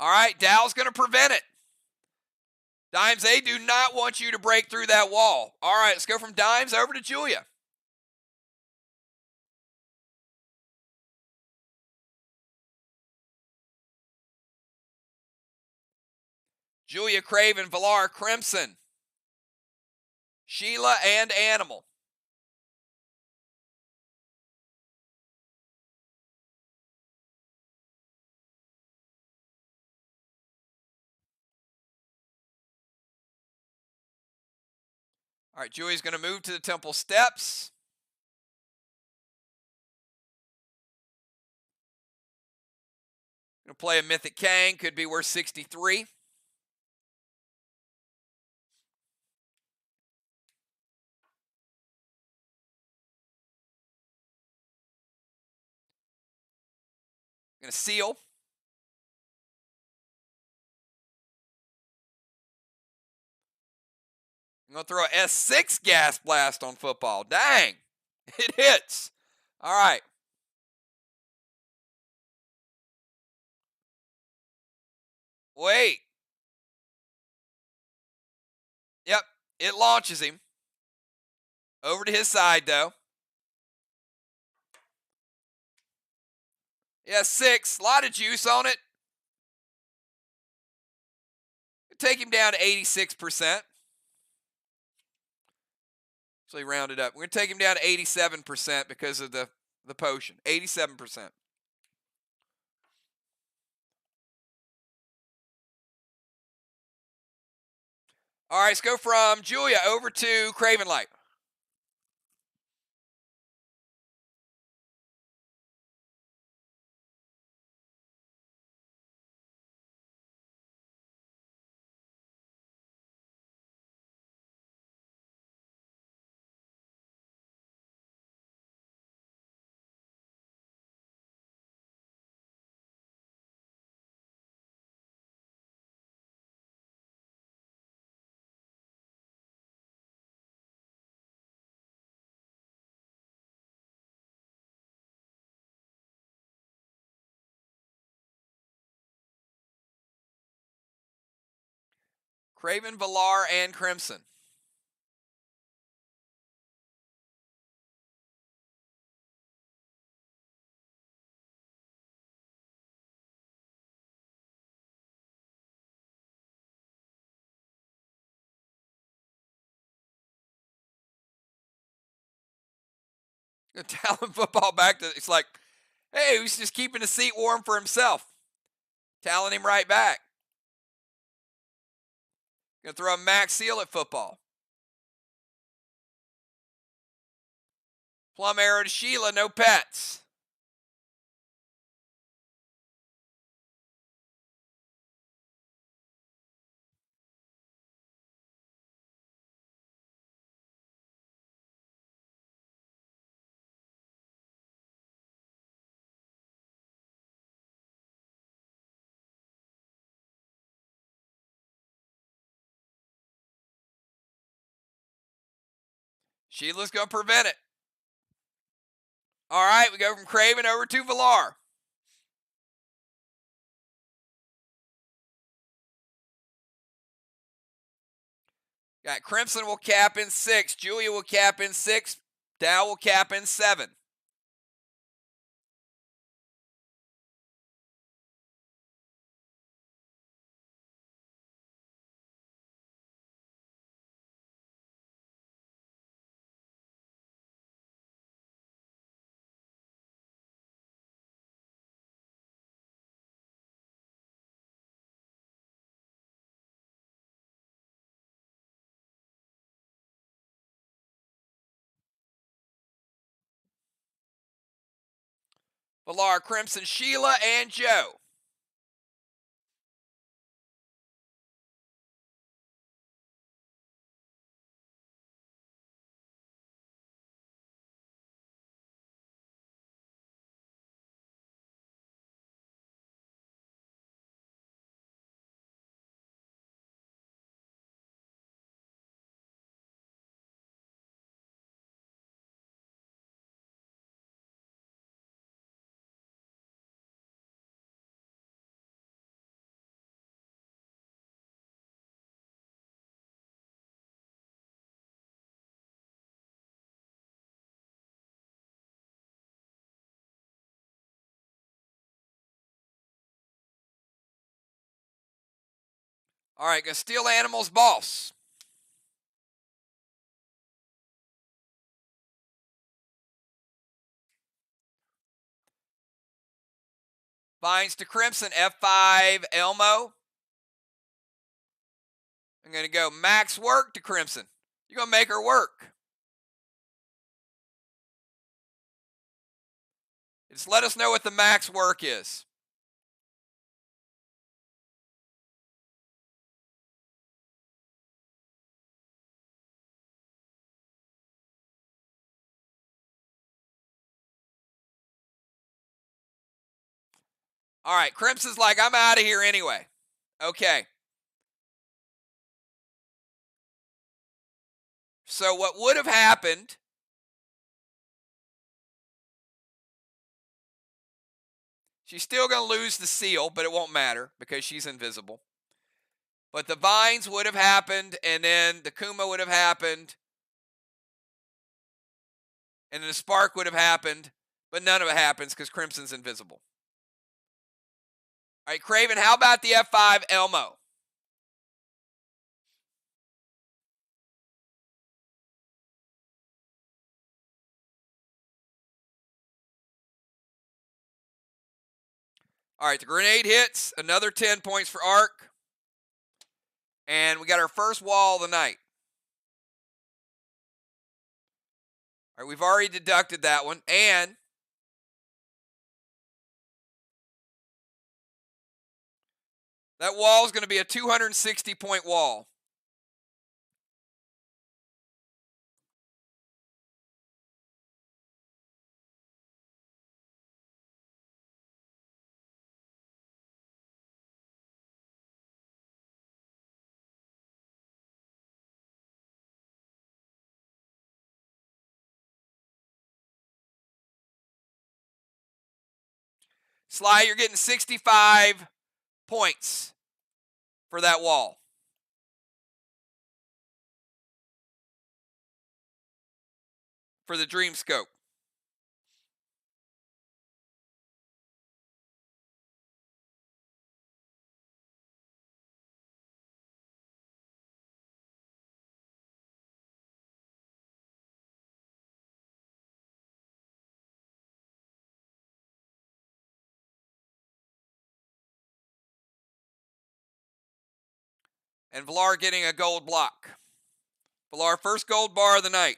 Speaker 1: All right, Dow's going to prevent it. Dimes, they do not want you to break through that wall. All right, let's go from Dimes over to Julia. Julia, Craven, Villar, Crimson, Sheila, and Animal. All right, Julia's going to move to the temple steps. Going to play a Mythic Kang, could be worth 63. Going to seal. I'm going to throw a S6 gas blast on football. Dang, it hits. All right. Wait. Yep, it launches him. Over to his side, though. Yeah, 6. A lot of juice on it. Take him down to 86%. Actually, round it up. We're going to take him down to 87% because of the potion. 87%. All right, let's go from Julia over to Craven Light. Craven, Villar, and Crimson. Talon football back to, it's like, hey, he's just keeping the seat warm for himself. Talon him right back. Gonna throw a max seal at football. Plum arrow to Sheila, no pets. Sheila's going to prevent it. All right, we go from Craven over to Villar. Got Crimson will cap in 6. Julia will cap in 6. Dow will cap in 7. Villar, Crimson, Sheila, and Joe. All right, go Steel Animals, Boss. Vines to Crimson, F5, Elmo. I'm going to go Max Work to Crimson. You're going to make her work. Just let us know what the max work is. All right, Crimson's like, I'm out of here anyway. Okay. So what would have happened, she's still going to lose the seal, but it won't matter because she's invisible. But the Vines would have happened, and then the Kuma would have happened, and then the Spark would have happened, but none of it happens because Crimson's invisible. All right, Craven, how about the F5 Elmo? All right, the grenade hits, another 10 points for Arc. And we got our first wall of the night. All right, we've already deducted that one. And that wall is going to be a 260-point wall. SLY, you're getting 65 points for that wall. For the Dream Scope. And Villar getting a gold block. Villar, first gold bar of the night.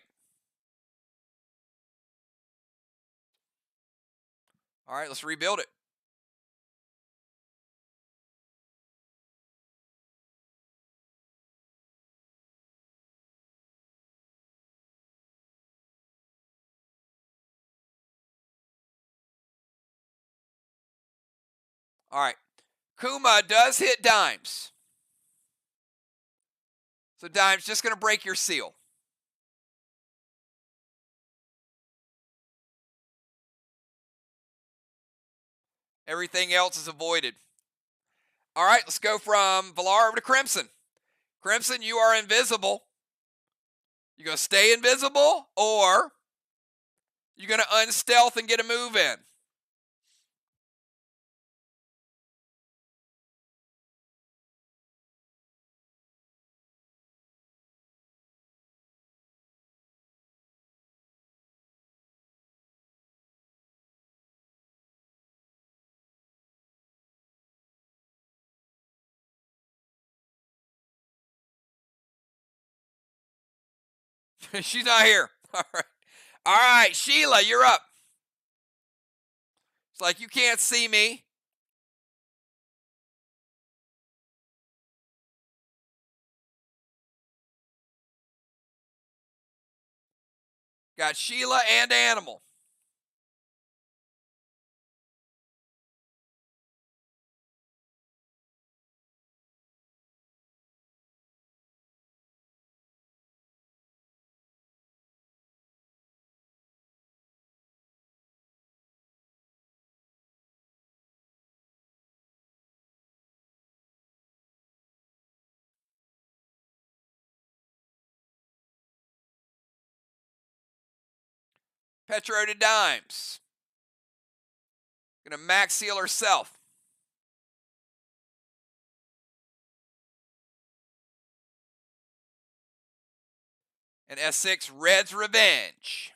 Speaker 1: All right, let's rebuild it. All right. Kuma does hit dimes. So dimes just going to break your seal. Everything else is avoided. All right, let's go from Valar over to Crimson. Crimson, you are invisible. You gonna stay invisible, or you gonna unstealth and get a move in? She's not here. All right. All right, Sheila, you're up. It's like you can't see me. Got Sheila and Animal. Petro to dimes. Gonna max seal herself. And S6 Red's Revenge.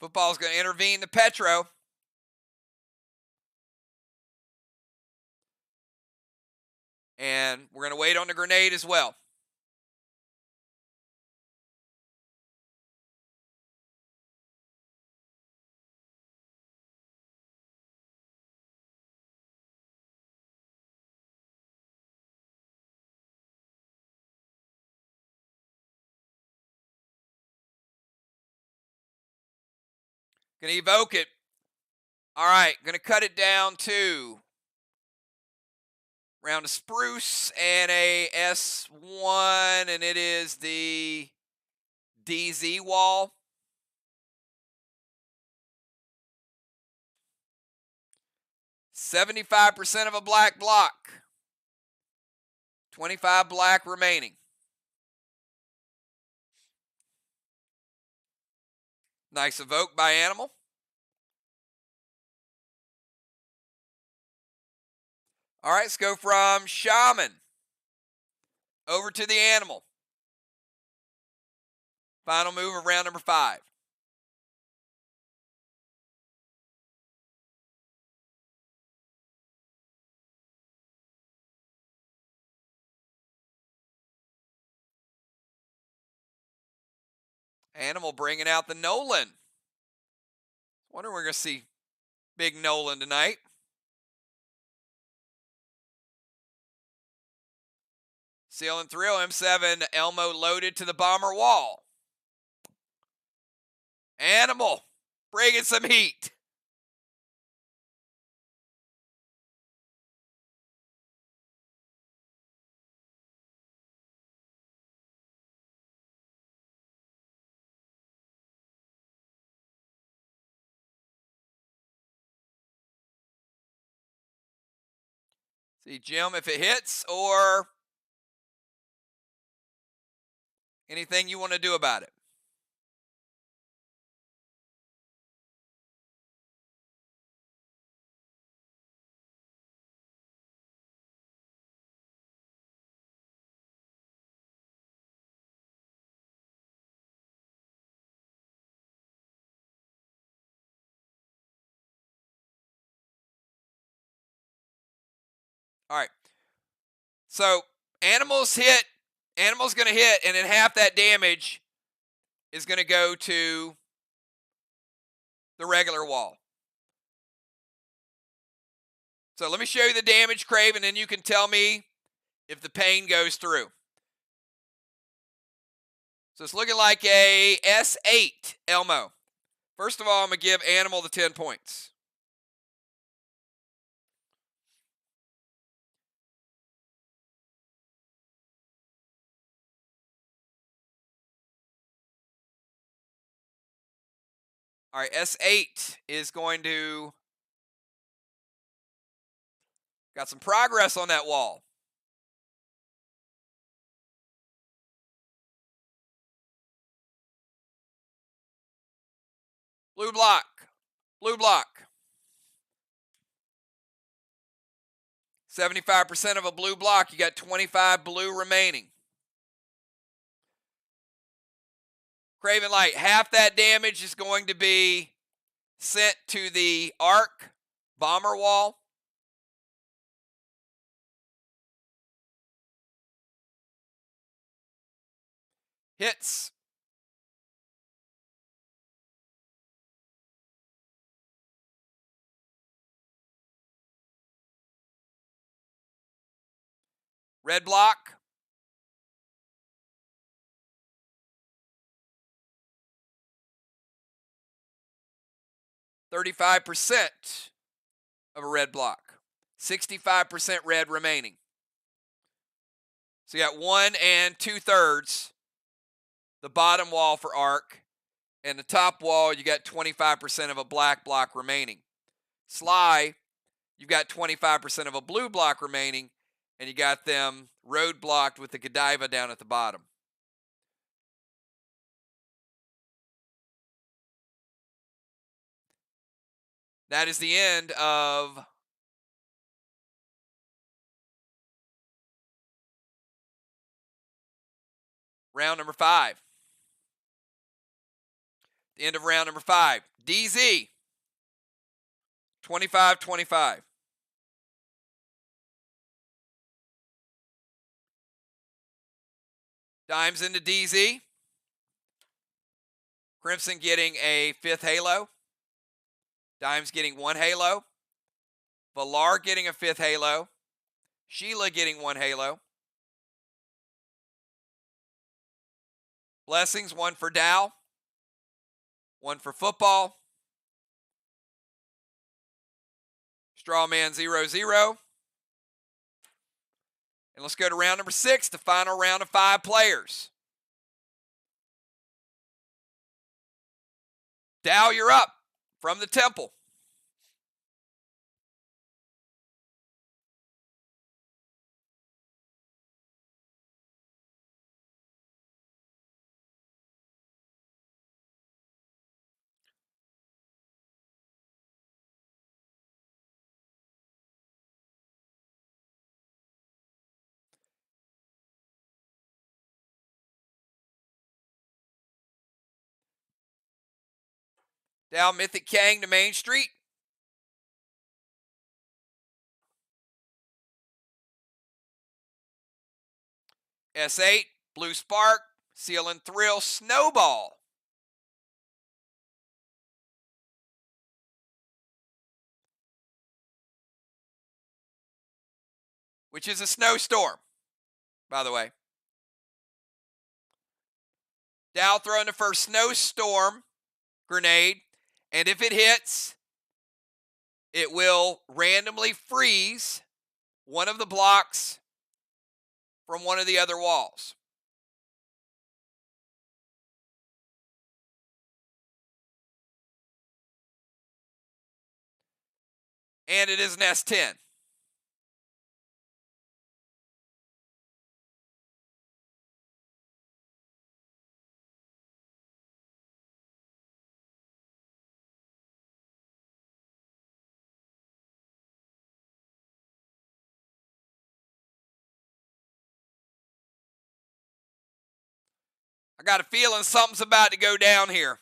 Speaker 1: Football's gonna intervene to Petro. And we're gonna wait on the grenade as well. Gonna evoke it. All right, gonna cut it down to round of spruce and a S1, and it is the DZ wall. 75% of a black block. 25 black remaining. Nice evoke by Animal. All right, let's go from Shaman over to the Animal. Final move of round number 5. Animal bringing out the Nolan. Wonder if we're going to see big Nolan tonight. Seal and Thrill, M7, Elmo loaded to the bomber wall. Animal bringing some heat. See, Jim, if it hits or anything you want to do about it. All right. So Animal's going to hit, and then half that damage is going to go to the regular wall. So let me show you the damage, Crave, and then you can tell me if the pain goes through. So it's looking like a S8 Elmo. First of all, I'm going to give Animal the 10 points. All right, S8 is going to... Got some progress on that wall. Blue block. Blue block. 75% of a blue block. You got 25 blue remaining. Craven Light, half that damage is going to be sent to the arc bomber wall. Hits. Red block. %35 of a red block. 65% red remaining. So you got 1 2/3 the bottom wall for arc, and the top wall you got 25% of a black block remaining. SLY, you've got 25% of a blue block remaining, and you got them road blocked with the Godiva down at the bottom. That is the end of round number 5. The end of round number 5. DZ, 25-25. Dimes into DZ. Crimson getting a 5th halo. Dimes getting 1 halo. Valar getting a 5th halo. Sheila getting 1 halo. Blessings, 1 for Dow. 1 for football. Strawman 0-0. And let's go to round number 6, the final round of 5 players. Dow, you're up from the temple. Dow Mythic Kang to Main Street. S8, Blue Spark, Seal and Thrill, Snowball. Which is a snowstorm, by the way. Dow throwing the first snowstorm grenade, and if it hits, it will randomly freeze one of the blocks from one of the other walls. And it is an S10. I got a feeling something's about to go down here.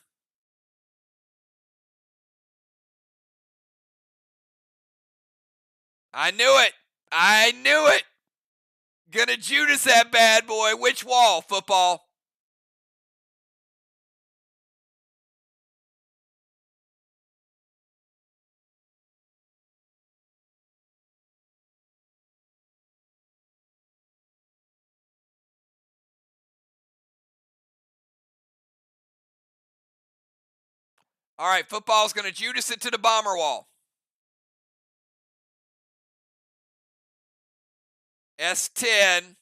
Speaker 1: I knew it. I knew it. Gonna Judas that bad boy. Which wall, football? All right, football's going to Judas it to the bomber wall. S10,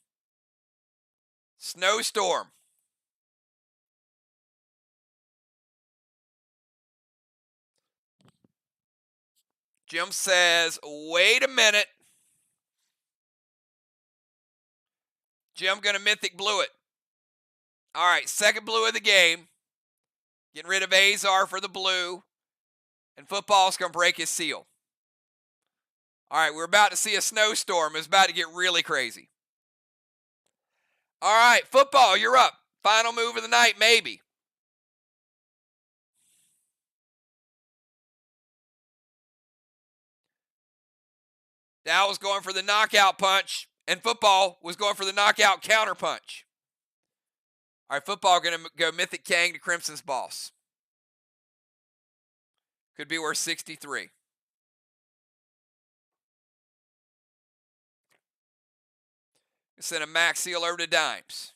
Speaker 1: snowstorm. Jim says, wait a minute. Jim going to mythic blue it. All right, second blue of the game. Getting rid of Azar for the blue. And football's going to break his seal. All right, we're about to see a snowstorm. It's about to get really crazy. All right, football, you're up. Final move of the night, maybe. Dow was going for the knockout punch, and football was going for the knockout counter punch. All right, football going to go Mythic Kang to Crimson's boss. Could be worth 63. Send a max seal over to Dimes.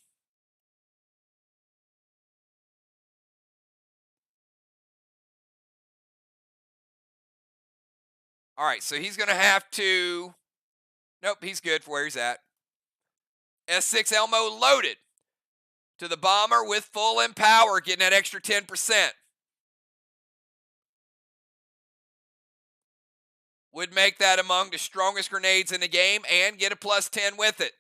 Speaker 1: All right, so he's going to have to... Nope, he's good for where he's at. S6 Elmo loaded to the bomber with full empower, getting that extra 10%. Would make that among the strongest grenades in the game and get a plus 10 with it.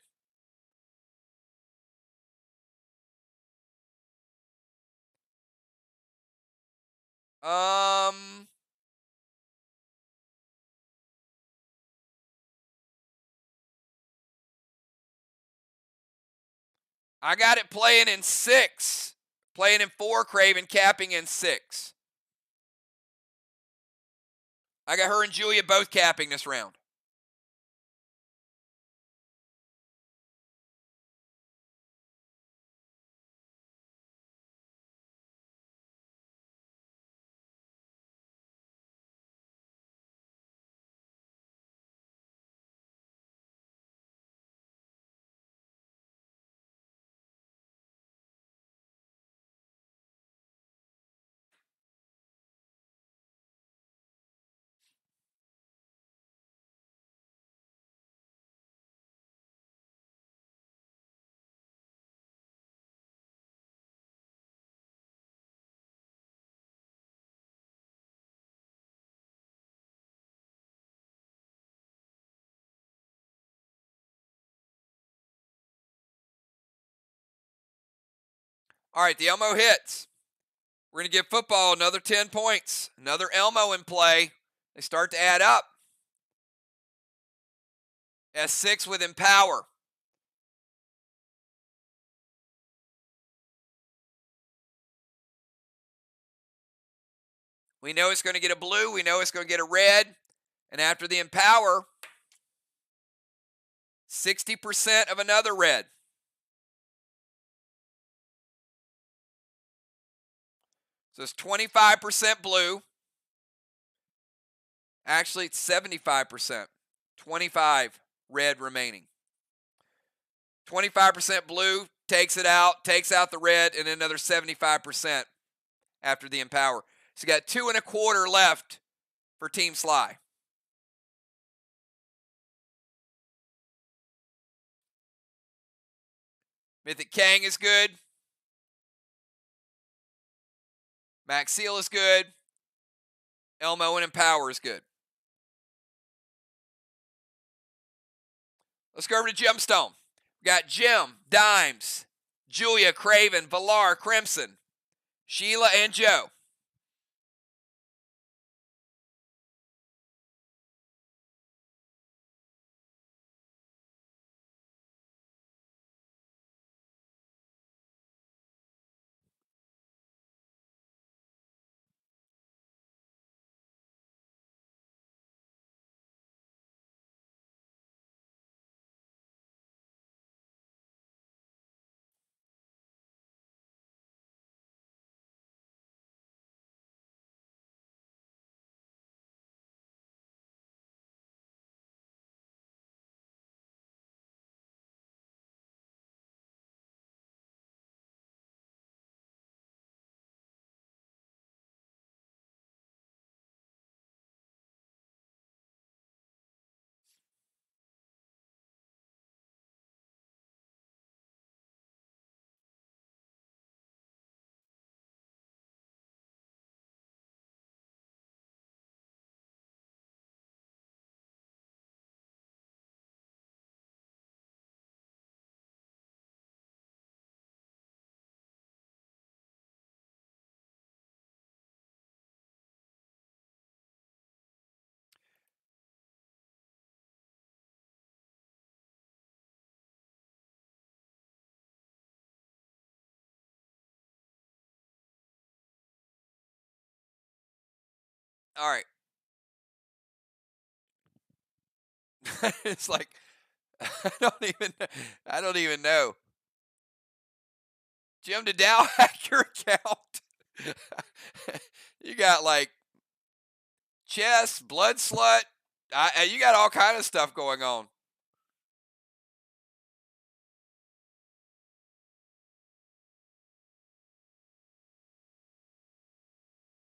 Speaker 1: I got it playing in 6. Playing in 4, Craven, capping in 6. I got her and Julia both capping this round. All right, the Elmo hits. We're going to give football another 10 points. Another Elmo in play. They start to add up. S6 with empower. We know it's going to get a blue. We know it's going to get a red. And after the empower, 60% of another red. So it's 25% blue. Actually, it's 75%. 25 red remaining. 25% blue takes it out, takes out the red, and another 75% after the empower. So you got 2 1/4 left for Team SLY. Mythic Kang is good. Max Seal is good. Elmo and Empower is good. Let's go over to Gemstone. We got Jim, Dimes, Julia, Craven, Valar, Crimson, Sheila, and Joe. All right. It's like I don't even know. Jim, did Dow hack your account? You got like chess, blood slut. You got all kind of stuff going on.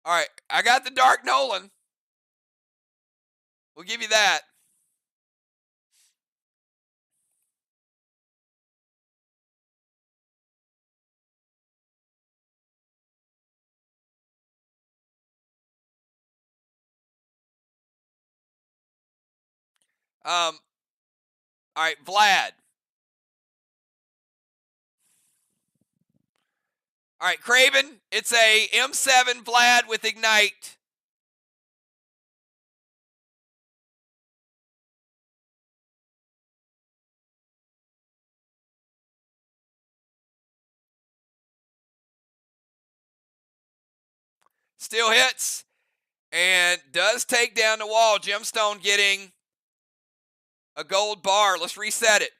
Speaker 1: All right, I got the Dark Nolan. We'll give you that. All right, Vlad. All right, Craven. It's a M7 Vlad with Ignite. Still hits and does take down the wall. Gemstone getting a gold bar. Let's reset it.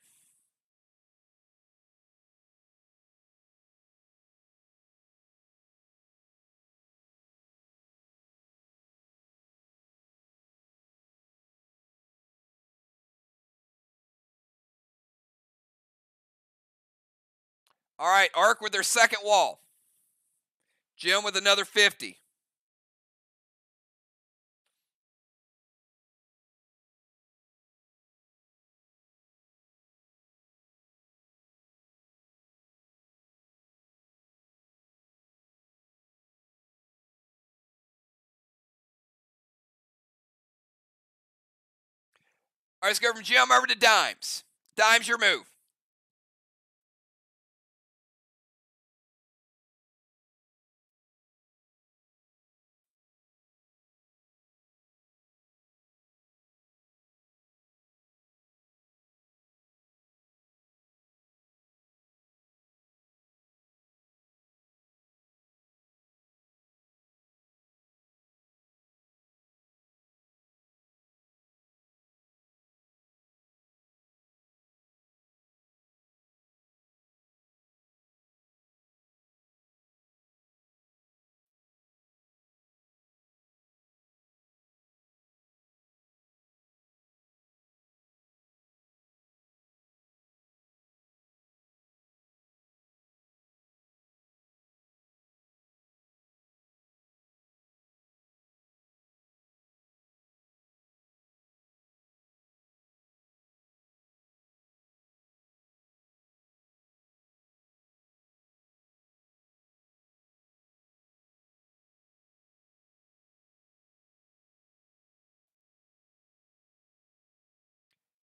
Speaker 1: All right, Arc with their second wall. Jim with another 50. All right, let's go from Jim over to Dimes. Dimes, your move.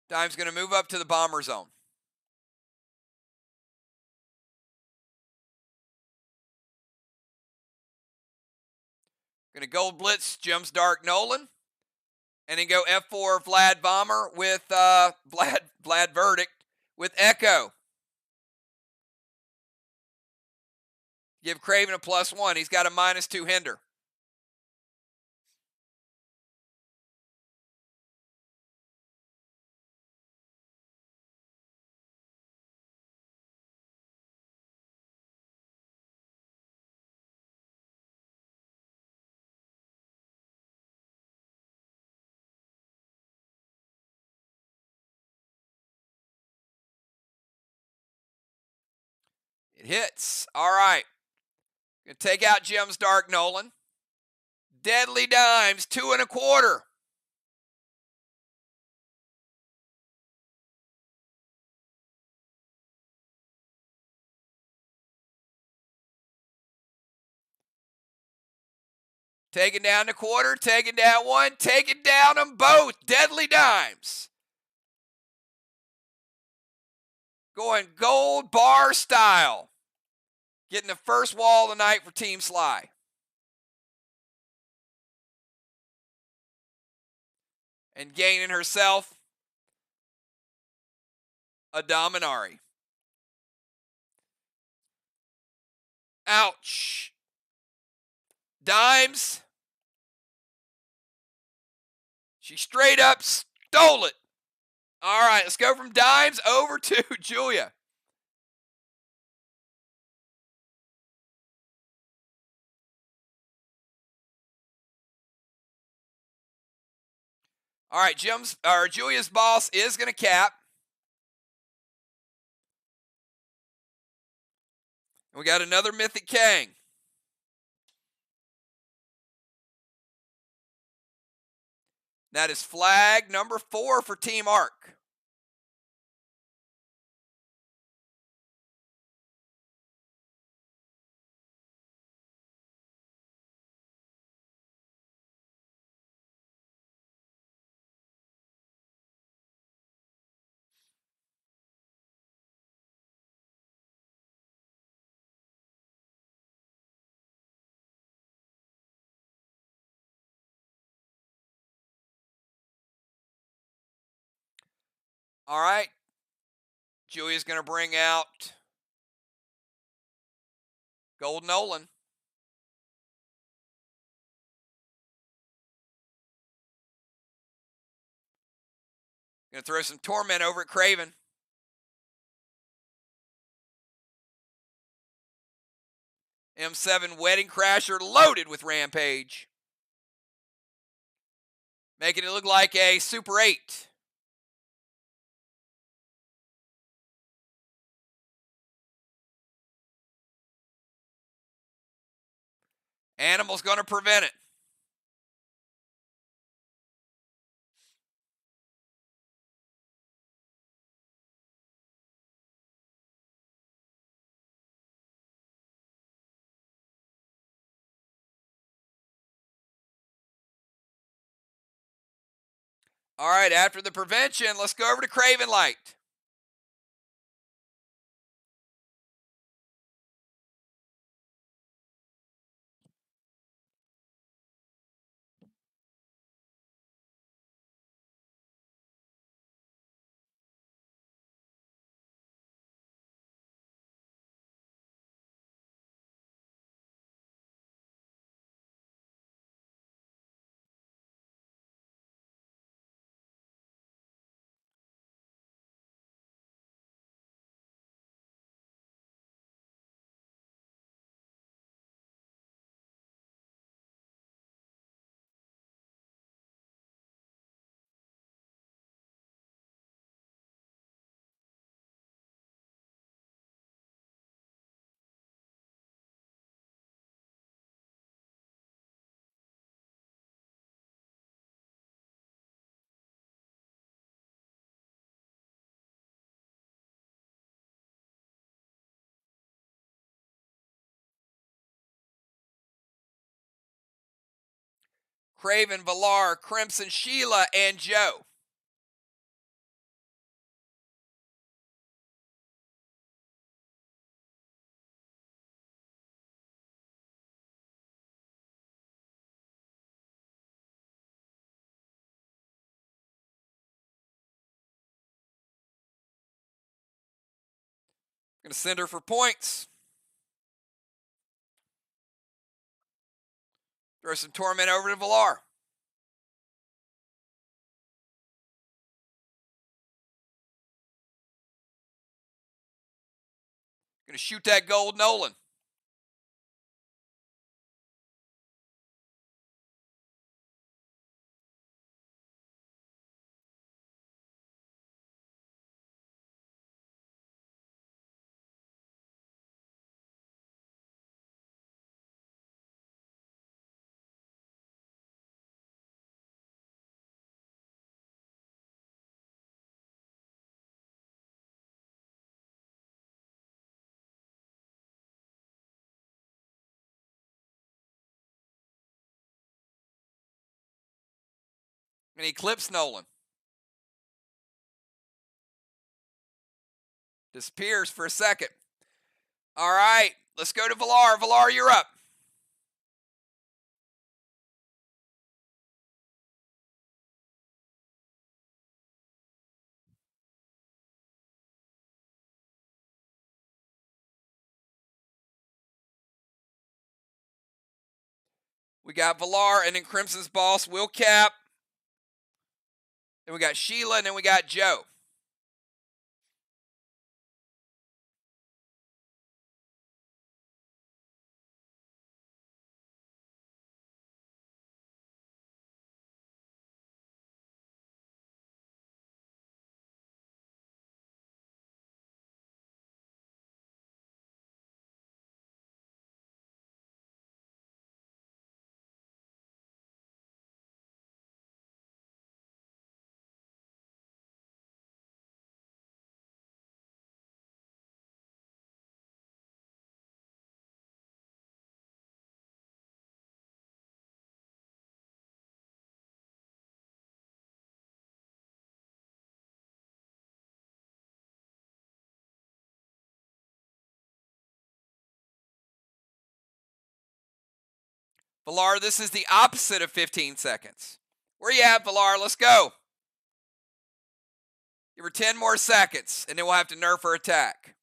Speaker 1: Dimes going to move up to the bomber zone. Going to gold blitz Jim's Dark Nolan. And then go F4 Vlad Bomber with Vlad Verdict with Echo. Give Craven a +1. He's got a -2 hinder. It hits. All right. Gonna take out Jim's Dark Nolan. Deadly Dimes, 2 1/4. Taking down the quarter, taking down one, taking down them both. Deadly Dimes. Going gold bar style. Getting the first wall of the night for Team SLY. And gaining herself a Dominari. Ouch. Dimes, She straight up stole it. All right, let's go from Dimes over to Julia. All right, Julia's boss is going to cap. We got another Mythic Kang. That is flag number 4 for Team Arc. All right. Julia's going to bring out Gold Nolan. Going to throw some Torment over at Craven. M7 Wedding Crasher loaded with Rampage. Making it look like a Super 8. Animal's going to prevent it. All right, after the prevention, let's go over to Craven Light. Craven, Valar, Crimson, Sheila, and Joe. Going to send her for points. Throw some Torment over to Valar. Going to shoot that Gold Nolan. And Eclipse Nolan. Disappears for a second. All right, let's go to Valar. Valar, you're up. We got Valar, and then Crimson's boss will cap. Then we got Sheila, and then we got Joe. Villar, this is the opposite of 15 seconds. Where you at, Villar? Let's go. Give her 10 more seconds, and then we'll have to nerf her attack.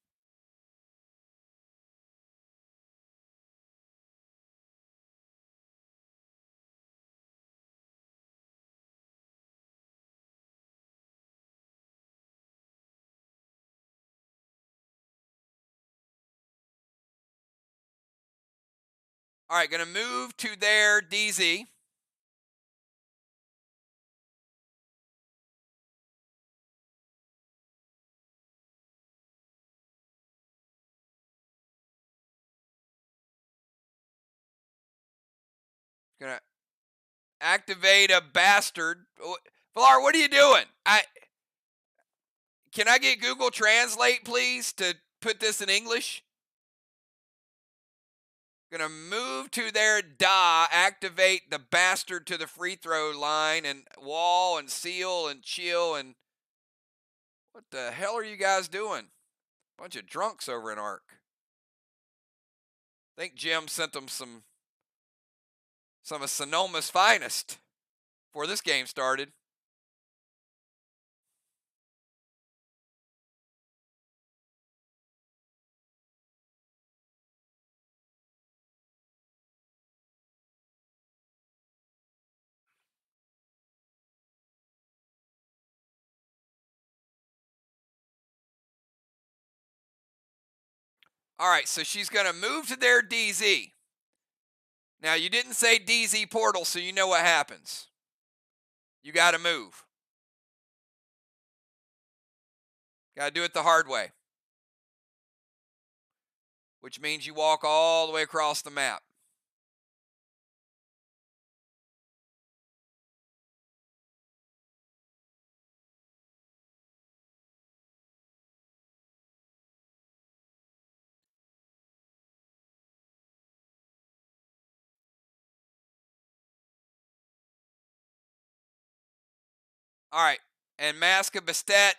Speaker 1: All right, going to move to their DZ. Going to activate a bastard. Villar, what are you doing? Can I get Google Translate, please, to put this in English? Gonna move to their da, activate the bastard to the free throw line, and wall and seal and chill. And what the hell are you guys doing? Bunch of drunks over in Ark. I think Jim sent them some of Sonoma's finest before this game started. All right, so she's going to move to their DZ. Now, you didn't say DZ portal, so you know what happens. You got to move. Got to do it the hard way, which means you walk all the way across the map. All right, and Mask of Bastet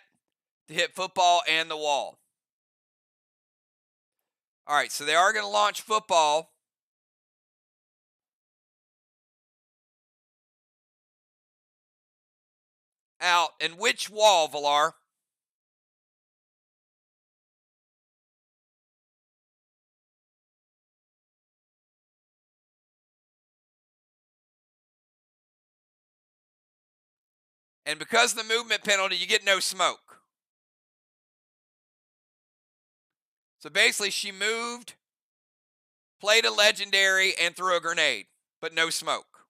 Speaker 1: to hit football and the wall. All right, so they are going to launch football. Out. And which wall, Villar? And because of the movement penalty, you get no smoke. So basically, she moved, played a legendary, and threw a grenade, but no smoke.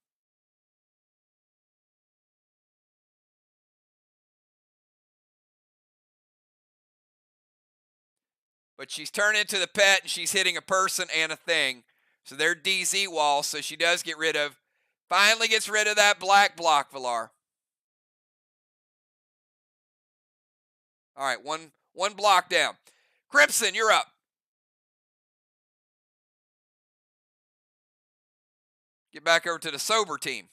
Speaker 1: But she's turned into the pet, and she's hitting a person and a thing. So they're DZ wall, so she does get rid of, finally gets rid of that black block, Villar. All right, one block down. Crimson, you're up. Get back over to the sober team.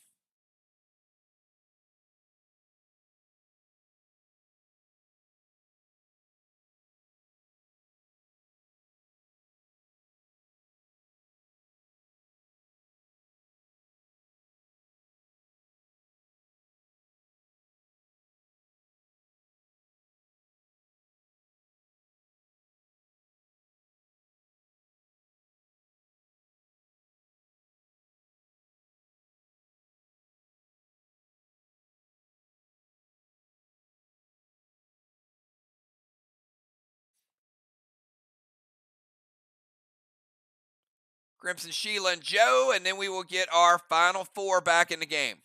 Speaker 1: Crimson, Sheila, and Joe, and then we will get our final 4 back in the game.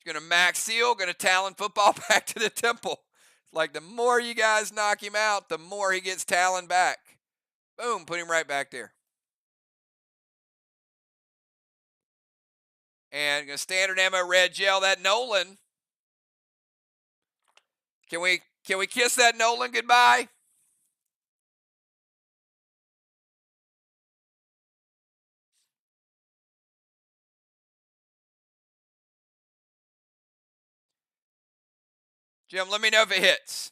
Speaker 1: Going to max seal, going to Talon football back to the temple. It's like the more you guys knock him out, the more he gets Talon back. Boom, put him right back there. And going to standard ammo red gel that Nolan. Can we kiss that Nolan goodbye? Jim, let me know if it hits.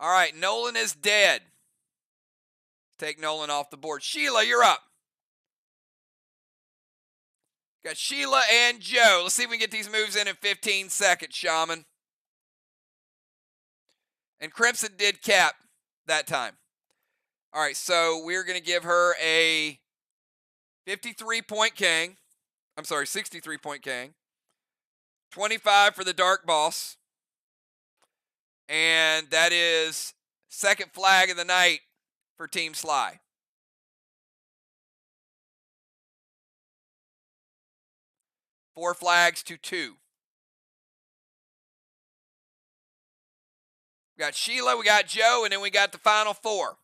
Speaker 1: All right, Nolan is dead. Take Nolan off the board. Sheila, you're up. Got Sheila and Joe. Let's see if we can get these moves in 15 seconds, Shaman. And Crimson did cap that time. All right, so we're going to give her a 53-point king. I'm sorry, 63-point king. 25 for the Dark Boss. And that is second flag of the night for Team SLY. Four flags to 2. We got Sheila, we got Joe, and then we got the final 4.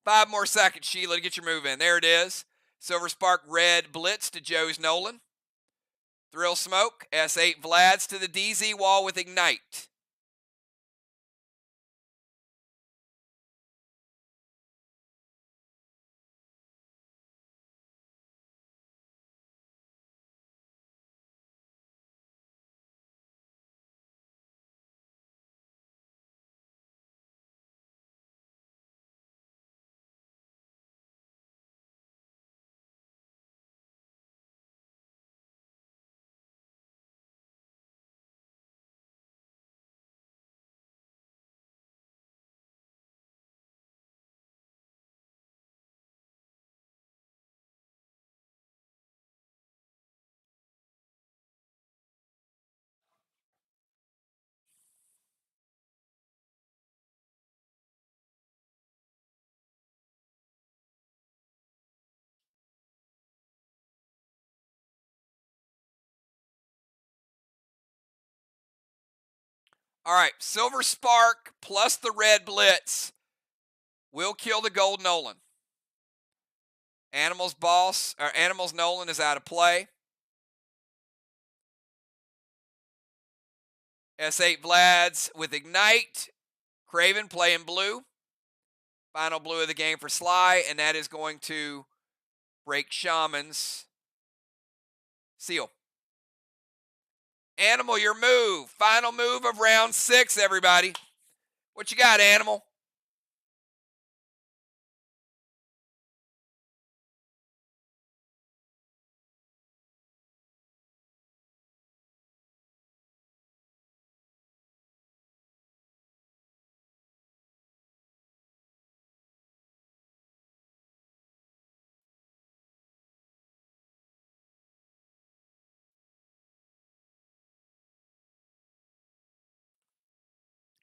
Speaker 1: Five more seconds, Sheila, to get your move in. There it is. Silver Spark Red Blitz to Joe's Nolan. Thrill Smoke, S8 Vlad's to the DZ wall with Ignite. All right, Silver Spark plus the Red Blitz will kill the Gold Nolan. Animals Nolan is out of play. S8 Vlad's with Ignite. Craven playing blue. Final blue of the game for SLY, and that is going to break Shaman's seal. Animal, your move. Final move of round 6, everybody. What you got, Animal?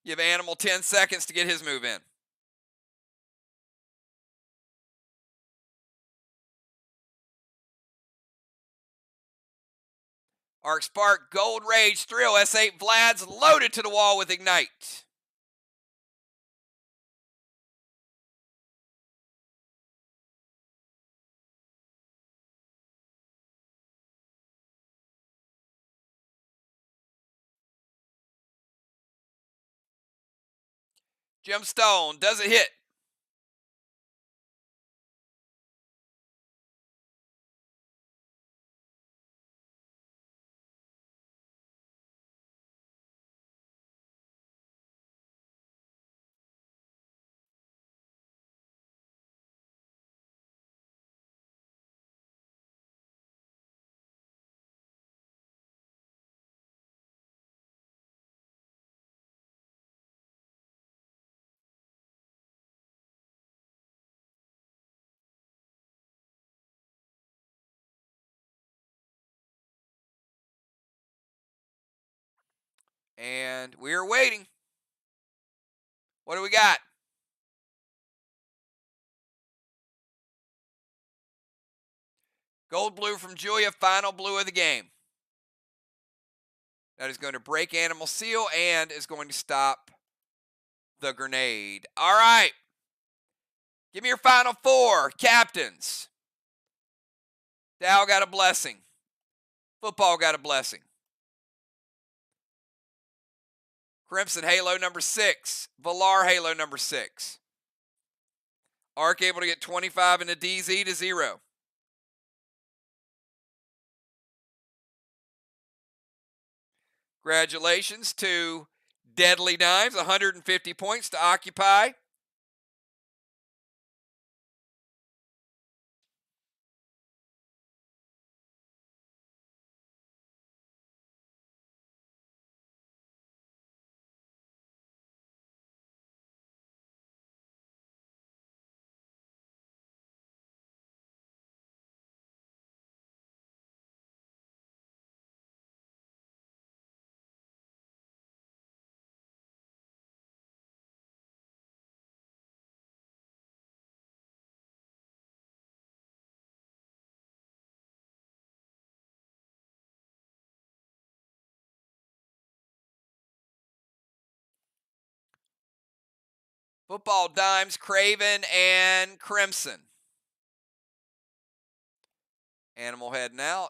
Speaker 1: Give Animal 10 seconds to get his move in. Arc Spark, Gold Rage, Thrill, S8 Vlad's loaded to the wall with Ignite. Gemstone, does it hit? And we are waiting. What do we got? Gold blue from Julia, final blue of the game. That is going to break Animal Seal and is going to stop the grenade. All right. Give me your final four. Captains. Dow got a blessing. Football got a blessing. Crimson, Halo number 6. Valar, Halo number 6. Arc able to get 25 into DZ to 0. Congratulations to Deadly Knives, 150 points to occupy. Football Dimes, Craven, and Crimson. Animal heading out.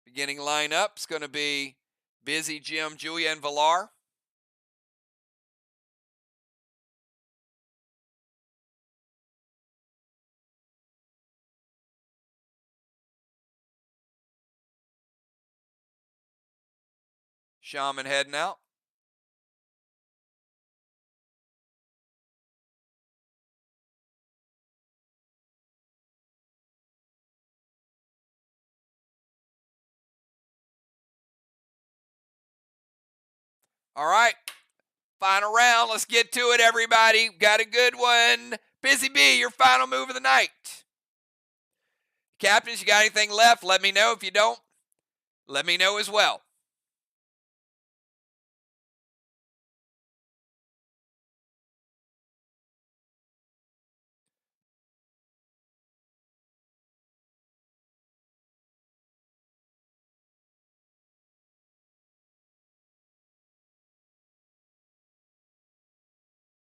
Speaker 1: Beginning lineup is going to be Busy, Jim, Julia, and Valar. Shaman heading out. All right. Final round. Let's get to it, everybody. Got a good one. Busy B, your final move of the night. Captains, you got anything left? Let me know. If you don't, let me know as well.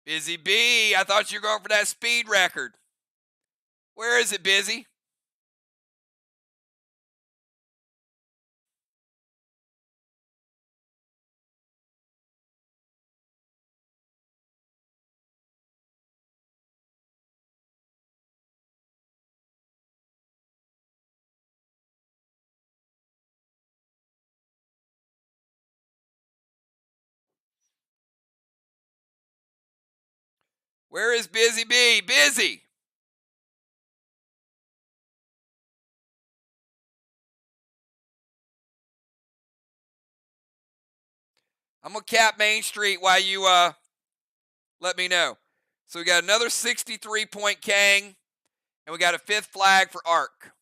Speaker 1: Busy B, I thought you were going for that speed record. Where is it, Busy? Where is Busy B? Busy. I'm going to cap Main Street while you let me know. So we got another 63-point Kang, and we got a 5th flag for Arc.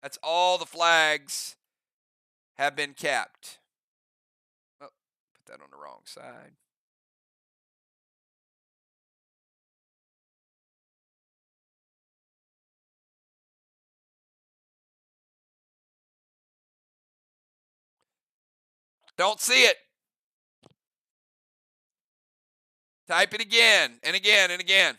Speaker 1: That's all the flags have been capped. Oh, put that on the wrong side. Don't see it. Type it again and again and again.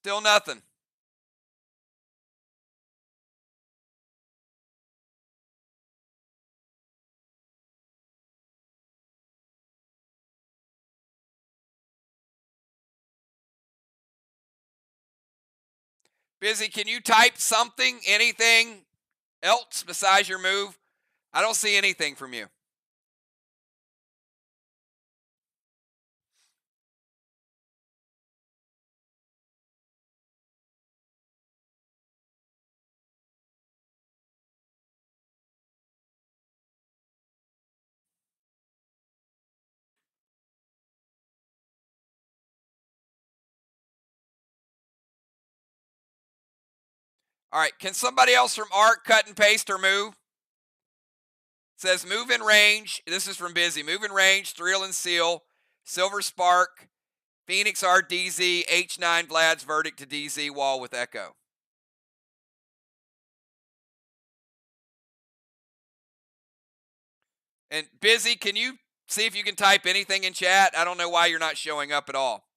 Speaker 1: Still nothing. Busy, can you type something, anything else besides your move? I don't see anything from you. All right, can somebody else from Art cut and paste or move? It says move in range. This is from Busy. Move in range, Thrill and Seal, Silver Spark, Phoenix Art DZ, H9 Vlad's verdict to DZ, wall with Echo. And Busy, can you see if you can type anything in chat? I don't know why you're not showing up at all.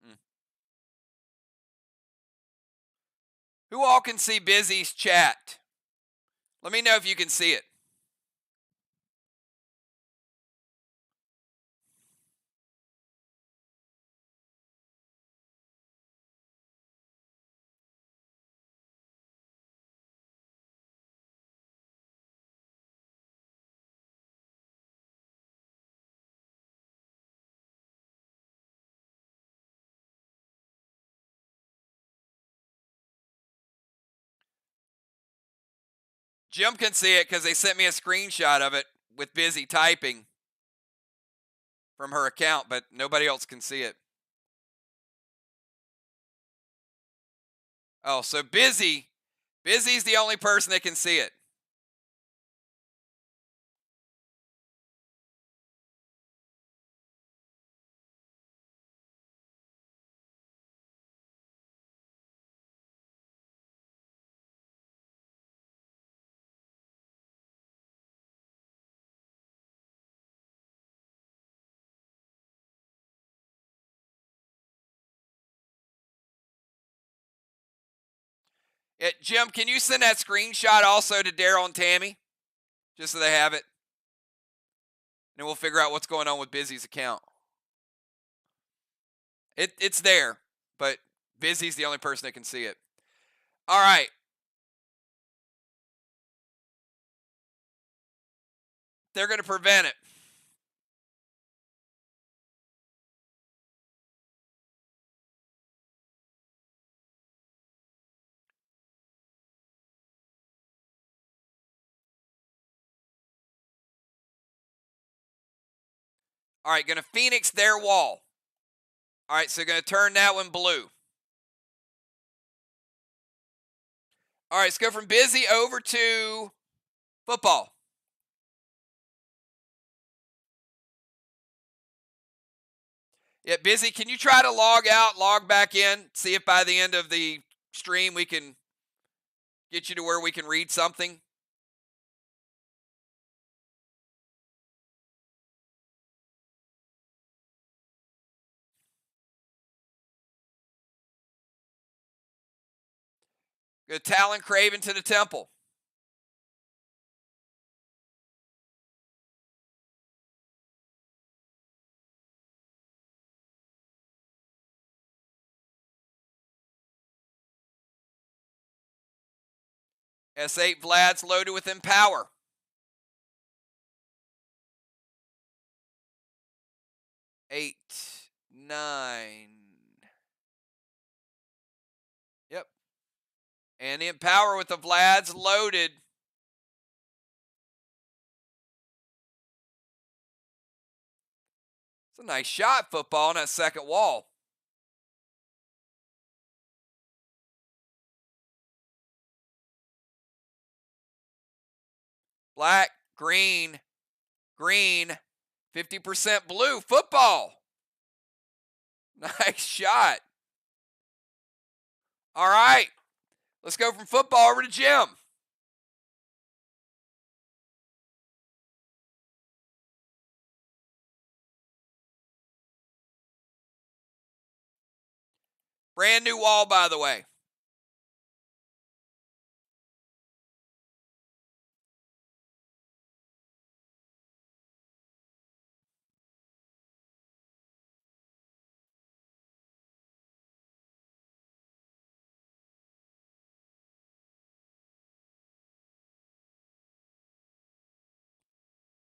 Speaker 1: Hmm. Who all can see Busy's chat? Let me know if you can see it. Jim can see it because they sent me a screenshot of it with Busy typing from her account, but nobody else can see it. Oh, so Busy's the only person that can see it. Jim, can you send that screenshot also to Daryl and Tammy? Just so they have it. And we'll figure out what's going on with Busy's account. It's there, but Busy's the only person that can see it. All right. They're going to prevent it. All right, going to Phoenix their wall. All right, so going to turn that one blue. All right, let's go from Busy over to football. Yeah, Busy, can you try to log out, log back in, see if by the end of the stream we can get you to where we can read something? Go Talon Craven to the temple. S8 Vlad's loaded with Empower. Eight, 9. Yep. And the Empower with the Vlads loaded. It's a nice shot, football, on that second wall. Black, green, green, 50% blue, football. Nice shot. All right, let's go from football over to Jim. Brand new wall, by the way.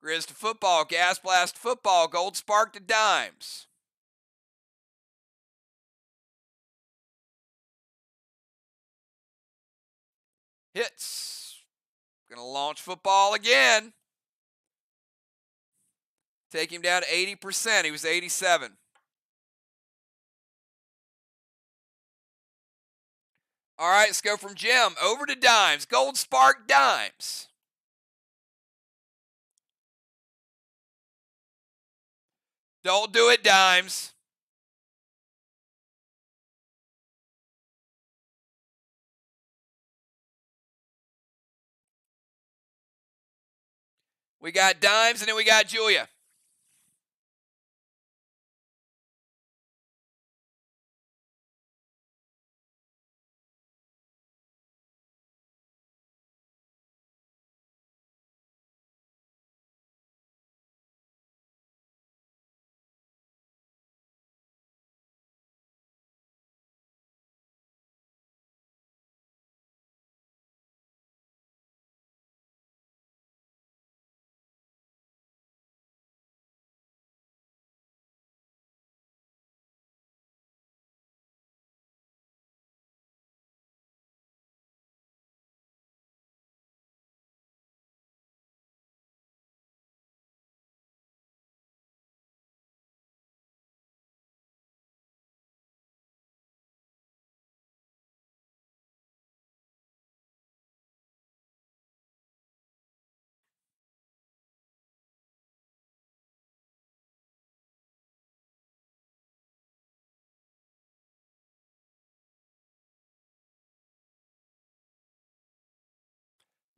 Speaker 1: Grizz to football, Gas Blast football, Gold Spark to dimes. Hits. Gonna launch football again. Take him down to 80%. He was 87. All right, let's go from Jim over to dimes. Gold Spark dimes. Don't do it, dimes. We got dimes, and then we got Julia.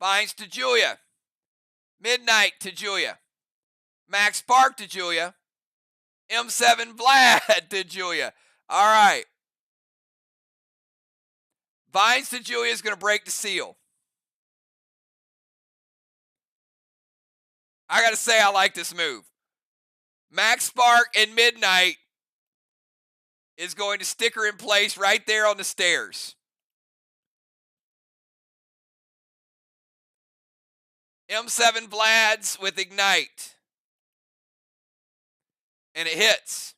Speaker 1: Vines to Julia. Midnight to Julia. Max Park to Julia. M7 Vlad to Julia. All right. Vines to Julia is going to break the seal. I got to say, I like this move. Max Spark and Midnight is going to stick her in place right there on the stairs. M7 Vlad's with Ignite. And it hits.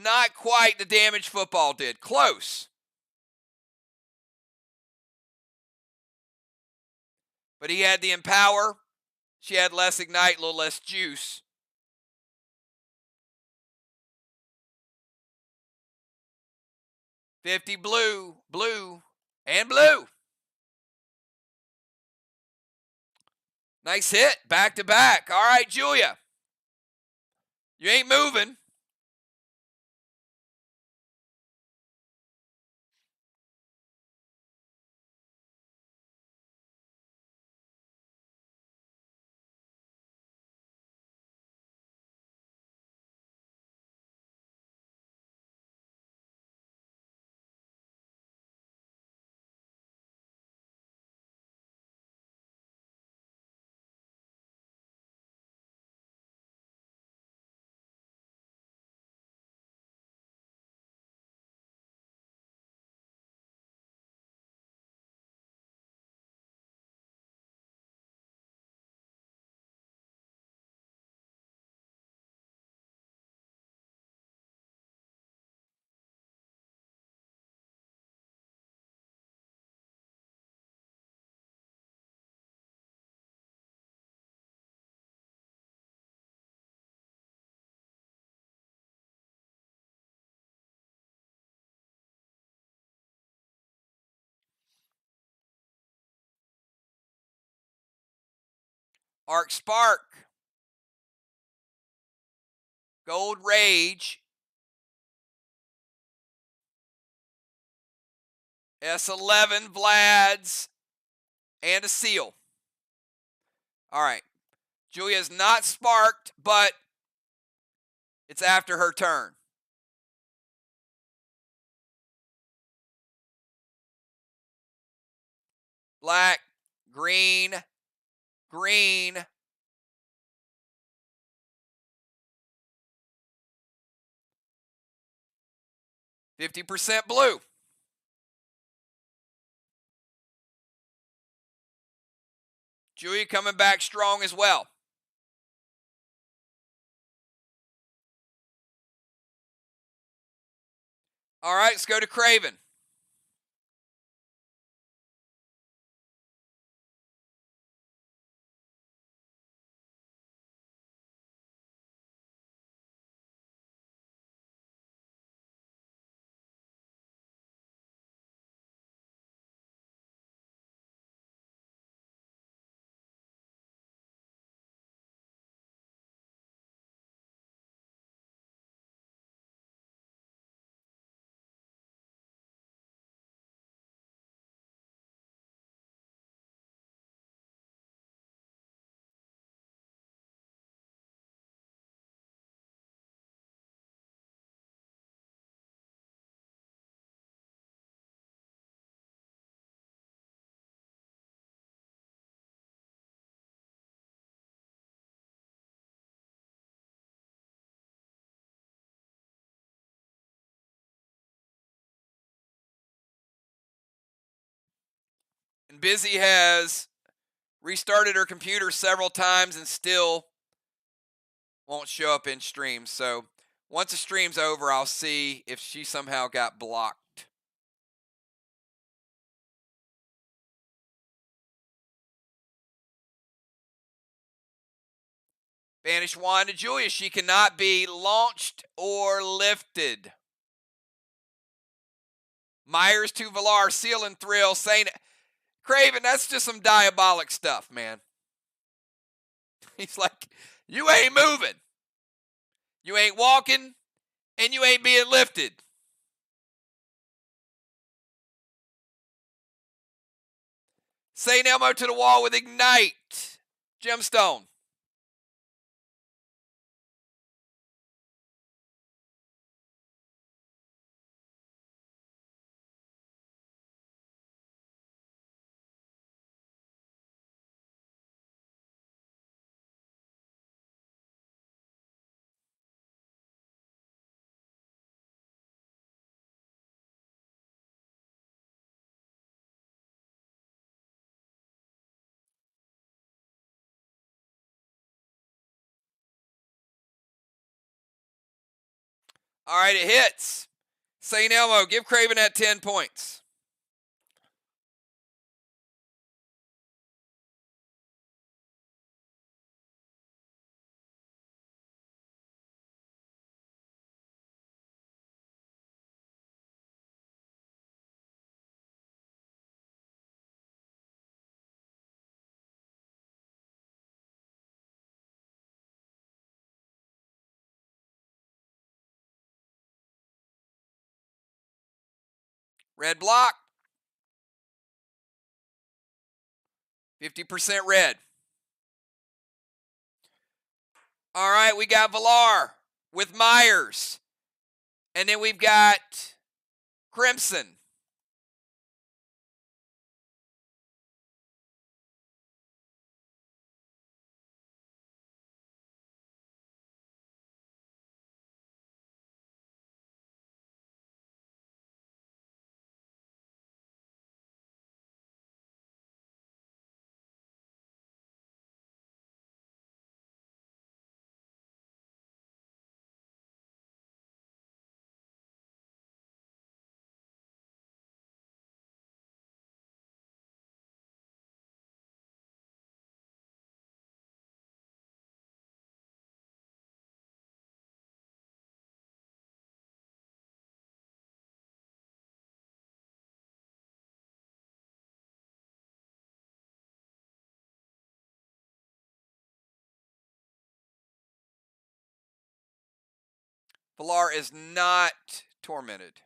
Speaker 1: Not quite the damage football did. Close. But he had the Empower. She had less Ignite, a little less juice. $50 blue, blue, and blue. Nice hit, back to back. All right, Julia. You ain't moving. Arc Spark, Gold Rage, S11 Vlads, and a Seal. All right. Julia's not sparked, but it's after her turn. Black, green, green, 50% blue. Julia coming back strong as well. All right, let's go to Craven. And Busy has restarted her computer several times and still won't show up in streams. So once the stream's over, I'll see if she somehow got blocked. Vanish Wand to Julia. She cannot be launched or lifted. Myers to Villar, Seal and Thrill, saying, Craven, that's just some diabolic stuff, man. He's like, you ain't moving. You ain't walking, and you ain't being lifted. St. Elmo to the wall with Ignite. Gemstone. All right, it hits. St. Elmo, give Craven that 10 points. Red block. 50% red. All right, we got Villar with Myers. And then we've got Crimson. Valar is not tormented.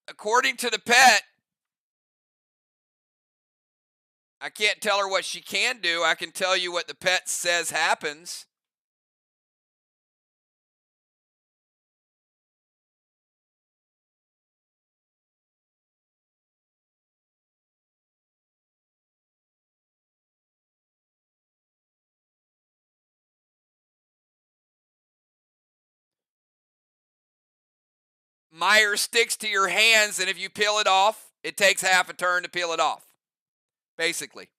Speaker 1: According to the pet, I can't tell her what she can do. I can tell you what the pet says happens. Mire sticks to your hands, and if you peel it off, it takes half a turn to peel it off, basically.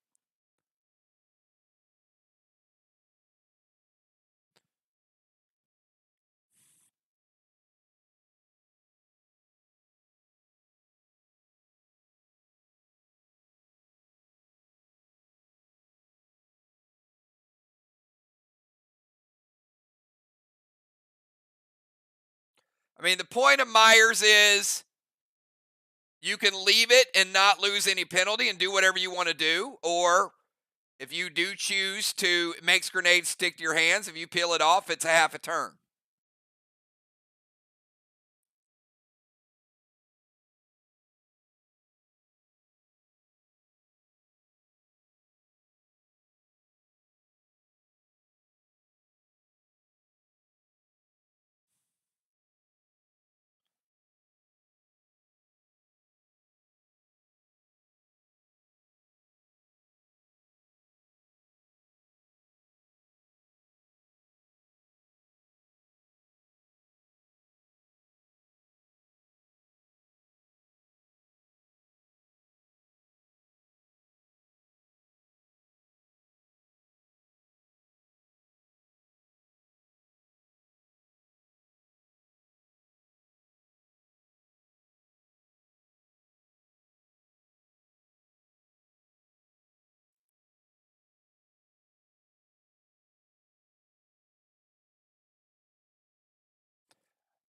Speaker 1: I mean, the point of Myers is you can leave it and not lose any penalty and do whatever you want to do, or if you do choose to, it makes grenades stick to your hands. If you peel it off, it's a half a turn.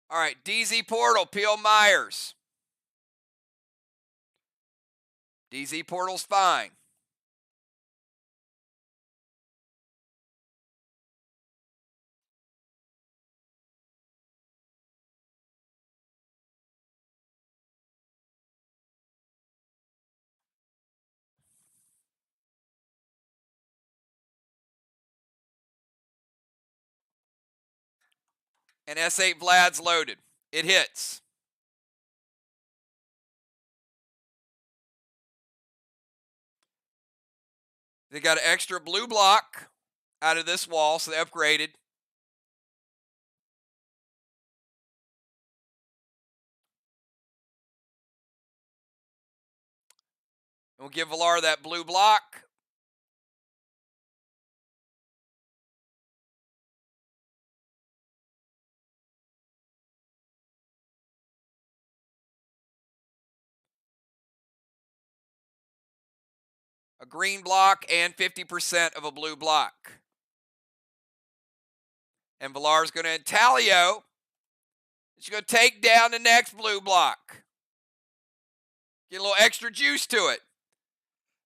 Speaker 1: All right, DZ Portal, peel Myers. DZ Portal's fine. And S8 Vlad's loaded. It hits. They got an extra blue block out of this wall, so they upgraded. We'll give Valar that blue block. A green block and 50% of a blue block. And Valar's going to Intaglio. She's going to take down the next blue block. Get a little extra juice to it.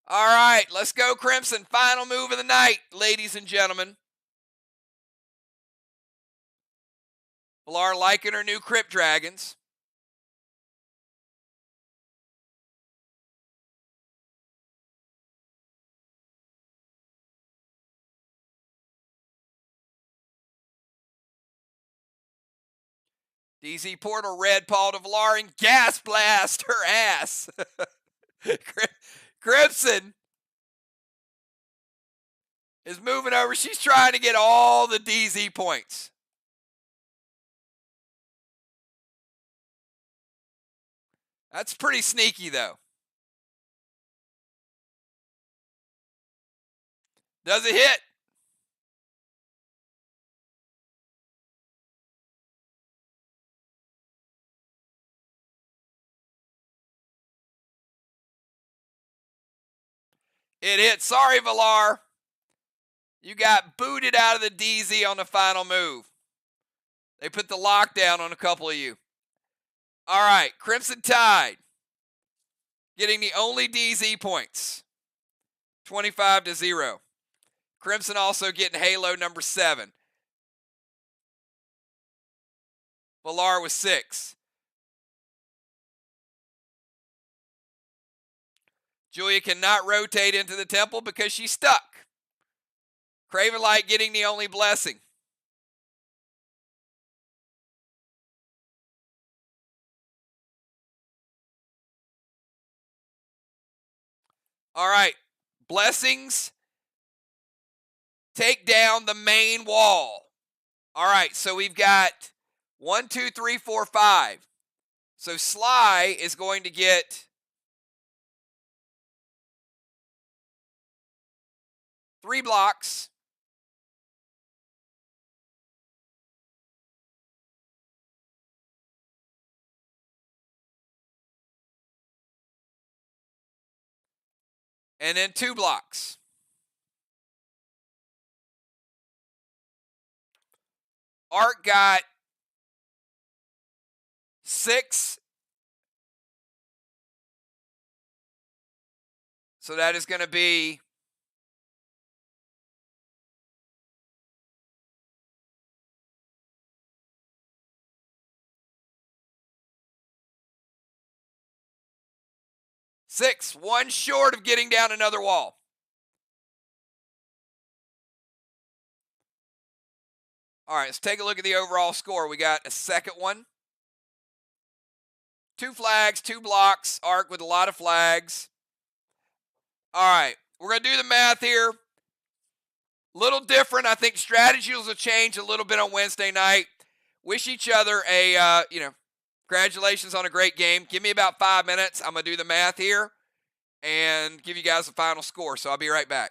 Speaker 1: All right, let's go Crimson. Final move of the night, ladies and gentlemen. Valar liking her new Crypt Dragons. DZ Portal, red paw to Valar, and gas blast her ass. Crimson is moving over. She's trying to get all the DZ points. That's pretty sneaky, though. Does it hit? It hit. Sorry, Villar. You got booted out of the DZ on the final move. They put the lockdown on a couple of you. All right, Crimson Tide getting the only DZ points, 25-0. Crimson also getting Halo number 7. Villar was 6. Julia cannot rotate into the temple because she's stuck. Craven Light getting the only blessing. All right, blessings take down the main wall. All right, so we've got 1, 2, 3, 4, 5. So SLY is going to get 3 blocks. And then 2 blocks. Art got 6. So that is going to be 6, 1 short of getting down another wall. All right, let's take a look at the overall score. We got a second one. 2 flags, 2 blocks. Arc with a lot of flags. All right, we're going to do the math here. Little different. I think strategies will change a little bit on Wednesday night. Wish each other a, congratulations on a great game. Give me about 5 minutes. I'm going to do the math here and give you guys the final score. So I'll be right back.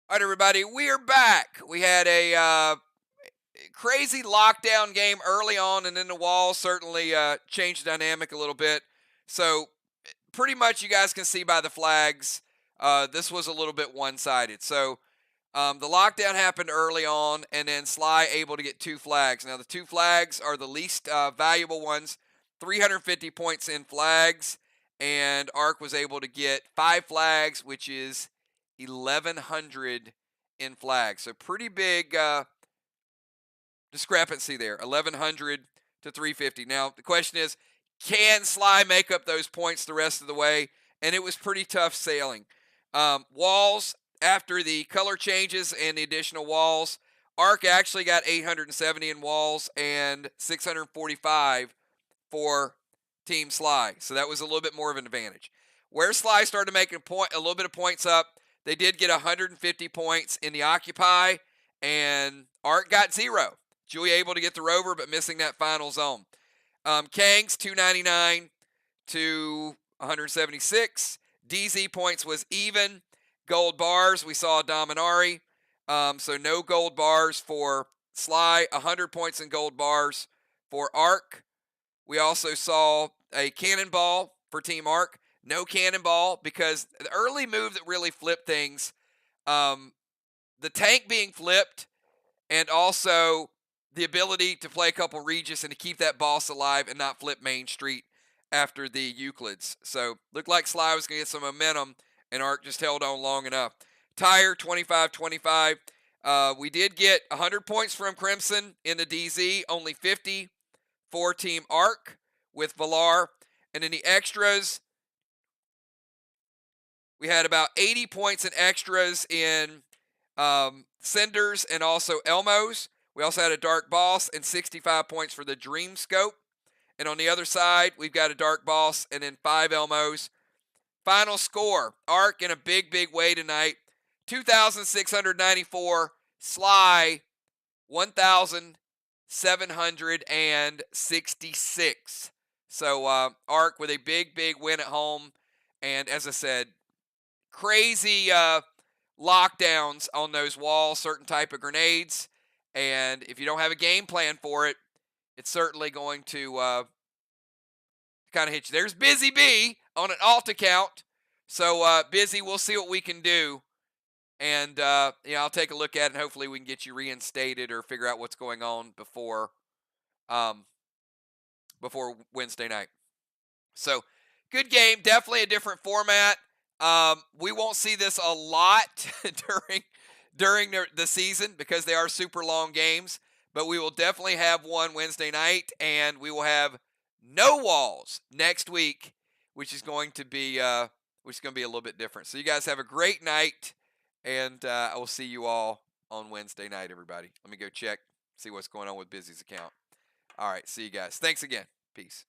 Speaker 1: All right, everybody, we are back. We had a crazy lockdown game early on, and then the walls certainly changed the dynamic a little bit. So, pretty much, you guys can see by the flags, this was a little bit one-sided. So, the lockdown happened early on, and then SLY able to get 2 flags. Now, the 2 flags are the least valuable ones, 350 points in flags, and ARC was able to get 5 flags, which is 1,100 in flags. So, pretty big discrepancy there, 1,100 to 350. Now, the question is, can SLY make up those points the rest of the way? And it was pretty tough sailing. Walls, after the color changes and the additional walls, ARC actually got 870 in walls and 645 for Team SLY. So that was a little bit more of an advantage. Where SLY started making a little bit of points up, they did get 150 points in the Occupy, and ARC got 0. Julia able to get the rover, but missing that final zone. Kang's 299 to 176. DZ points was even. Gold bars, we saw Dominari. So no gold bars for SLY. 100 points in gold bars for ARC. We also saw a cannonball for Team ARC. No cannonball because the early move that really flipped things, the tank being flipped, and also the ability to play a couple Regis and to keep that boss alive and not flip Main Street after the Euclids. So looked like SLY was going to get some momentum, and ARC just held on long enough. Tire 25-25. We did get 100 points from Crimson in the DZ, only 50 for Team ARC with Valar. And in the extras, we had about 80 points in extras in Cinders and also Elmos. We also had a Dark Boss and 65 points for the Dream Scope. And on the other side, we've got a Dark Boss and then 5 Elmos. Final score, ARC in a big, big way tonight. 2,694, SLY 1,766. So ARC with a big, big win at home. And as I said, crazy lockdowns on those walls, certain type of grenades. And if you don't have a game plan for it, it's certainly going to kind of hit you. There's Busy B on an alt account. So, Busy, we'll see what we can do. And, I'll take a look at it, and hopefully we can get you reinstated or figure out what's going on before Wednesday night. So, good game. Definitely a different format. We won't see this a lot during the season because they are super long games. But we will definitely have one Wednesday night, and we will have no walls next week, which is going to be a little bit different. So you guys have a great night, and I will see you all on Wednesday night, everybody. Let me go check, see what's going on with Busy's account. All right, see you guys. Thanks again. Peace.